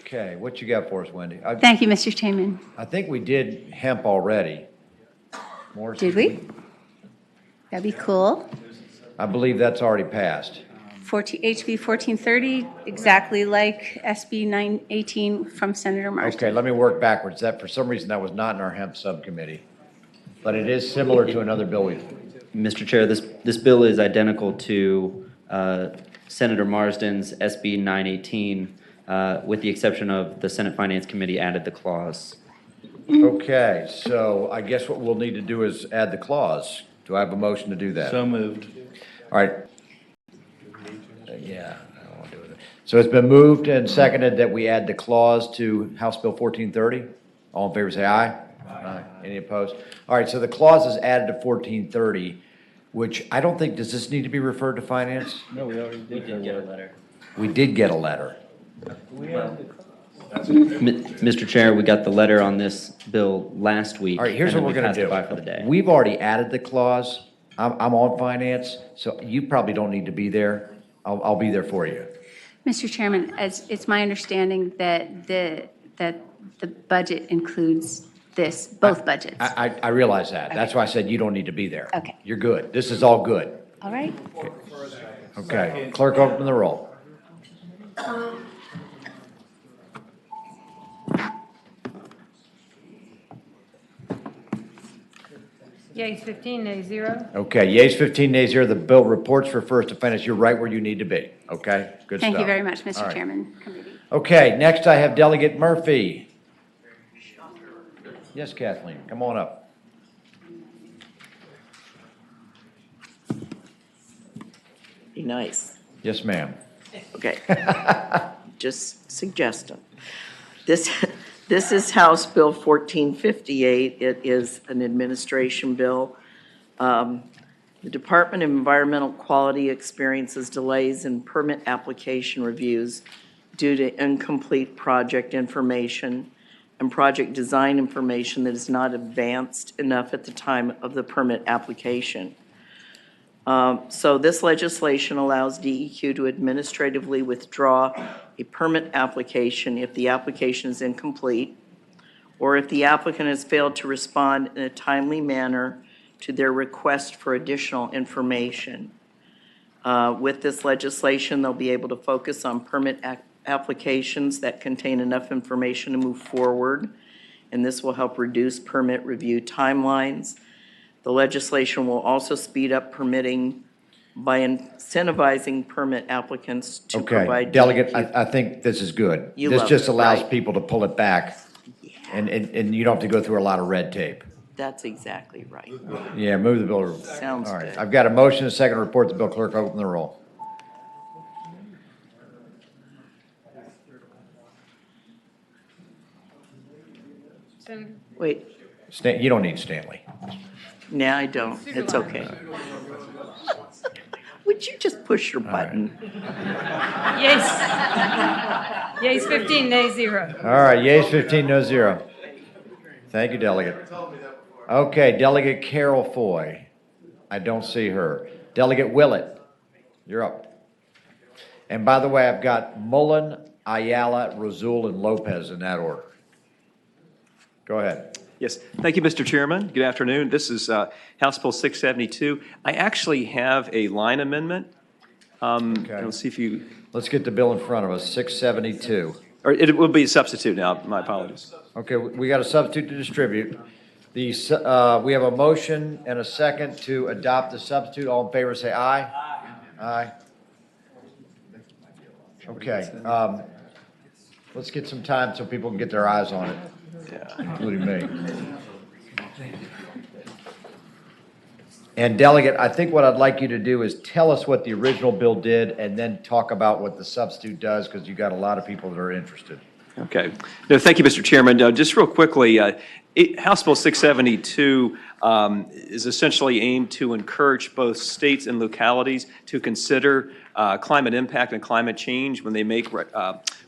Okay, what you got for us, Wendy? Thank you, Mr. Chairman. I think we did hemp already. Morrison, Did we? That'd be cool. I believe that's already passed. HB 1430, exactly like SB 918 from Senator Marsden. Okay, let me work backwards. That, for some reason, that was not in our hemp subcommittee. But it is similar to another bill we... Mr. Chair, this bill is identical to Senator Marsden's SB 918, with the exception of the Senate Finance Committee added the clause. Okay, so I guess what we'll need to do is add the clause. Do I have a motion to do that? So moved. All right. Yeah, I don't want to do it. So it's been moved and seconded that we add the clause to House Bill 1430. All in favor, say aye. Aye. Any opposed? All right, so the clause is added to 1430, which I don't think, does this need to be referred to finance? No, we already did get a letter. We did get a letter. Mr. Chair, we got the letter on this bill last week. All right, here's and what then we're we going to passed it by for the do. day. We've already added the clause. I'm on finance, so you probably don't need to be there. I'll be there for you. Mr. Chairman, it's my understanding that the budget includes this, both budgets. I realize that. That's why I said you don't need to be there. Okay. You're good. This is all good. All right. Okay. Clerk, open the roll. Yeas 15, nays 0. Okay, yeas 15, nays 0. The bill reports for first to finance. You're right where you need to be. Okay, good stuff. Thank you very much, All Mr. right. Chairman, committee. Okay, next I have Delegate Murphy. Yes, Kathleen, come on up. Be nice. Yes, ma'am. Okay. Just suggesting. This is House Bill 1458. It is an administration bill. The Department of Environmental Quality experiences delays in permit application reviews due to incomplete project information and project design information that is not advanced enough at the time of the permit application. So this legislation allows DEQ to administratively withdraw a permit application if the application is incomplete or if the applicant has failed to respond in a timely manner to their request for additional information. With this legislation, they'll be able to focus on permit applications that contain enough information to move forward, and this will help reduce permit review timelines. The legislation will also speed up permitting by incentivizing permit applicants to Okay, provide. Delegate, I think this is good. You This love just it, allows right? people to pull it back, and you don't have to go through a lot of red tape. That's exactly right. Yeah, move the bill. Sounds All right, good. I've got a motion, and a second to report the bill. Clerk, open the roll. Wait, You don't need Stanley. no, I don't. It's okay. Would you just push your button? Yeas 15, nays 0. All right, yeas 15, no 0. Thank you, Delegate. Okay, Delegate Carol Foy. I don't see her. Delegate Willett, you're up. And by the way, I've got Mullen, Ayala, Razul, and Lopez in that order. Go ahead. Yes, thank you, Mr. Chairman. Good afternoon. This is House Bill 672. I actually have a line amendment. Let's see if you... Let's get the bill in front of us, 672. Or it will be a substitute now, my apologies. Okay, we got a substitute to distribute. We have a motion and a second to adopt the substitute. All in favor, say aye. Aye. Okay, let's get some time so people can get their eyes on it, including me. And Delegate, I think what I'd like you to do is tell us what the original bill did and then talk about what the substitute does, because you got a lot of people that are interested. Okay. No, thank you, Mr. Chairman. Just real quickly, House Bill 672 is essentially aimed to encourage both states and localities to consider climate impact and climate change when they make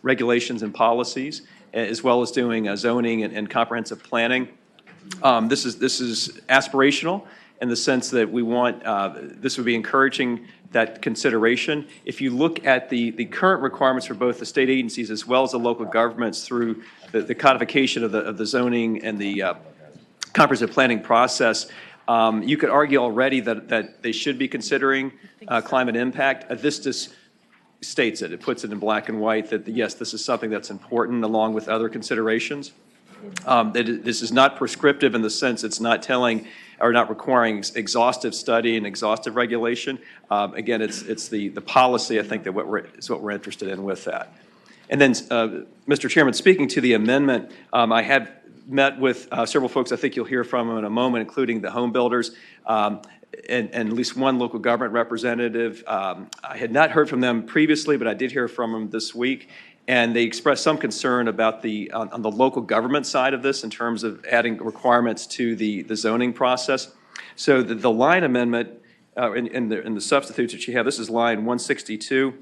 regulations and policies, as well as doing zoning and comprehensive planning. This is aspirational in the sense that we want, this would be encouraging that consideration. If you look at the current requirements for both the state agencies as well as the local governments through the codification of the zoning and the comprehensive planning process, you could argue already that they should be considering climate impact. This just states it. It puts it in black and white that, yes, this is something that's important along with other considerations. This is not prescriptive in the sense it's not telling or not requiring exhaustive study and exhaustive regulation. Again, it's the policy, I think, that is what we're interested in with that. And then, Mr. Chairman, speaking to the amendment, I had met with several folks I think you'll hear from in a moment, including the home builders, and at least one local government representative. I had not heard from them previously, but I did hear from them this week. And they expressed some concern about on the local government side of this in terms of adding requirements to the zoning process. So the line amendment in the substitutes that you have, this is line 162.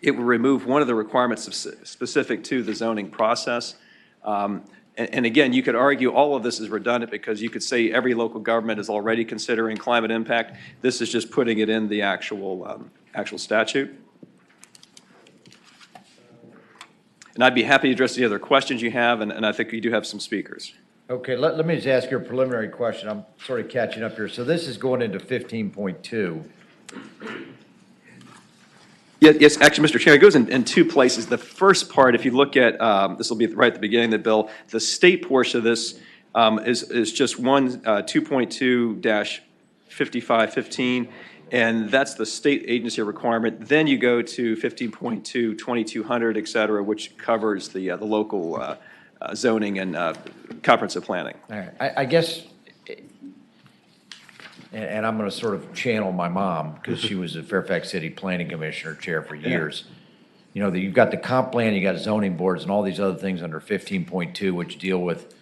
It will remove one of the requirements specific to the zoning process. And again, you could argue all of this is redundant because you could say every local government is already considering climate impact. This is just putting it in the actual statute. And I'd be happy to address any other questions you have, and I think you do have some speakers. Okay, let me just ask you a preliminary question. I'm sort of catching up here. So this is going into 15.2. Yes, actually, Mr. Chair, it goes in two places. The first part, if you look at, this will be right at the beginning of the bill, the state portion of this is just 2.2-5515. And that's the state agency requirement. Then you go to 15.2, 2200, et cetera, which covers the local zoning and comprehensive planning. All right. I guess, and I'm going to sort of channel my mom because she was a Fairfax City Planning Commissioner chair for years. You know, you've got the comp plan, you got zoning boards and all these other things under 15.2, which deal with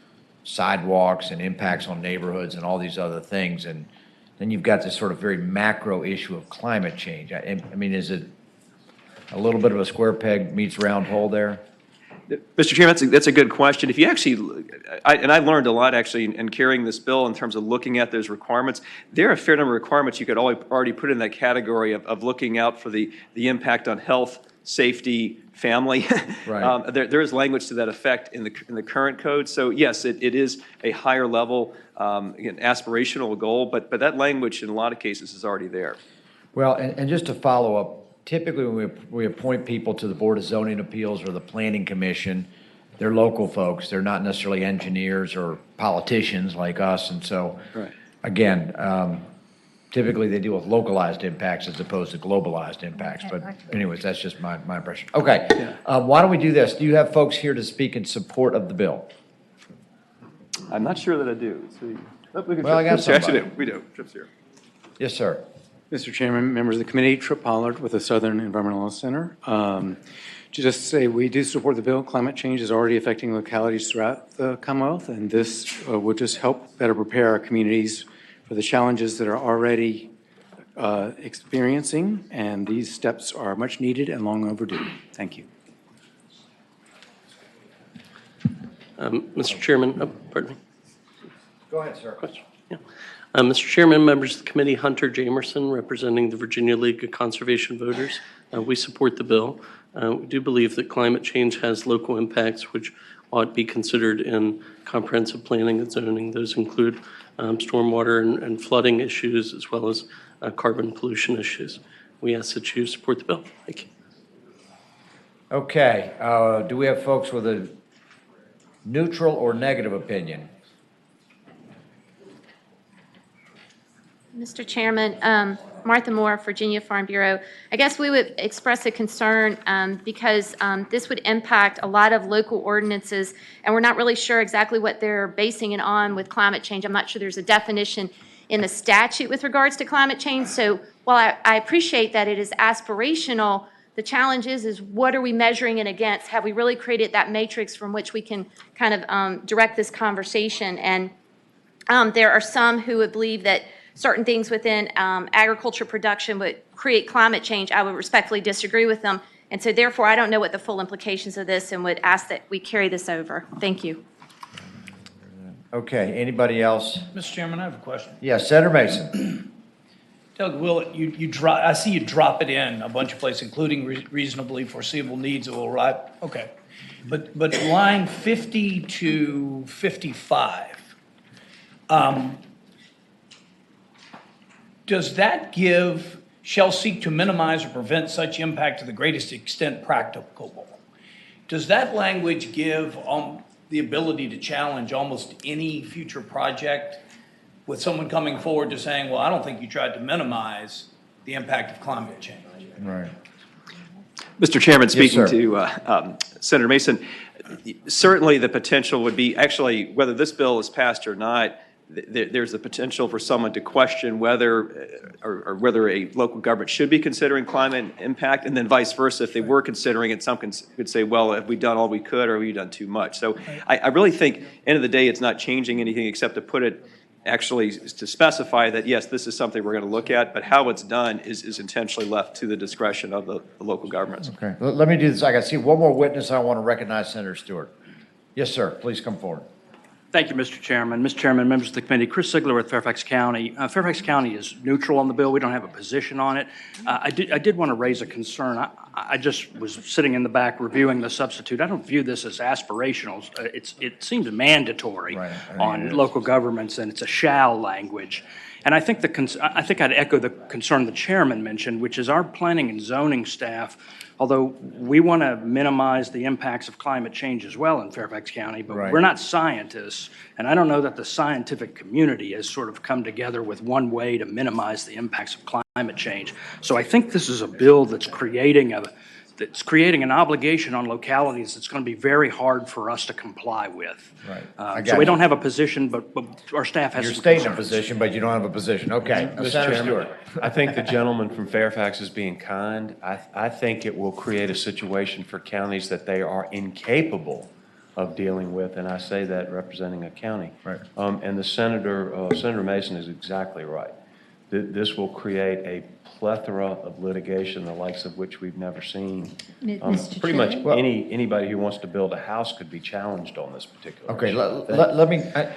sidewalks and impacts on neighborhoods and all these other things. And then you've got this sort of very macro issue of climate change. I mean, is it a little bit of a square peg meets round hole there? Mr. Chairman, that's a good question. If you actually, I learned a lot actually in carrying this bill in terms of looking at those requirements. There are a fair number of requirements you could already put in that category of looking out for the impact on health, safety, family. Right. There is language to that effect in the current code. So yes, it is a higher level, again, aspirational goal, but that language in a lot of cases is already there. Well, and just to follow up, typically when we appoint people to the Board of Zoning Appeals or the Planning Commission, they're local folks. They're not necessarily engineers or politicians like us. And so, right. Again, typically they deal with localized impacts as opposed to globalized impacts. But anyways, that's just my impression. Okay, why don't we do this? Do you have folks here to speak in support of the bill? I'm not sure that I do. Well, I got somebody. Actually, we do. Trip's here. Yes, sir. Mr. Chairman, members of the committee, Trip Pollard with the Southern Environmental Center. To just say we do support the bill. Climate change is already affecting localities throughout the Commonwealth, and this will just help better prepare our communities for the challenges that are already experiencing, and these steps are much needed and long overdue. Thank you. Mr. Chairman, pardon me. Go ahead, sir. Question? Yeah. Mr. Chairman, members of the committee, Hunter Jamerson, representing the Virginia League of Conservation Voters. We support the bill. We do believe that climate change has local impacts which ought to be considered in comprehensive planning and zoning. Those include stormwater and flooding issues as well as carbon pollution issues. We ask that you support the bill. Thank you. Okay. Do we have folks with a neutral or negative opinion? Mr. Chairman, Martha Moore, Virginia Farm Bureau. I guess we would express a concern because this would impact a lot of local ordinances, and we're not really sure exactly what they're basing it on with climate change. I'm not sure there's a definition in the statute with regards to climate change. So while I appreciate that it is aspirational, The challenge is what are we measuring it against? Have we really created that matrix from which we can kind of direct this conversation? And there are some who would believe that certain things within agriculture production would create climate change. I would respectfully disagree with them. And so therefore, I don't know what the full implications of this and would ask that we carry this over. Thank you. Okay, anybody else? Mr. Chairman, I have a question. Yes, Senator Mason. Doug, I see you drop it in a bunch of places, including reasonably foreseeable needs that will arrive. Okay. But line 50 to 55, does that give, shall seek to minimize or prevent such impact to the greatest extent practicable? Does that language give the ability to challenge almost any future project with someone coming forward to saying, well, I don't think you tried to minimize the impact of climate change? Right. Mr. Chairman, Yes, speaking sir. to Senator Mason, certainly the potential would be, actually, whether this bill is passed or not, there's the potential for someone to question whether or whether a local government should be considering climate impact, and then vice versa. If they were considering it, some could say, well, have we done all we could, or have we done too much? So I really think, end of the day, it's not changing anything except to put it, actually, to specify that, yes, this is something we're going to look at, but how it's done is intentionally left to the discretion of the local governments. Okay, let me do this. I got to see one more witness. I want to recognize Senator Stewart. Yes, sir. Please come forward. Thank you, Mr. Chairman. Mr. Chairman, members of the committee, Chris Ziegler with Fairfax County. Fairfax County is neutral on the bill. We don't have a position on it. I did want to raise a concern. I just was sitting in the back reviewing the substitute. I don't view this as aspirational. It seems mandatory on local governments, and it's a shall language. And I think I'd echo the concern the chairman mentioned, which is our planning and zoning staff, although we want to minimize the impacts of climate change as well in Fairfax County, but we're not scientists, and I don't know that the scientific community has sort of come together with one way to minimize the impacts of climate change. So I think this is a bill that's creating an obligation on localities that's going to be very hard for us to comply with. Right. So we don't have a position, but our staff has You're some stating a concerns. position, but you don't have a position. Okay. Mr. Senator Chairman, Stewart. I think the gentleman from Fairfax is being kind. I think it will create a situation for counties that they are incapable of dealing with, and I say that representing a county. Right. And the Senator Mason is exactly right. This will create a plethora of litigation, the likes of which we've never seen. Mr. Pretty much Chairman? anybody who wants to build a house could be challenged on this particular Okay, issue. let me, I'm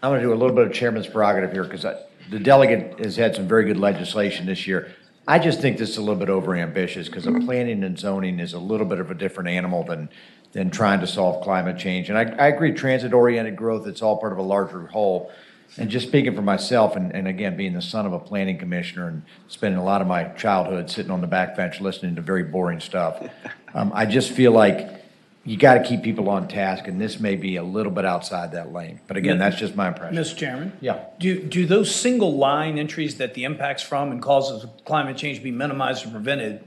going to do a little bit of chairman's prerogative here because the delegate has had some very good legislation this year. I just think this is a little bit overambitious because planning and zoning is a little bit of a different animal than trying to solve climate change. And I agree, transit-oriented growth, it's all part of a larger whole. And just speaking for myself, and again, being the son of a planning commissioner and spending a lot of my childhood sitting on the back bench listening to very boring stuff, I just feel like you got to keep people on task, and this may be a little bit outside that lane. But again, that's just my impression. Mr. Chairman? Yeah. Do those single line entries that the impacts from and causes of climate change be minimized or prevented,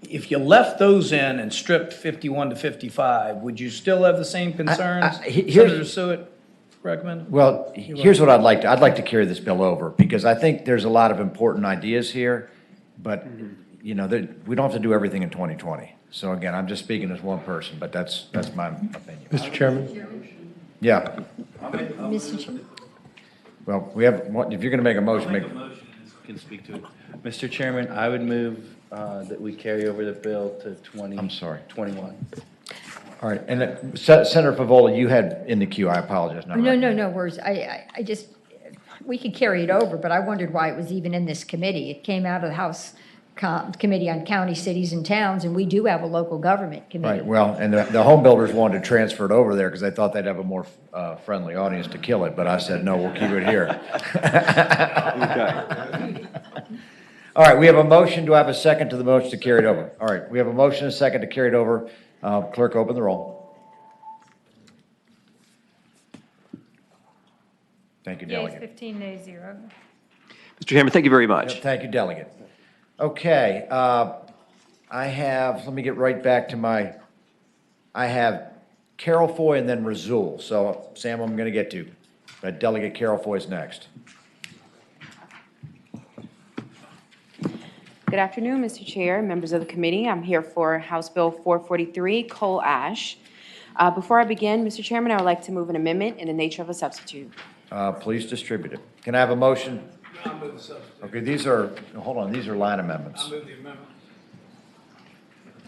if you left those in and stripped 51 to 55, would you still have the same concerns Senator Stewart recommended? Well, here's what I'd like to carry this bill over, because I think there's a lot of important ideas here, but, you know, we don't have to do everything in 2020. So again, I'm just speaking as one person, but that's my opinion. Mr. Chairman? Yeah. Mr. Chairman? Well, we have, if you're going to make a motion, make. Can speak to it. Mr. Chairman, I would move that we carry over the bill to 21. All right, and Senator Favola, you had in the queue, I apologize. No worries. I just, we could carry it over, but I wondered why it was even in this committee. It came out of the House Committee on County, Cities, and Towns, and we do have a local government committee. Right, well, and the home builders wanted to transfer it over there because they thought they'd have a more friendly audience to kill it, but I said, no, we'll keep it here. All right, we have a motion. Do I have a second to the motion to carry it over? All right, we have a motion and a second to carry it over. Clerk, open the roll. Thank you, Yeas Delegate. 15, nays 0. Mr. Chairman, thank you very much. Yep, thank you, Delegate. Okay, I have, let me get right back to I have Carol Foy and then Razul. So, Sam, I'm going to get to. But Delegate Carol Foy is next. Good afternoon, Mr. Chair, members of the committee. I'm here for House Bill 443, coal ash. Before I begin, Mr. Chairman, I would like to move an amendment in the nature of a substitute. Please distribute it. Can I have a motion? Okay, these are, hold on, these are line amendments. I move the amendment.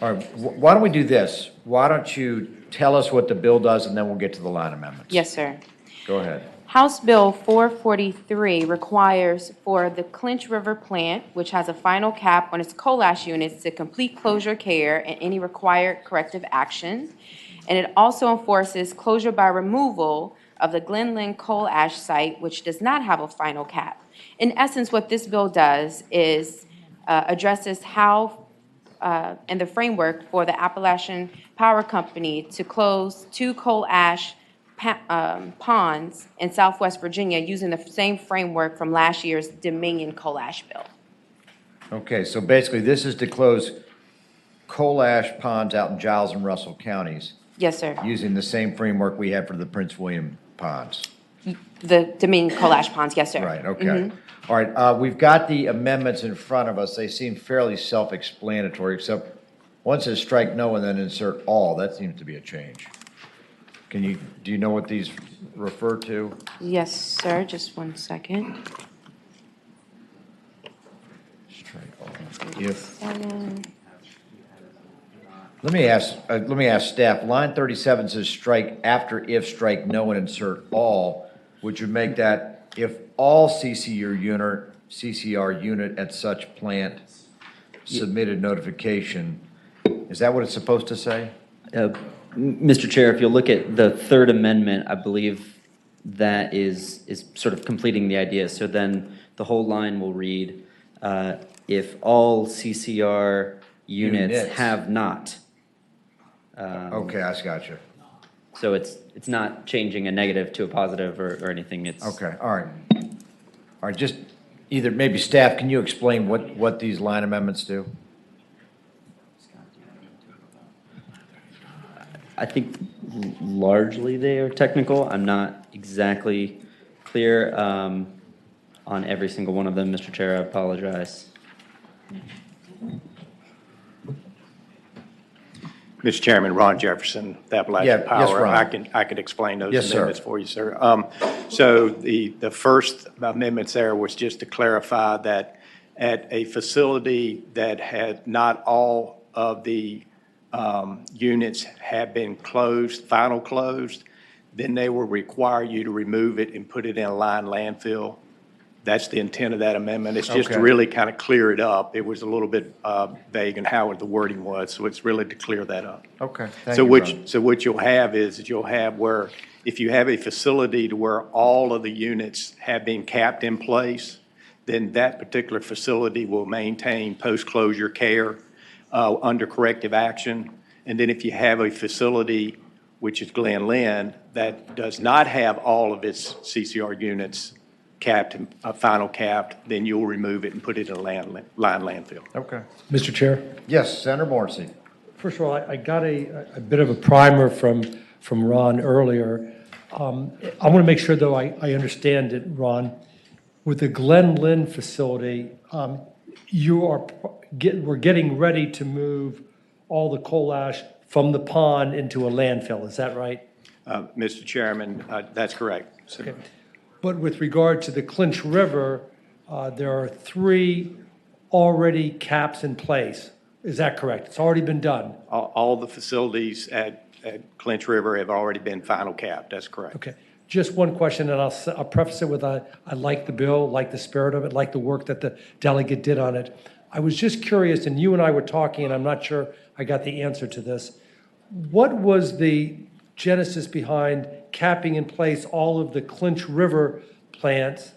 All right, why don't we do this? Why don't you tell us what the bill does, and then we'll get to the line amendments. Yes, sir. Go ahead. House Bill 443 requires for the Clinch River plant, which has a final cap on its coal ash units, to complete closure care and any required corrective action. And it also enforces closure by removal of the Glen Lynn coal ash site, which does not have a final cap. In essence, what this bill does is addresses how and the framework for the Appalachian Power Company to close 2 coal ash ponds in Southwest Virginia using the same framework from last year's Dominion coal ash bill. Okay, so basically, this is to close coal ash ponds out in Giles and Russell counties. Yes, sir. Using the same framework we have for the Prince William ponds. The Dominion coal ash ponds, yes, sir. Right, okay. All right, we've got the amendments in front of us. They seem fairly self-explanatory, except one says strike no and then insert all. That seems to be a change. Do you know what these refer to? Yes, sir. Just one second. Strike all. If. Let me ask staff. Line 37 says strike after if, strike no, and insert all, which would make that if all CCR unit at such plant submitted notification. Is that what it's supposed to say? Mr. Chair, if you'll look at the third amendment, I believe that is sort of completing the idea. So then the whole line will read, if all CCR units have not. Okay, I got you. So it's not changing a negative to a positive or anything. It's okay. All right. All right. Just either maybe staff, can you explain what these line amendments do? I think largely they are technical. I'm not exactly clear on every single one of them, Mr. Chair. I apologize. Mr. Chairman, Ron Jefferson, the Appalachian Power. Yes, Ron. I can explain those Yes, amendments sir. for you, sir. So the first amendments there was just to clarify that at a facility that had not all of the units have been closed, final closed, then they will require you to remove it and put it in a lined landfill. That's the intent of that amendment. It's just to Okay. really kind of clear it up. It was a little bit vague in how the wording was, so it's really to clear that up. Okay. So what you'll have is you'll have where, if you have a facility to where all of the units have been capped in place, then that particular facility will maintain post-closure care under corrective action. And then if you have a facility, which is Glen Lynn, that does not have all of its CCR units capped, final capped, then you'll remove it and put it in a lined landfill. Okay. Mr. Chair? Yes, Senator Morrissey. First of all, I got a bit of a primer from Ron earlier. I want to make sure, though, I understand it, Ron. With the Glen Lynn facility, we're getting ready to move all the coal ash from the pond into a landfill. Is that right? Mr. Chairman, that's correct. Okay. But with regard to the Clinch River, there are 3 already caps in place. Is that correct? It's already been done? All the facilities at Clinch River have already been final capped. That's correct. Okay. Just one question, and I'll preface it with I like the bill, like the spirit of it, like the work that the delegate did on it. I was just curious, and you and I were talking, and I'm not sure I got the answer to this. What was the genesis behind capping in place all of the Clinch River plants,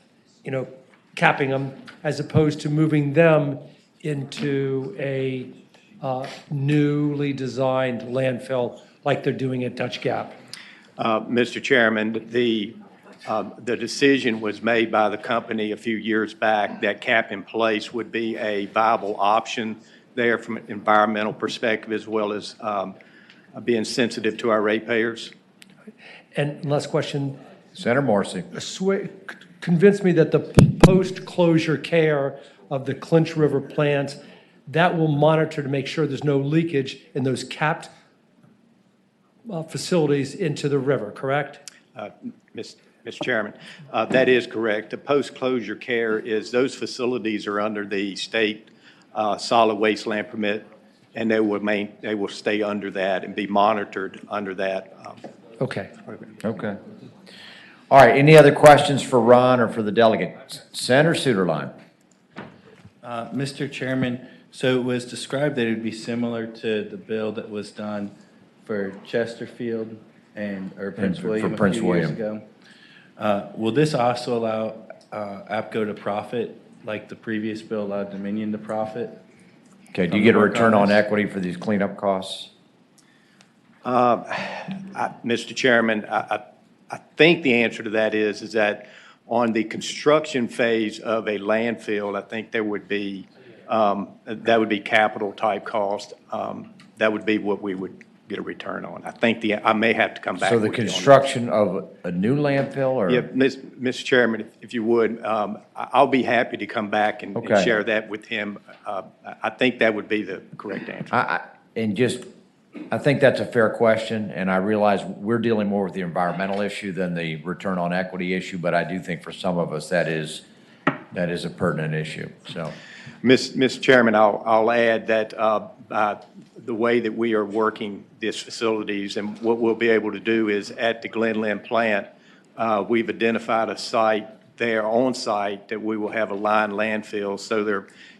capping them, as opposed to moving them into a newly designed landfill like they're doing at Dutch Gap? Mr. Chairman, the decision was made by the company a few years back that cap in place would be a viable option there from an environmental perspective, as well as being sensitive to our ratepayers. And last question. Senator Morrissey. Convince me that the post-closure care of the Clinch River plants that will monitor to make sure there's no leakage in those capped facilities into the river, correct? Mr. Chairman, that is correct. The post-closure care is, those facilities are under the state solid waste land permit, and they will stay under that and be monitored under that. Okay. Okay. All right, any other questions for Ron or for the delegate? Senator Suderline. Mr. Chairman, so it was described that it would be similar to the bill that was done for Chesterfield or Prince William a few years ago. Will this also allow APCO to profit like the previous bill allowed Dominion to profit? Okay, do you get a return on equity for these cleanup costs? Mr. Chairman, I think the answer to that is that on the construction phase of a landfill, I think there would be, that would be capital type cost. That would be what we would get a return on. I think I may have to come back. So the with you on that. construction of a new landfill or? Yeah, Mr. Chairman, if you would, I'll be happy to come back and share that with him. I think that would be the correct answer. I think that's a fair question, and I realize we're dealing more with the environmental issue than the return on equity issue, but I do think for some of us that is a pertinent issue, so. Mr. Chairman, I'll add that the way that we are working these facilities and what we'll be able to do is at the Glen Lynn plant, we've identified a site there on site that we will have a lined landfill. So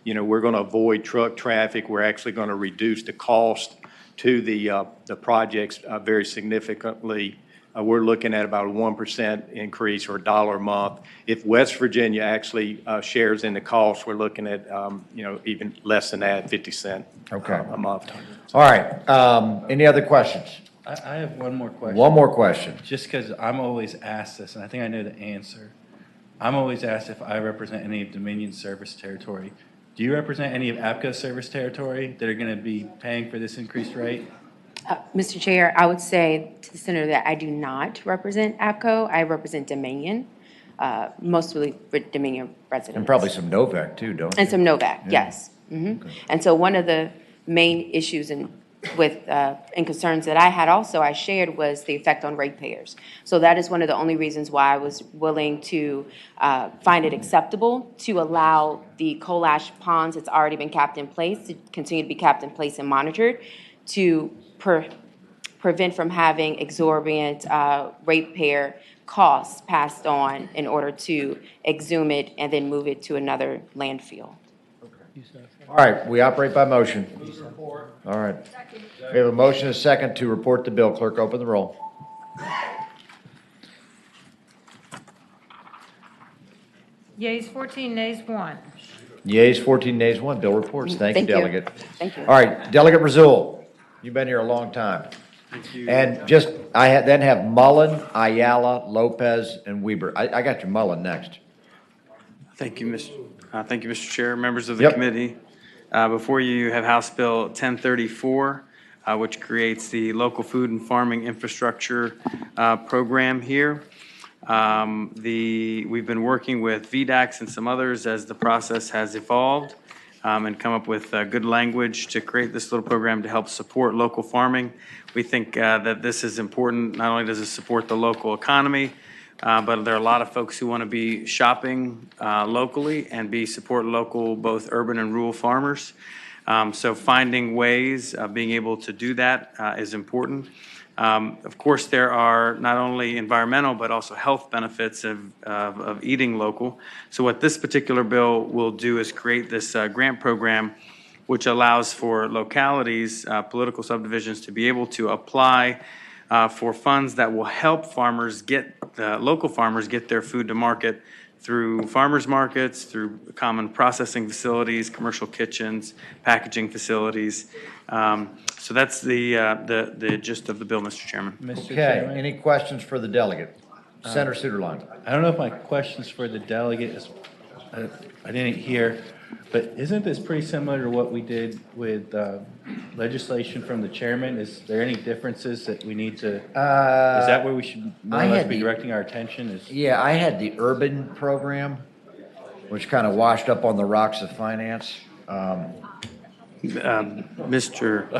we're going to avoid truck traffic. We're actually going to reduce the cost to the projects very significantly. We're looking at about a 1% increase or $1 a month. If West Virginia actually shares in the cost, we're looking at even less than that, 50 cents a month. All right. Any other questions? I have one more question. One more question. Just because I'm always asked this, and I think I know the answer. I'm always asked if I represent any of Dominion service territory. Do you represent any of APCO service territory that are going to be paying for this increased rate? Mr. Chair, I would say to the senator that I do not represent APCO. I represent Dominion, mostly for Dominion residents. And probably some Novak too, don't you? And some Novak, Yeah. yes. And so one of the main issues and concerns that I had also, I shared, was the effect on ratepayers. So that is one of the only reasons why I was willing to find it acceptable to allow the coal ash ponds that's already been capped in place to continue to be capped in place and monitored to prevent from having exorbitant ratepayer costs passed on in order to exhume it and then move it to another landfill. All right, we operate by motion. All right. We have a motion and a second to report the bill. Clerk, open the roll. Yeas 14, nays 1. Yeas 14, nays 1. Bill reports. Thank you, Thank you. Delegate. Thank you. All right, Delegate Razul, you've been here a long time. Thank you. And then have Mullen, Ayala, Lopez, and Weber. I got your Mullen next. Thank you, Mr. Chair, members of the committee. Before you have House Bill 1034, which creates the local food and farming infrastructure program here. We've been working with VDAX and some others as the process has evolved and come up with good language to create this little program to help support local farming. We think that this is important. Not only does it support the local economy, but there are a lot of folks who want to be shopping locally and support local, both urban and rural farmers. So finding ways of being able to do that is important. Of course, there are not only environmental but also health benefits of eating local. So what this particular bill will do is create this grant program which allows for localities, political subdivisions, to be able to apply for funds that will help local farmers get their food to market through farmers markets, through common processing facilities, commercial kitchens, packaging facilities. So that's the gist of the bill, Mr. Chairman. Okay, any questions for the delegate? Senator Suderline. I don't know if my question's for the delegate is, I didn't hear, but isn't this pretty similar to what we did with legislation from the chairman? Is there any differences that we need to, is that where we should more or less be directing our attention? Yeah, I had the urban program, which kind of washed up on the rocks of finance. Mr.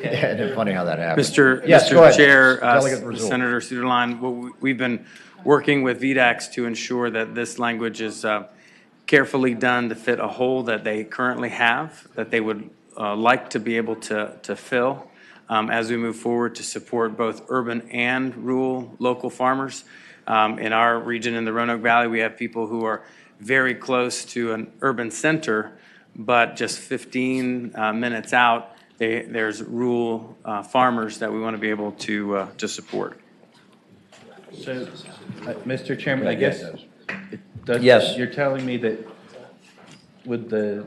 Yeah, isn't it funny how that happens? Mr. Yes, go Mr. ahead. Chair, Delegate Rizul. Senator Suderline, we've been working with VDAX to ensure that this language is carefully done to fit a hole that they currently have, that they would like to be able to fill as we move forward to support both urban and rural local farmers. In our region in the Roanoke Valley, we have people who are very close to an urban center, but just 15 minutes out, there's rural farmers that we want to be able to support. So, Mr. Chairman, I guess, Yes. you're telling me that with the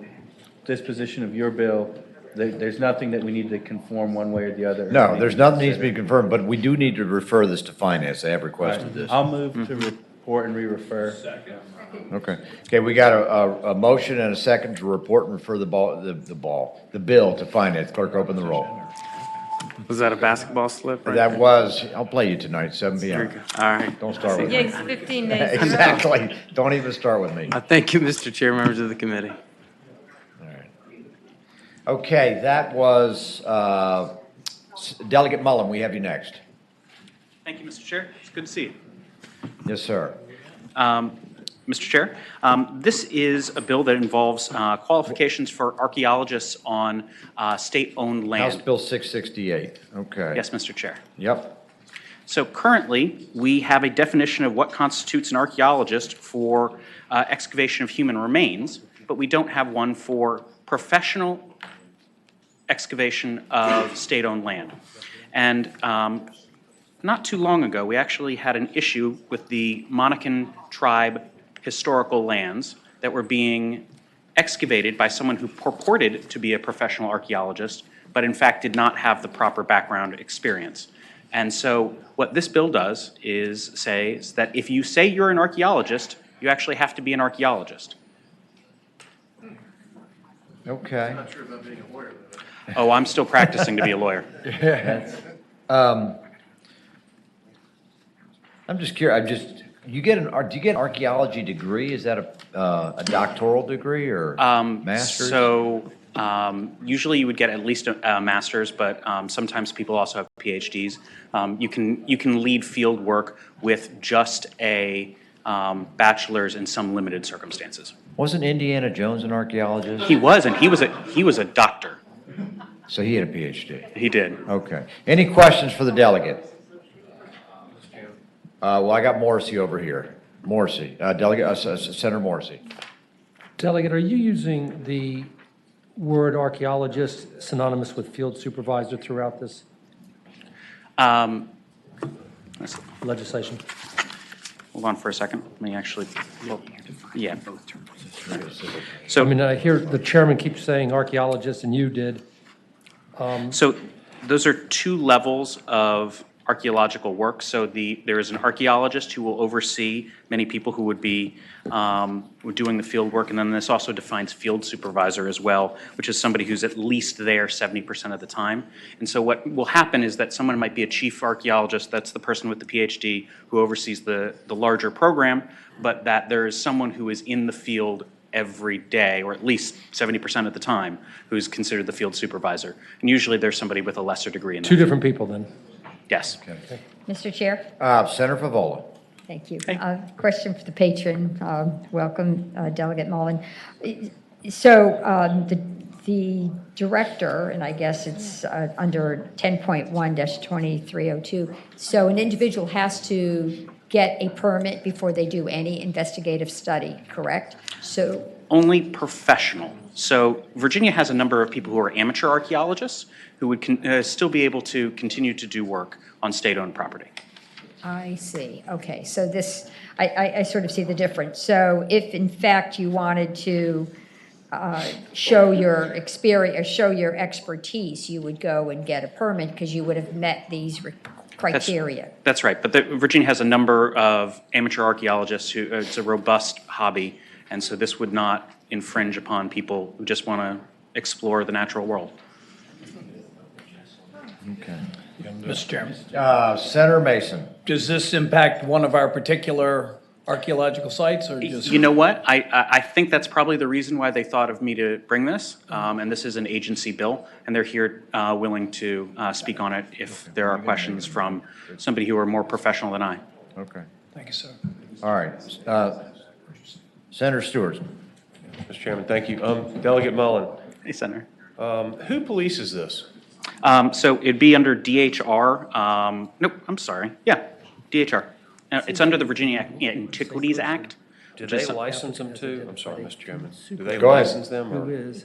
disposition of your bill, there's nothing that we need to conform one way or the other? No, there's nothing needs to be confirmed, but we do need to refer this to finance. They have requested this. I'll move to report and re-refer. Okay. Okay, we got a motion and a second to report and refer the bill to finance. Clerk, open the roll. Was that a basketball slip? Right That there? was, I'll play you tonight, 7 p.m. All right. Don't start with me. Yeas 15, nays 0. Exactly. Don't even start with me. Thank you, Mr. Chair, members of the committee. Okay, that was Delegate Mullen. We have you next. Thank you, Mr. Chair. It's good to see you. Yes, sir. Mr. Chair, this is a bill that involves qualifications for archaeologists on state-owned land. House Bill 668. Okay. Yes, Mr. Chair. Yep. So currently, we have a definition of what constitutes an archaeologist for excavation of human remains, but we don't have one for professional excavation of state-owned land. And not too long ago, we actually had an issue with the Monacan tribe historical lands that were being excavated by someone who purported to be a professional archaeologist, but in fact did not have the proper background experience. And so what this bill does is say that if you say you're an archaeologist, you actually have to be an archaeologist. Okay. I'm not sure about being a lawyer. Oh, I'm still practicing to be a lawyer. I'm just curious. Do you get an archaeology degree? Is that a doctoral degree or master's? So usually you would get at least a master's, but sometimes people also have PhDs. You can lead field work with just a bachelor's in some limited circumstances. Wasn't Indiana Jones an archaeologist? He was, and he was a doctor. So he had a PhD. He did. Okay. Any questions for the delegate? Well, I got Morrissey over here. Morrissey, Delegate Senator Morrissey. Delegate, are you using the word archaeologist synonymous with field supervisor throughout this legislation? Hold on for a second. Let me actually, yeah. So, I mean, I hear the chairman keeps saying archaeologist, and you did. So those are two levels of archaeological work. So there is an archaeologist who will oversee many people who would be doing the field work, and then this also defines field supervisor as well, which is somebody who's at least there 70% of the time. And so what will happen is that someone might be a chief archaeologist, that's the person with the PhD who oversees the larger program, but that there is someone who is in the field every day, or at least 70% of the time, who's considered the field supervisor. And usually there's somebody with a lesser degree in that. Two different people then. Yes. Okay. Mr. Chair? Senator Favola. Thank you. Question for the patron. Welcome, Delegate Mullen. So the director, and I guess it's under 10.1-2302, so an individual has to get a permit before they do any investigative study, correct? So Only professional. So Virginia has a number of people who are amateur archaeologists who would still be able to continue to do work on state-owned property. I see. Okay, so this, I sort of see the difference. So if in fact you wanted to show your experience, or show your expertise, you would go and get a permit because you would have met these criteria. That's right. But Virginia has a number of amateur archaeologists who, it's a robust hobby, and so this would not infringe upon people who just want to explore the natural world. Okay. Mr. Chairman. Senator Mason. Does this impact one of our particular archaeological sites or just? You know what? I think that's probably the reason why they thought of me to bring this. And this is an agency bill, and they're here willing to speak on it if there are questions from somebody who are more professional than I. Okay. Thank you, sir. All right. Senator Stewart. Mr. Chairman, thank you. Delegate Mullen. Hey, Senator. Who polices this? So it'd be under DHR. Nope, I'm sorry. Yeah, DHR. It's under the Virginia Antiquities Act. Do they license them too? I'm sorry, Mr. Chairman. Do they Go ahead. license them? Or?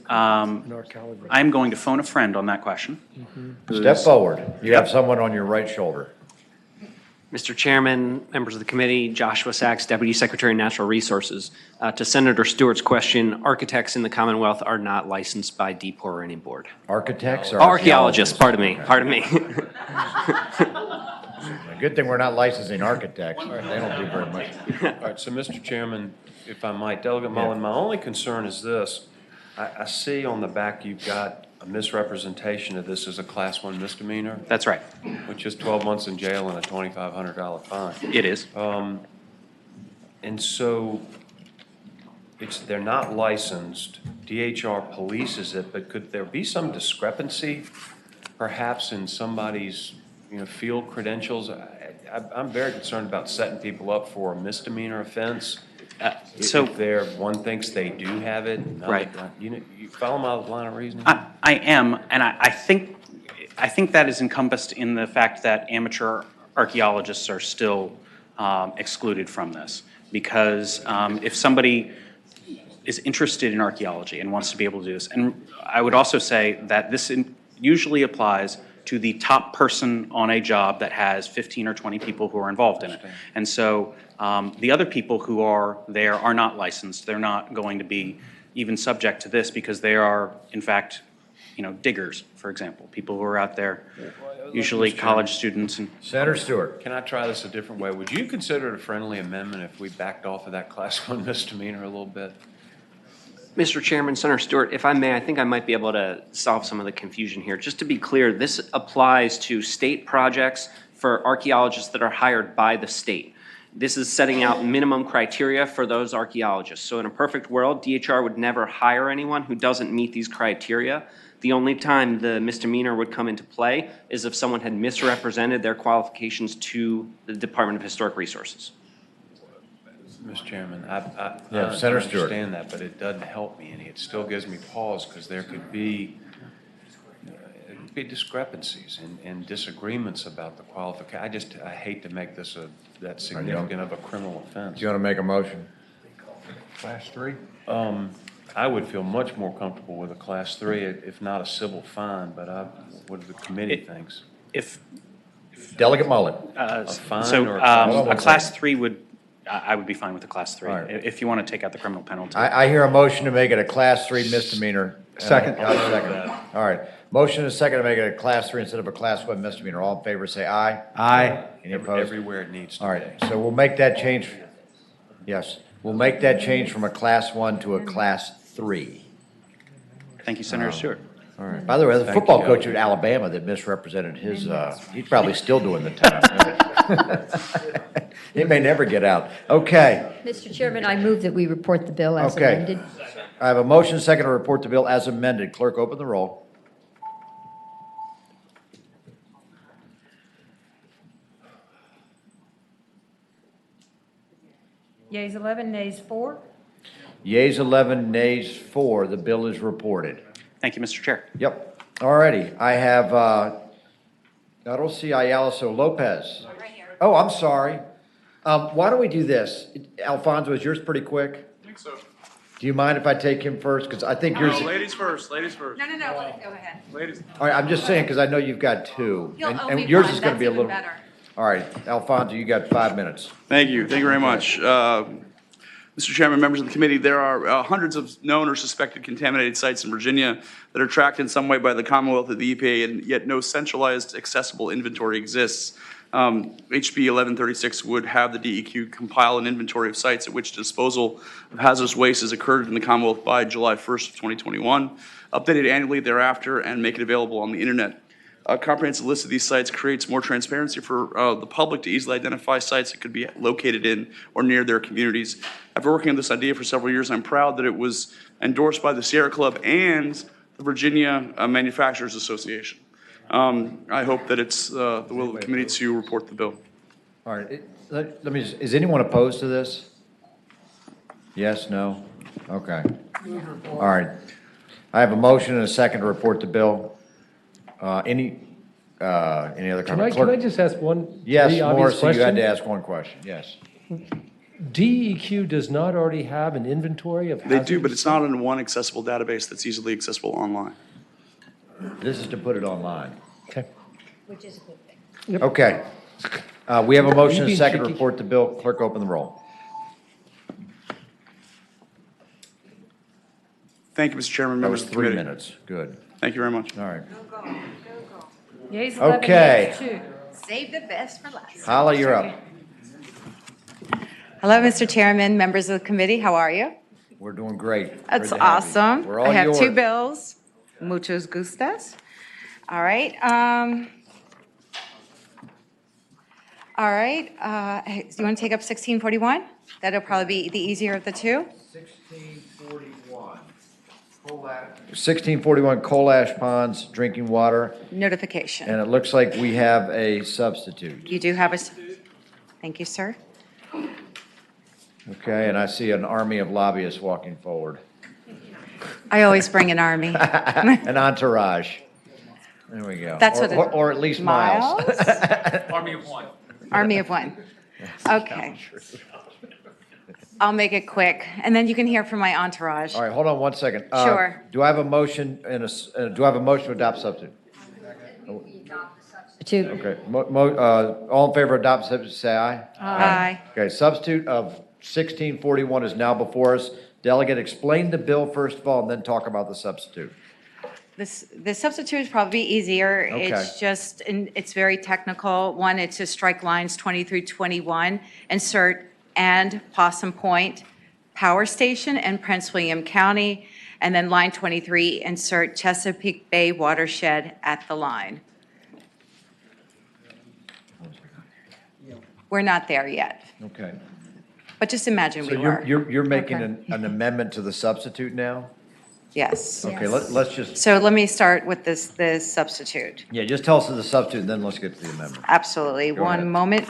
I'm going to phone a friend on that question. Step forward. You have someone on your right shoulder. Mr. Chairman, members of the committee, Joshua Sachs, Deputy Secretary of Natural Resources. To Senator Stewart's question, architects in the Commonwealth are not licensed by DPOR or any board. Architects or archaeologists? Pardon me. Good thing we're not licensing architects. They don't do very much. All right, so Mr. Chairman, if I might, Delegate Mullen, my only concern is this. I see on the back you've got a misrepresentation of this as a Class 1 misdemeanor. That's right. Which is 12 months in jail and a $2,500 fine. It is. And so they're not licensed. DHR polices it, but could there be some discrepancy perhaps in somebody's field credentials? I'm very concerned about setting people up for a misdemeanor offense. If one thinks they do have it, right? You follow my line of reasoning? I am, and I think that is encompassed in the fact that amateur archaeologists are still excluded from this, because if somebody is interested in archaeology and wants to be able to do this, and I would also say that this usually applies to the top person on a job that has 15 or 20 people who are involved in it. And so the other people who are there are not licensed. They're not going to be even subject to this because they are, in fact, diggers, for example, people who are out there, usually college students. And Senator Stewart. Can I try this a different way? Would you consider it a friendly amendment if we backed off of that Class 1 misdemeanor a little bit? Mr. Chairman, Senator Stewart, if I may, I think I might be able to solve some of the confusion here. Just to be clear, this applies to state projects for archaeologists that are hired by the state. This is setting out minimum criteria for those archaeologists. So in a perfect world, DHR would never hire anyone who doesn't meet these criteria. The only time the misdemeanor would come into play is if someone had misrepresented their qualifications to the Department of Historic Resources. Mr. Chairman, Senator Stewart. understand that, but it doesn't help me any. It still gives me pause because there could be discrepancies and disagreements about the qualification. I hate to make this that significant of a criminal offense. Do you want to make a motion? Class 3? I would feel much more comfortable with a Class 3, if not a civil fine, but what the committee thinks. If Delegate Mullen. A fine so or a Class 3 would, I would be fine with a Class 3, Right. if you want to take out the criminal penalty. I hear a motion to make it a Class 3 misdemeanor. Second. I'll second. All right. Motion is second to make it a Class 3 instead of a Class 1 misdemeanor. All in favor, say aye. Aye. Any opposed? Everywhere it needs to All be. right, so we'll make that change. Yes, we'll make that change from a Class 1 to a Class 3. Thank you, Senator Stewart. All right. By the way, the Thank football you. coach at Alabama that misrepresented his, he's probably still doing the time. He may never get out. Okay. Mr. Chairman, I move that we report the bill as Okay. amended. I have a motion second to report the bill as amended. Clerk, open the roll. Yeas 11, nays 4. Yeas 11, nays 4. The bill is reported. Thank you, Mr. Chair. Yep. All righty. I have, I don't see Ayala, so Lopez. Oh, I'm sorry. Why don't we do this? Alfonso, is yours pretty quick? I think so. Do you mind if I take him first? Because I think yours. No, ladies first, ladies first. No, go ahead. Ladies. All right, I'm just saying, because I know you've got two. You'll owe And me yours one. is going to That's be a even little. better. All right, Alfonso, you got 5 minutes. Thank you very much. Mr. Chairman, members of the committee, there are hundreds of known or suspected contaminated sites in Virginia that are tracked in some way by the Commonwealth of the EPA, and yet no centralized accessible inventory exists. HB 1136 would have the DEQ compile an inventory of sites at which disposal of hazardous waste has occurred in the Commonwealth by July 1st of 2021, updated annually thereafter, and make it available on the internet. A comprehensive list of these sites creates more transparency for the public to easily identify sites that could be located in or near their communities. After working on this idea for several years, I'm proud that it was endorsed by the Sierra Club and the Virginia Manufacturers Association. I hope that it's the will of the committee to report the bill. All right, let me, is anyone opposed to this? Yes, no? Okay. All right. I have a motion and a second to report the bill. Any other comments? Can I just ask one Yes, very obvious Morrissey, you had question? to ask one question, yes. DEQ does not already have an inventory of They hazardous? do, but it's not in one accessible database that's easily accessible online. This is to put it online. Okay. Which is a good thing. Okay. We have a motion and a being second to cheeky? report the bill. Clerk, open the roll. Thank you, Mr. Chairman, That members was of the 3 committee. minutes. Good. Thank you very much. All right. Yeas 11, Okay. nays 2. Save the best for last. Hala, you're up. Hello, Mr. Chairman, members of the committee, how are you? We're doing great. That's Good to have you. awesome. We're all I have yours. 2 bills. Muchos gustas. All right. All right. Do you want to take up 1641? That'll probably be the easier of the two. 1641 Coal Ash Ponds drinking water, Notification. and it looks like we have a substitute. You do have a, thank you, sir. Okay, and I see an army of lobbyists walking forward. I always bring an army. An entourage. There we go. That's what it- Or at least Miles. Army of one. Army of one. Okay. I'll make it quick, and then you can hear from my entourage. All right, hold on one second. Sure. Do I have a motion do I have a motion to adopt substitute? Two. Okay, all in favor of adopt substitute, say aye. Aye. Okay, substitute of 1641 is now before us. Delegate, explain the bill first of all, and then talk about the substitute. The substitute is probably easier. Okay. It's just, and it's very technical. One, it's to strike lines 20 through 21, insert and Possum Point Power Station and Prince William County, and then line 23, insert Chesapeake Bay Watershed at the line. We're not there yet, Okay. but just imagine we So were. you're making Okay. an amendment to the substitute now? Yes. Okay, let's just, So let me start with this substitute. yeah, just tell us the substitute, and then let's get to the amendment. Absolutely. Go ahead. One moment.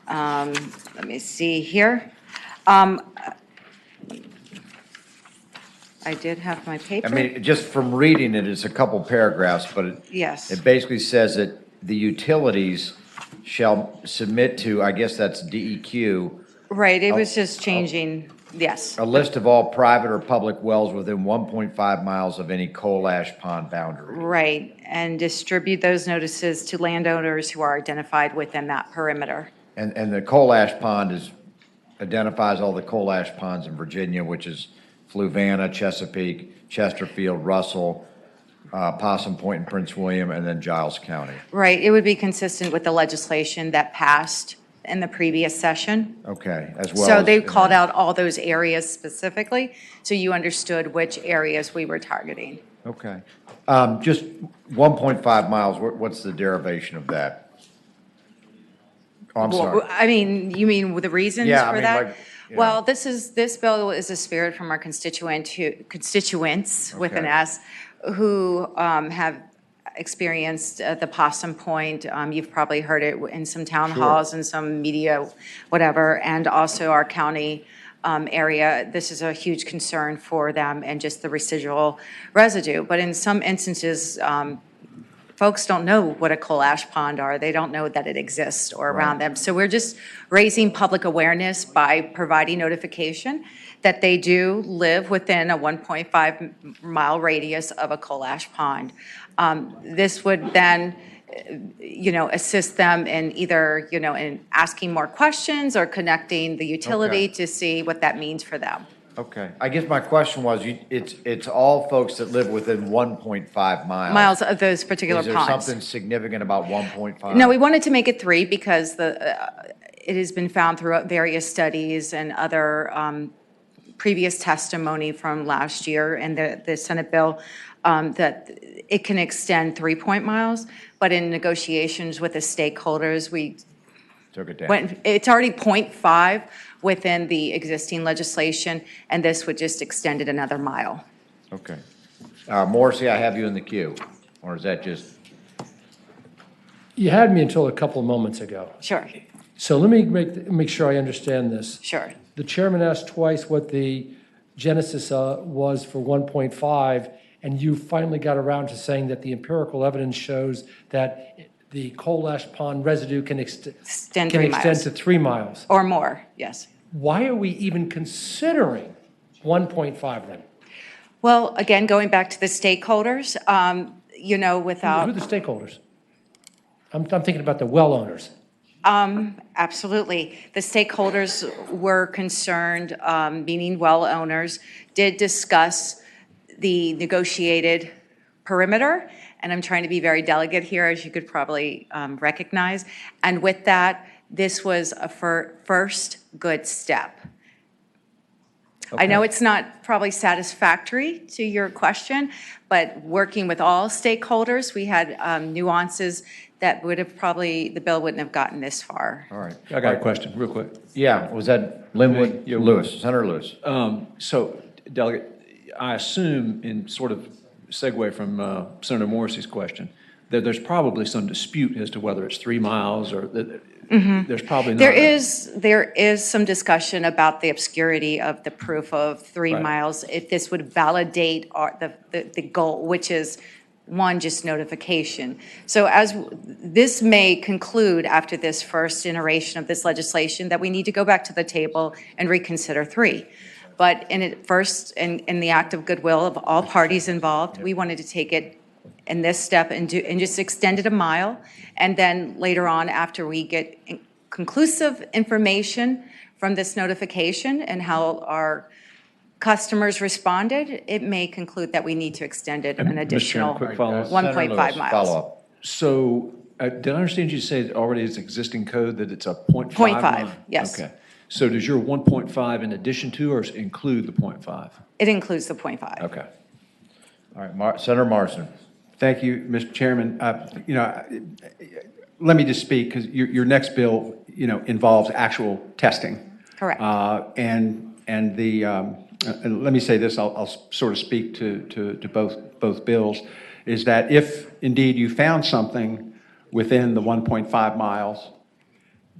Let me see here. I did have my paper. I mean, just from reading it, it's a couple paragraphs, but Yes. it basically says that the utilities shall submit to, I guess that's DEQ, Right, it was just changing, yes. a list of all private or public wells within 1.5 miles of any coal ash pond boundary. Right, and distribute those notices to landowners who are identified within that perimeter. And the coal ash pond identifies all the coal ash ponds in Virginia, which is Fluvanna, Chesapeake, Chesterfield, Russell, Possum Point and Prince William, and then Giles County. Right, it would be consistent with the legislation that passed in the previous session. Okay, as well So as- they called out all those areas specifically, so you understood which areas we were targeting. Okay. Just 1.5 miles, what's the derivation of that? Oh, I'm sorry. Well, I mean, you mean with the reasons Yeah, I for mean, that? like, you Well, this bill is a spirit from our constituents with an Okay. S who have experienced the Possum Point. You've probably heard it in some town Sure. halls and some media, whatever, and also our county area. This is a huge concern for them and just the residual residue. But in some instances, folks don't know what a coal ash pond are. They don't know that it exists or around them. So we're just raising public awareness by providing notification that they do live within a 1.5 mile radius of a coal ash pond. This would then, assist them in either, in asking more questions or connecting the utility Okay. to see what that means for them. Okay. I guess my question was, it's all folks that live within 1.5 miles. Miles of those particular Is there ponds. something significant about 1.5? No, we wanted to make it 3 because it has been found through various studies and other previous testimony from last year and the Senate bill that it can extend 3 miles, but in negotiations with the stakeholders, we Took it down. it's already 0.5 within the existing legislation, and this would just extend it another mile. Okay. Morrissey, I have you in the queue, or is that just? You had me until a couple of moments ago. Sure. So let me make sure I understand this. Sure. The chairman asked twice what the genesis was for 1.5, and you finally got around to saying that the empirical evidence shows that the coal ash pond residue can extend to 3 miles. Or more, yes. Why are we even considering 1.5 then? Well, again, going back to the stakeholders, without. Who are the stakeholders? I'm thinking about the well owners. Absolutely. The stakeholders were concerned, meaning well owners, did discuss the negotiated perimeter, and I'm trying to be very delicate here, as you could probably recognize. And with that, this was a first good step. Okay. I know it's not probably satisfactory to your question, but working with all stakeholders, we had nuances that would have the bill wouldn't have gotten this far. All right. I got a question, real quick. Yeah, was that Linwood? Yeah. Lewis, Senator Lewis. So, Delegate, I assume, in sort of segue from Senator Morrissey's question, that there's probably some dispute as to whether it's 3 miles or there's probably not. There is some discussion about the obscurity of the proof of 3 Right. miles, if this would validate the goal, which is one, just notification. So as this may conclude after this first iteration of this legislation, that we need to go back to the table and reconsider 3. But in the act of goodwill of all parties involved, we wanted to take it in this step and just extend it a mile. And then later on, after we get conclusive information from this notification and how our customers responded, it may conclude that we need to extend it an additional quick follow-up. 1.5 miles. Follow-up. So, did I understand you say that already is existing code that it's a 0.5? 0.5, mile? yes. Okay. So does your 1.5 in addition to or include the 0.5? It includes the 0.5. Okay. All right, Senator Morrison. Thank you, Mr. Chairman. Let me just speak, because your next bill, involves actual testing. Correct. And let me say this, I'll sort of speak to both bills, is that if indeed you found something within the 1.5 miles,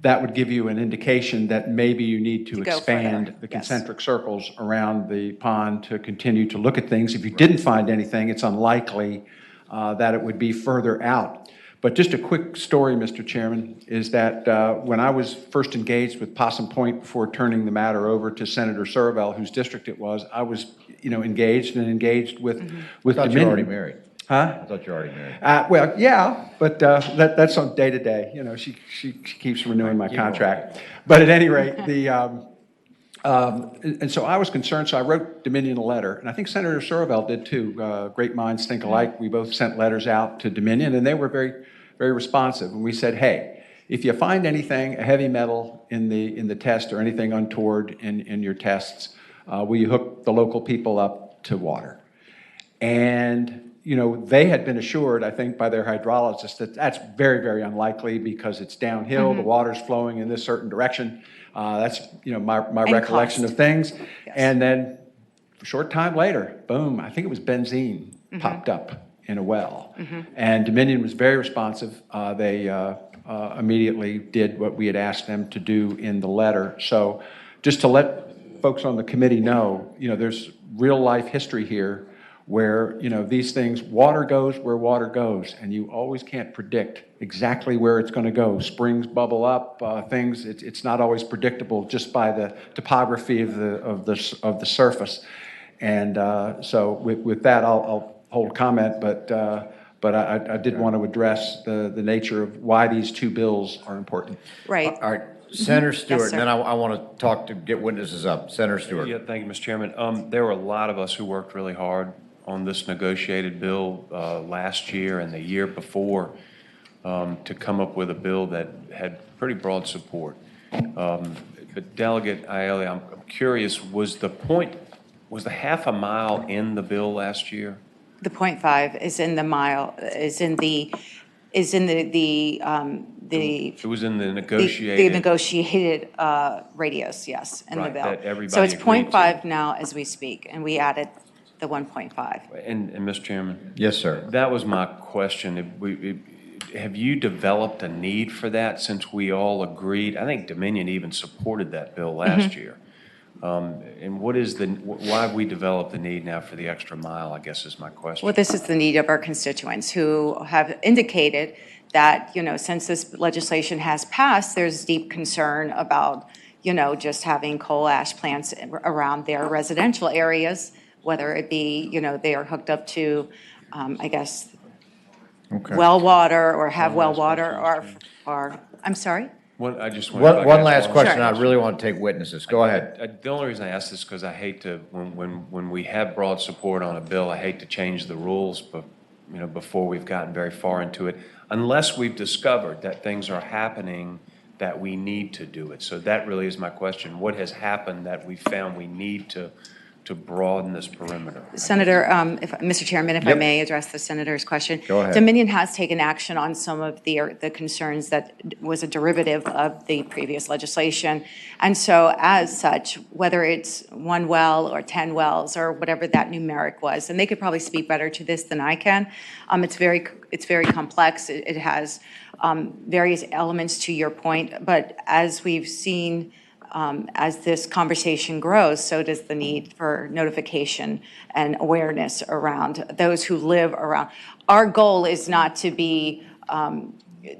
that would give you an indication that maybe you need to expand the concentric circles around the pond to continue to look at things. If you didn't find anything, it's unlikely that it would be further out. But just a quick story, Mr. Chairman, is that when I was first engaged with Possum Point before turning the matter over to Senator Survell, whose district it was, I was, engaged with I thought Dominion. you were already married. Huh? I thought you were already married. Well, yeah, but that's on day to day. She keeps renewing my contract. But at any rate, and so I was concerned, so I wrote Dominion a letter, and I think Senator Survell did too. Great minds think alike. We both sent letters out to Dominion, and they were very, very responsive. And we said, hey, if you find anything, a heavy metal in the test or anything untoward in your tests, will you hook the local people up to water? And they had been assured, I think, by their hydrologist that that's very, very unlikely because it's downhill, the water's flowing in this certain direction. That's, my recollection of things. Yes. And then a short time later, boom, I think it was benzene popped up in a well. And Dominion was very responsive. They immediately did what we had asked them to do in the letter. So just to let folks on the committee know, there's real life history here where, these things, water goes where water goes, and you always can't predict exactly where it's going to go. Springs bubble up, things, it's not always predictable just by the topography of the surface. And so with that, I'll hold comment, but I did want to address the nature of why these two bills are important. Right. All right. Senator Stewart, Yes, sir. and then I want to get witnesses up. Senator Stewart. Yeah, thank you, Mr. Chairman. There were a lot of us who worked really hard on this negotiated bill last year and the year before to come up with a bill that had pretty broad support. But Delegate Aiello, I'm curious, was the half a mile in the bill last year? The .5 is in the mile, is in the, It was in the the negotiated. negotiated radius, yes, in the Right, bill. that everybody So it's agreed to. .5 now as we speak, and we added the 1.5. And Mr. Chairman? Yes, sir. That was my question. Have you developed a need for that since we all agreed? I think Dominion even supported that bill last year. And what is why have we developed the need now for the extra mile, I guess is my question. Well, this is the need of our constituents who have indicated that, since this legislation has passed, there's deep concern about, just having coal ash plants around their residential areas, whether it be, they are hooked up to, I guess, well water or have well water or, I'm sorry? I just One want last question. I really want to take witnesses. Go ahead. The only reason I ask this is because I hate to, when we have broad support on a bill, I hate to change the rules, but, before we've gotten very far into it, unless we've discovered that things are happening that we need to do it. So that really is my question. What has happened that we found we need to broaden this perimeter? Senator, Mr. Chairman, if I may address the senator's question. Go ahead. Dominion has taken action on some of the concerns that was a derivative of the previous legislation. And so as such, whether it's 1 well or 10 wells or whatever that numeric was, and they could probably speak better to this than I can, it's very complex. It has various elements to your point, but as we've seen, as this conversation grows, so does the need for notification and awareness around those who live around. Our goal is not to be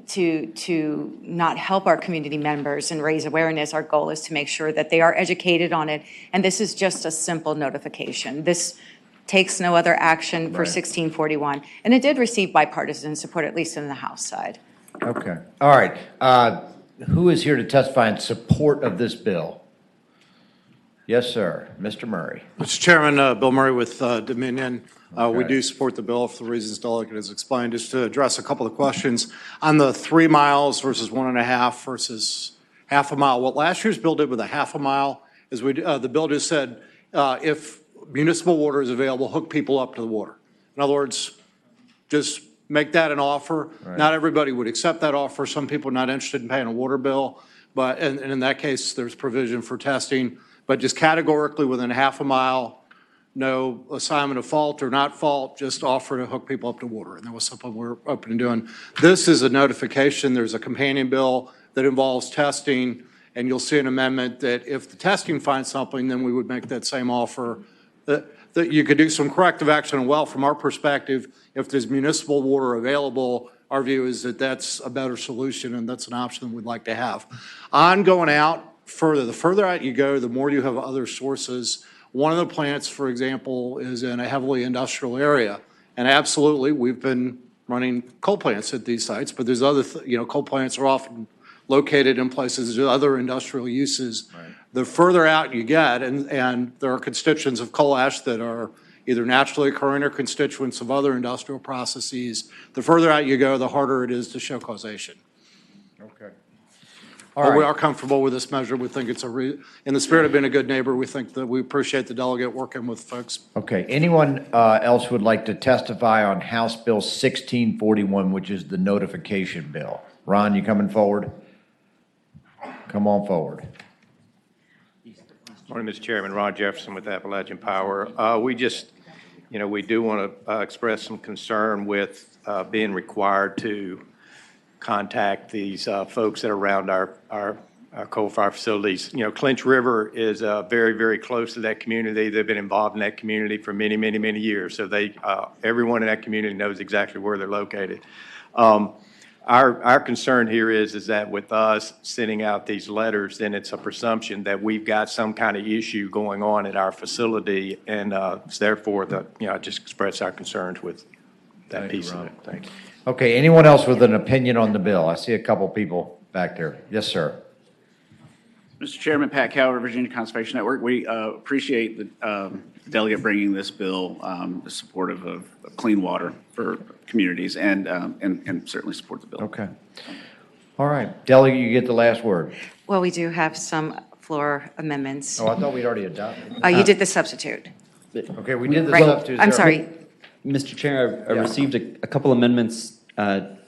to not help our community members and raise awareness. Our goal is to make sure that they are educated on it, and this is just a simple notification. This takes no other action for 1641, and it did receive bipartisan support, at least in the House side. Okay. All right. Who is here to testify in support of this bill? Yes, sir. Mr. Murray. Mr. Chairman, Bill Murray with Dominion. We Okay. do support the bill for the reasons Delegate has explained. Just to address a couple of questions on the 3 miles versus 1.5 versus half a mile. What last year's bill did with a half a mile is the bill just said if municipal water is available, hook people up to the water. In other words, just make that an offer. Right. Not everybody would accept that offer. Some people are not interested in paying a water bill, but and in that case, there's provision for testing. But just categorically within half a mile, no assignment of fault or not fault, just offer to hook people up to water. And that was something we're open to doing. This is a notification. There's a companion bill that involves testing, and you'll see an amendment that if the testing finds something, then we would make that same offer. That you could do some corrective action. Well, from our perspective, if there's municipal water available, our view is that that's a better solution, and that's an option we'd like to have. On going out further, the further out you go, the more you have other sources. One of the plants, for example, is in a heavily industrial area. And absolutely, we've been running coal plants at these sites, but there's other, coal plants are often located in places with other industrial uses. Right. The further out you get, and there are constituents of coal ash that are either naturally occurring or constituents of other industrial processes, the further out you go, the harder it is to show causation. Okay. But we are comfortable with this measure. We think it's in the spirit of being a good neighbor, we think that we appreciate the delegate working with folks. Okay. Anyone else would like to testify on House Bill 1641, which is the notification bill? Ron, you coming forward? Come on forward. Morning, Mr. Chairman. Ron Jefferson with Appalachian Power. We just, we do want to express some concern with being required to contact these folks that are around our coal-fired facilities. Clinch River is very, very close to that community. They've been involved in that community for many, many, many years. So everyone in that community knows exactly where they're located. Our concern here is that with us sending out these letters, then it's a presumption that we've got some kind of issue going on at our facility, and therefore, I just express our concerns with that piece of it. Thank you. Okay. Anyone else with an opinion on the bill? I see a couple people back there. Yes, sir. Mr. Chairman, Pat Calver, Virginia Conservation Network. We appreciate the delegate bringing this bill, supportive of clean water for communities, and certainly support the bill. Okay. All right. Delegate, you get the last word. Well, we do have some floor amendments. Oh, I thought we'd already adopted. You did the substitute. Okay, we did the Right. substitute. I'm sorry. Mr. Chair, I Yeah. received a couple amendments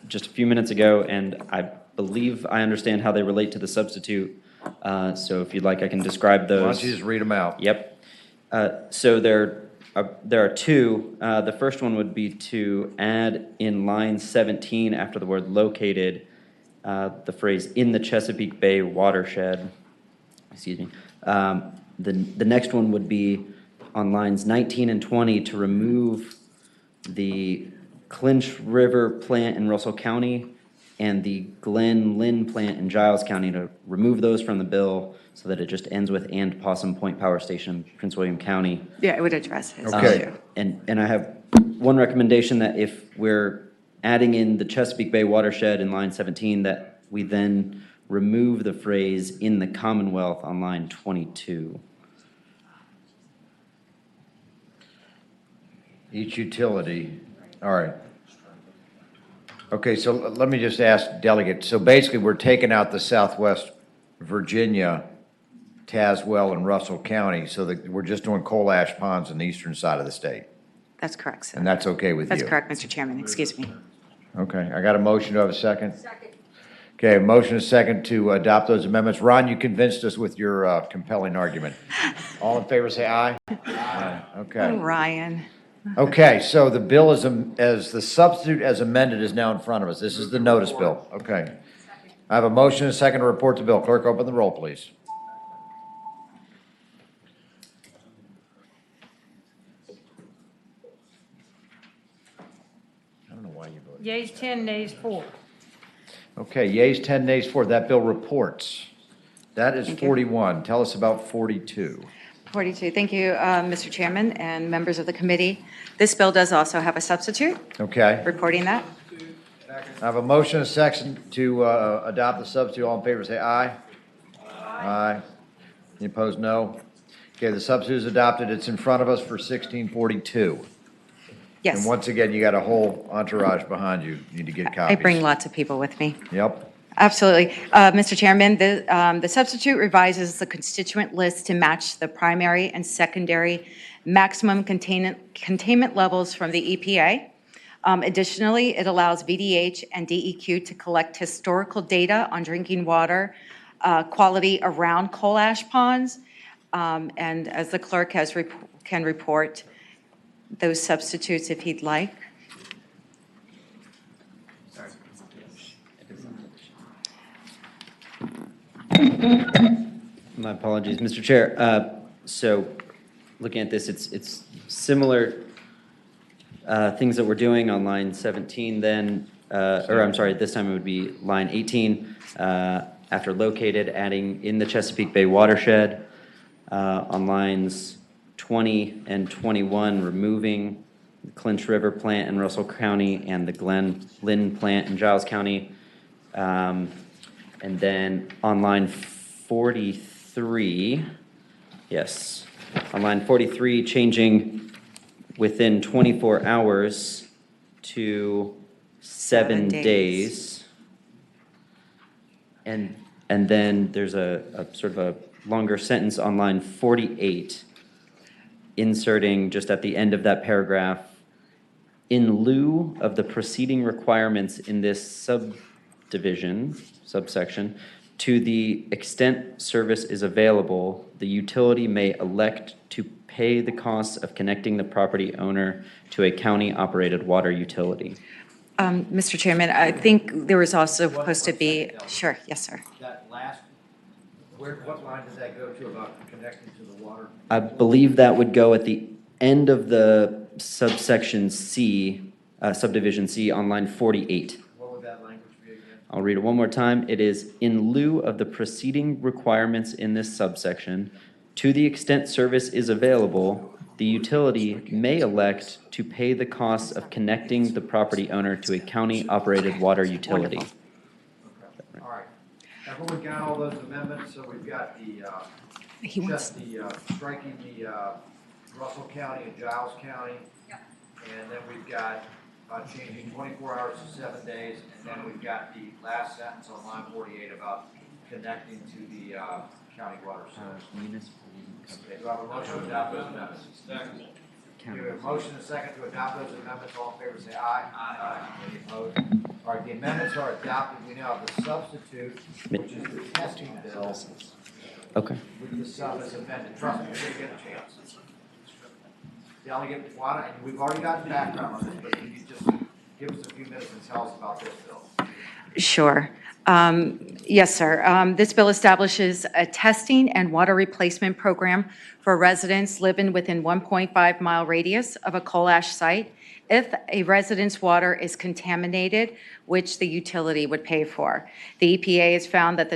just a few minutes ago, and I believe I understand how they relate to the substitute. So if you'd like, I can describe those. Why don't you just read them out? Yep. So there are two. The first one would be to add in line 17 after the word located, the phrase "in the Chesapeake Bay watershed." Excuse me. The next one would be on lines 19 and 20 to remove the Clinch River plant in Russell County and the Glen Lynn plant in Giles County, to remove those from the bill so that it just ends with "and Possum Point Power Station, Prince William County." Yeah, it would address his Okay. issue. And I have one recommendation, that if we're adding in the Chesapeake Bay watershed in line 17, that we then remove the phrase "in the Commonwealth" on line 22. Each utility, all right. Okay, so let me just ask Delegate, so basically, we're taking out the Southwest Virginia, Tazewell, and Russell County, so that we're just doing coal ash ponds on the eastern side of the state, That's correct, sir. and that's okay with you? That's correct, Mr. Chairman, excuse me. Okay, I got a motion, do I have a second? Second. Okay, a motion and a second to adopt those amendments. Ron, you convinced us with your compelling argument. All in favor, say aye. Aye. Okay. Oh, Ryan. Okay, so the bill as the substitute as amended is now in front of us. This is the notice bill. Okay. I have a motion and a second to report the bill. Clerk, open the roll, please. I don't know why you voted. Yeas 10, nays 4. Okay, yeas 10, nays 4. That bill reports. That is 41. Tell us about 42. 42. Thank you, Mr. Chairman and members of the committee. This bill does also have a substitute, Okay. reporting that. I have a motion and a second to adopt the substitute. All in favor, say aye. Aye. Any opposed, no. Okay, the substitute is adopted. It's in front of us for 1642. Yes. And once again, you got a whole entourage behind you. You need to get I copies. bring lots of people with me. Yep. Absolutely. Mr. Chairman, the substitute revises the constituent list to match the primary and secondary maximum containment levels from the EPA. Additionally, it allows VDH and DEQ to collect historical data on drinking water quality around coal ash ponds. And as the clerk can report those substitutes if he'd like. My apologies, Mr. Chair. So looking at this, it's similar things that we're doing on line 17 then, or I'm sorry, this time it would be line 18, after located, adding "in the Chesapeake Bay watershed." On lines 20 and 21, removing the Clinch River plant in Russell County and the Glen Lynn plant in Giles County. And then on line 43, yes, on line 43, changing within 24 hours to 7 days. And then there's a sort of a longer sentence on line 48, inserting just at the end of that paragraph, "in lieu of the preceding requirements in this subsection, to the extent service is available, the utility may elect to pay the costs of connecting the property owner to a county-operated water utility." Mr. Chairman, I think there was also supposed to be, sure, yes, sir. That last, what line does that go to about connecting to the water? I believe that would go at the end of the subsection C, subdivision C on line 48. What would that language be again? I'll read it one more time. It is, "in lieu of the preceding requirements in this subsection, to the extent service is available, the utility may elect to pay the costs of connecting the property owner to a county-operated water utility." Okay. All right. Everyone got all those amendments, so we've got the, striking the Russell County and Giles County. And then we've got changing 24 hours to 7 days, and then we've got the last sentence on line 48 about connecting to the county water service. Okay, do I have a motion to adopt those amendments? We have a motion and a second to adopt those amendments. All in favor, say aye. Aye. Any opposed? All right, the amendments are adopted. We now have the substitute, which is the testing bill Okay. with the sub as amended. Trust me, you're going to get a chance. Delegate Wada, and we've already gotten background on this, but can you just give us a few minutes and tell us about this bill? Sure. Yes, sir. This bill establishes a testing and water replacement program for residents living within 1.5-mile radius of a coal ash site if a resident's water is contaminated, which the utility would pay for. The EPA has found that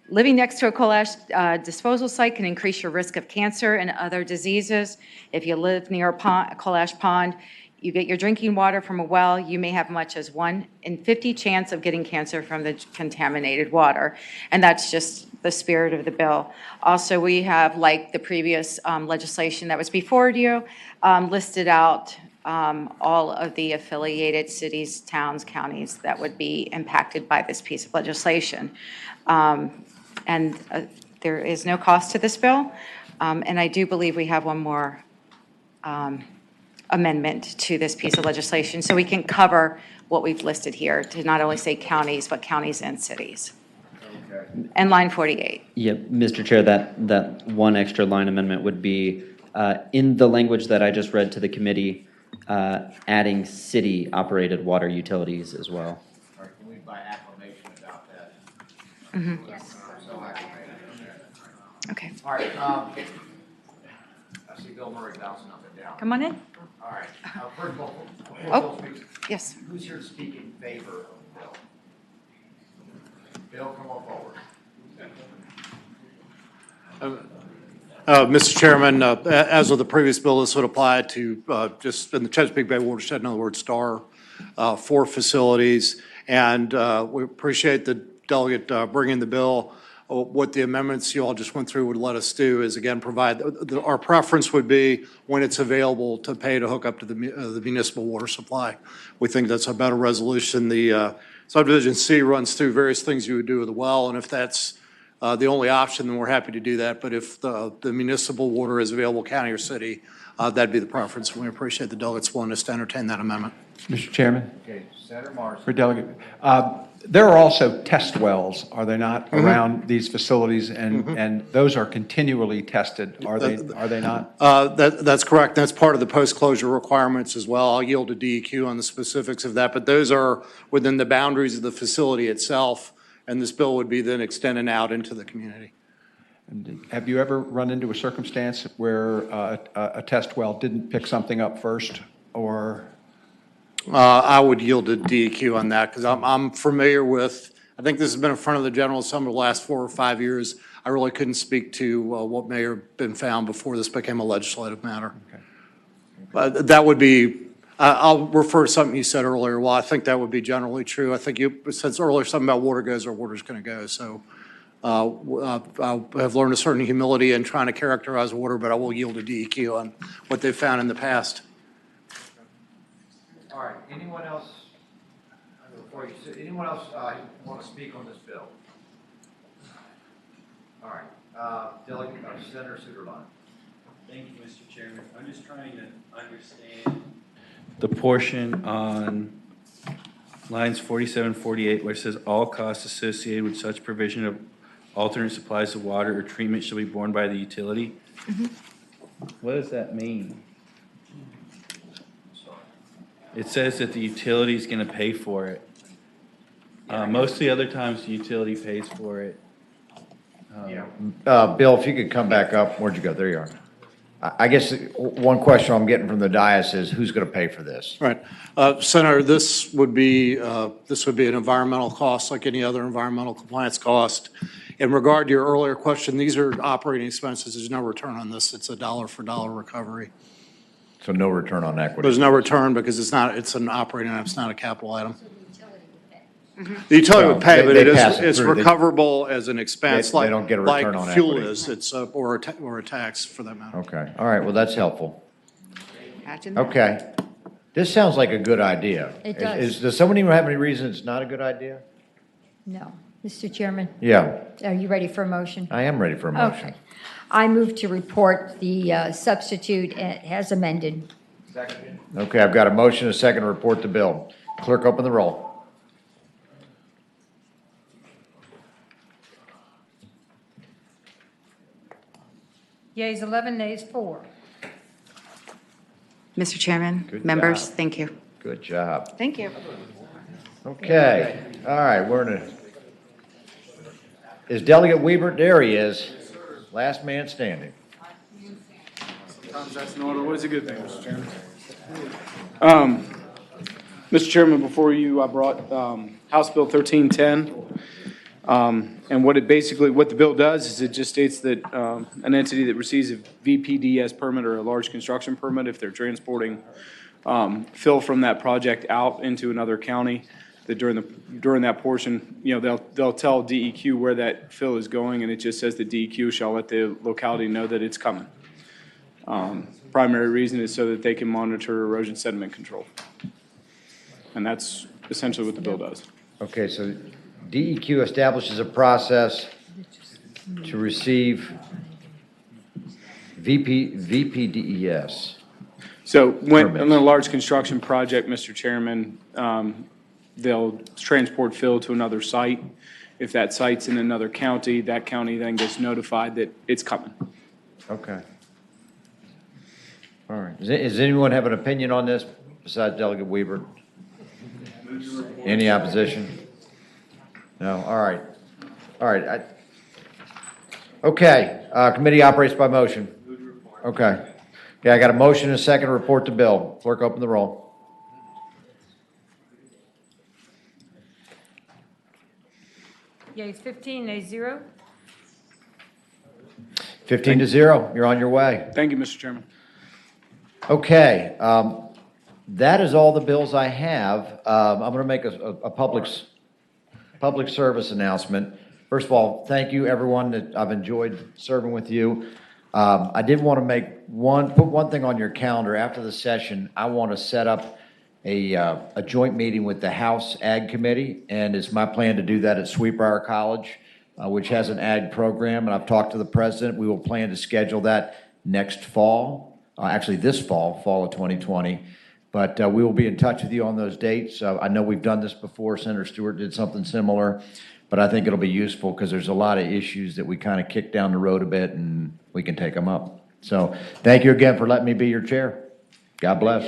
living next to a coal ash disposal site can increase your risk of cancer and other diseases. If you live near a coal ash pond, you get your drinking water from a well, you may have much as 1 in 50 chance of getting cancer from the contaminated water. And that's just the spirit of the bill. Also, we have, like the previous legislation that was before you, listed out all of the affiliated cities, towns, counties that would be impacted by this piece of legislation. There is no cost to this bill. And I do believe we have one more amendment to this piece of legislation, so we can cover what we've listed here, to not only say counties, but counties and cities. And line 48. Yeah, Mr. Chair, that one extra line amendment would be in the language that I just read to the committee, adding city-operated water utilities as well. All right, can we by acclamation adopt that? Mm-hmm. Yes. So acclamation. Okay. All right, I see Bill Murray bouncing up and down. Come on in. All right, first of all, before Oh, Bill speaks, yes. who's here to speak in favor of the bill? Bill, come on forward. Mr. Chairman, as of the previous bill, this would apply to just in the Chesapeake Bay watershed, in other words, STAR, 4 facilities. And we appreciate the delegate bringing the bill. What the amendments you all just went through would let us do is, again, provide, our preference would be when it's available to pay to hook up to the municipal water supply. We think that's a better resolution. The subdivision C runs through various things you would do with a well, and if that's the only option, then we're happy to do that. But if the municipal water is available, county or city, that'd be the preference. We appreciate the delegate's willingness to entertain that amendment. Mr. Chairman? Okay, Senator Morrison. For delegate, there are also test wells, are there not, around these facilities, and those are continually tested, are they not? That's correct. That's part of the post-closure requirements as well. I'll yield to DEQ on the specifics of that, but those are within the boundaries of the facility itself, and this bill would be then extended out into the community. And have you ever run into a circumstance where a test well didn't pick something up first, or? I would yield to DEQ on that because I'm familiar with, I think this has been in front of the General Assembly the last 4 or 5 years. I really couldn't speak to what may have been found before this became a legislative matter. Okay. But that would be, I'll refer to something you said earlier. Well, I think that would be generally true. I think you said earlier something about water goes where water's going to go. So I've learned a certain humility in trying to characterize water, but I will yield to DEQ on what they've found in the past. All right, anyone else, want to speak on this bill? All right, Delegate, Senator Suderline. Thank you, Mr. Chairman. I'm just trying to understand the portion on lines 47, 48, where it says all costs associated with such provision of alternate supplies of water or treatment shall be borne by the utility. What does that mean? It says that the utility is going to pay for it. Most of the other times, the utility pays for it. Bill, if you could come back up, where'd you go? There you are. I guess one question I'm getting from the dais is who's going to pay for this? Right. Senator, this would be an environmental cost like any other environmental compliance cost. In regard to your earlier question, these are operating expenses. There's no return on this. It's a dollar-for-dollar recovery. So no return on equity? There's no return because it's an operating item. It's not a capital item. The utility would pay, but it's recoverable as an expense they don't get a return on like fuel equity. is. It's or a tax for that matter. Okay, all right, well, that's helpful. Imagine that. Okay. This sounds like a good idea. It does. Does someone even have any reason it's not a good idea? No. Mr. Chairman, Yeah, are you ready for a motion? I am ready for a motion. Okay. I move to report the substitute as amended. Okay, I've got a motion and a second to report the bill. Clerk, open the roll. Yeas 11, nays 4. Mr. Chairman, Good members, job. thank you. Good job. Thank you. Okay, all right, we're in a, is Delegate Weaver, there he is, last man standing. Sometimes that's not always a good thing, Mr. Chairman. Mr. Chairman, before you, I brought House Bill 1310. And what the bill does is it just states that an entity that receives a VPDS permit or a large construction permit, if they're transporting fill from that project out into another county, that during that portion, they'll tell DEQ where that fill is going, and it just says that DEQ shall let the locality know that it's coming. Primary reason is so that they can monitor erosion sediment control. And that's essentially what the bill does. Okay, so DEQ establishes a process to receive VPDES. So when, permits. on a large construction project, Mr. Chairman, they'll transport fill to another site. If that site's in another county, that county then gets notified that it's coming. Okay. All right. Does anyone have an opinion on this besides Delegate Weaver? Any opposition? No, all right. All right. Okay, committee operates by motion. Okay. Okay, I got a motion and a second to report the bill. Clerk, open the roll. Yeas 15, nays 0. 15-0, you're on your way. Thank you, Mr. Chairman. Okay, that is all the bills I have. I'm going to make a public service announcement. First of all, thank you, everyone, that I've enjoyed serving with you. I did want to put one thing on your calendar. After the session, I want to set up a joint meeting with the House Ag Committee, and it's my plan to do that at Sweetbriar College, which has an ag program, and I've talked to the president. We will plan to schedule that next fall, actually this fall of 2020. But we will be in touch with you on those dates. I know we've done this before. Senator Stewart did something similar, but I think it'll be useful because there's a lot of issues that we kind of kick down the road a bit, and we can take them up. So thank you again for letting me be your chair. God bless.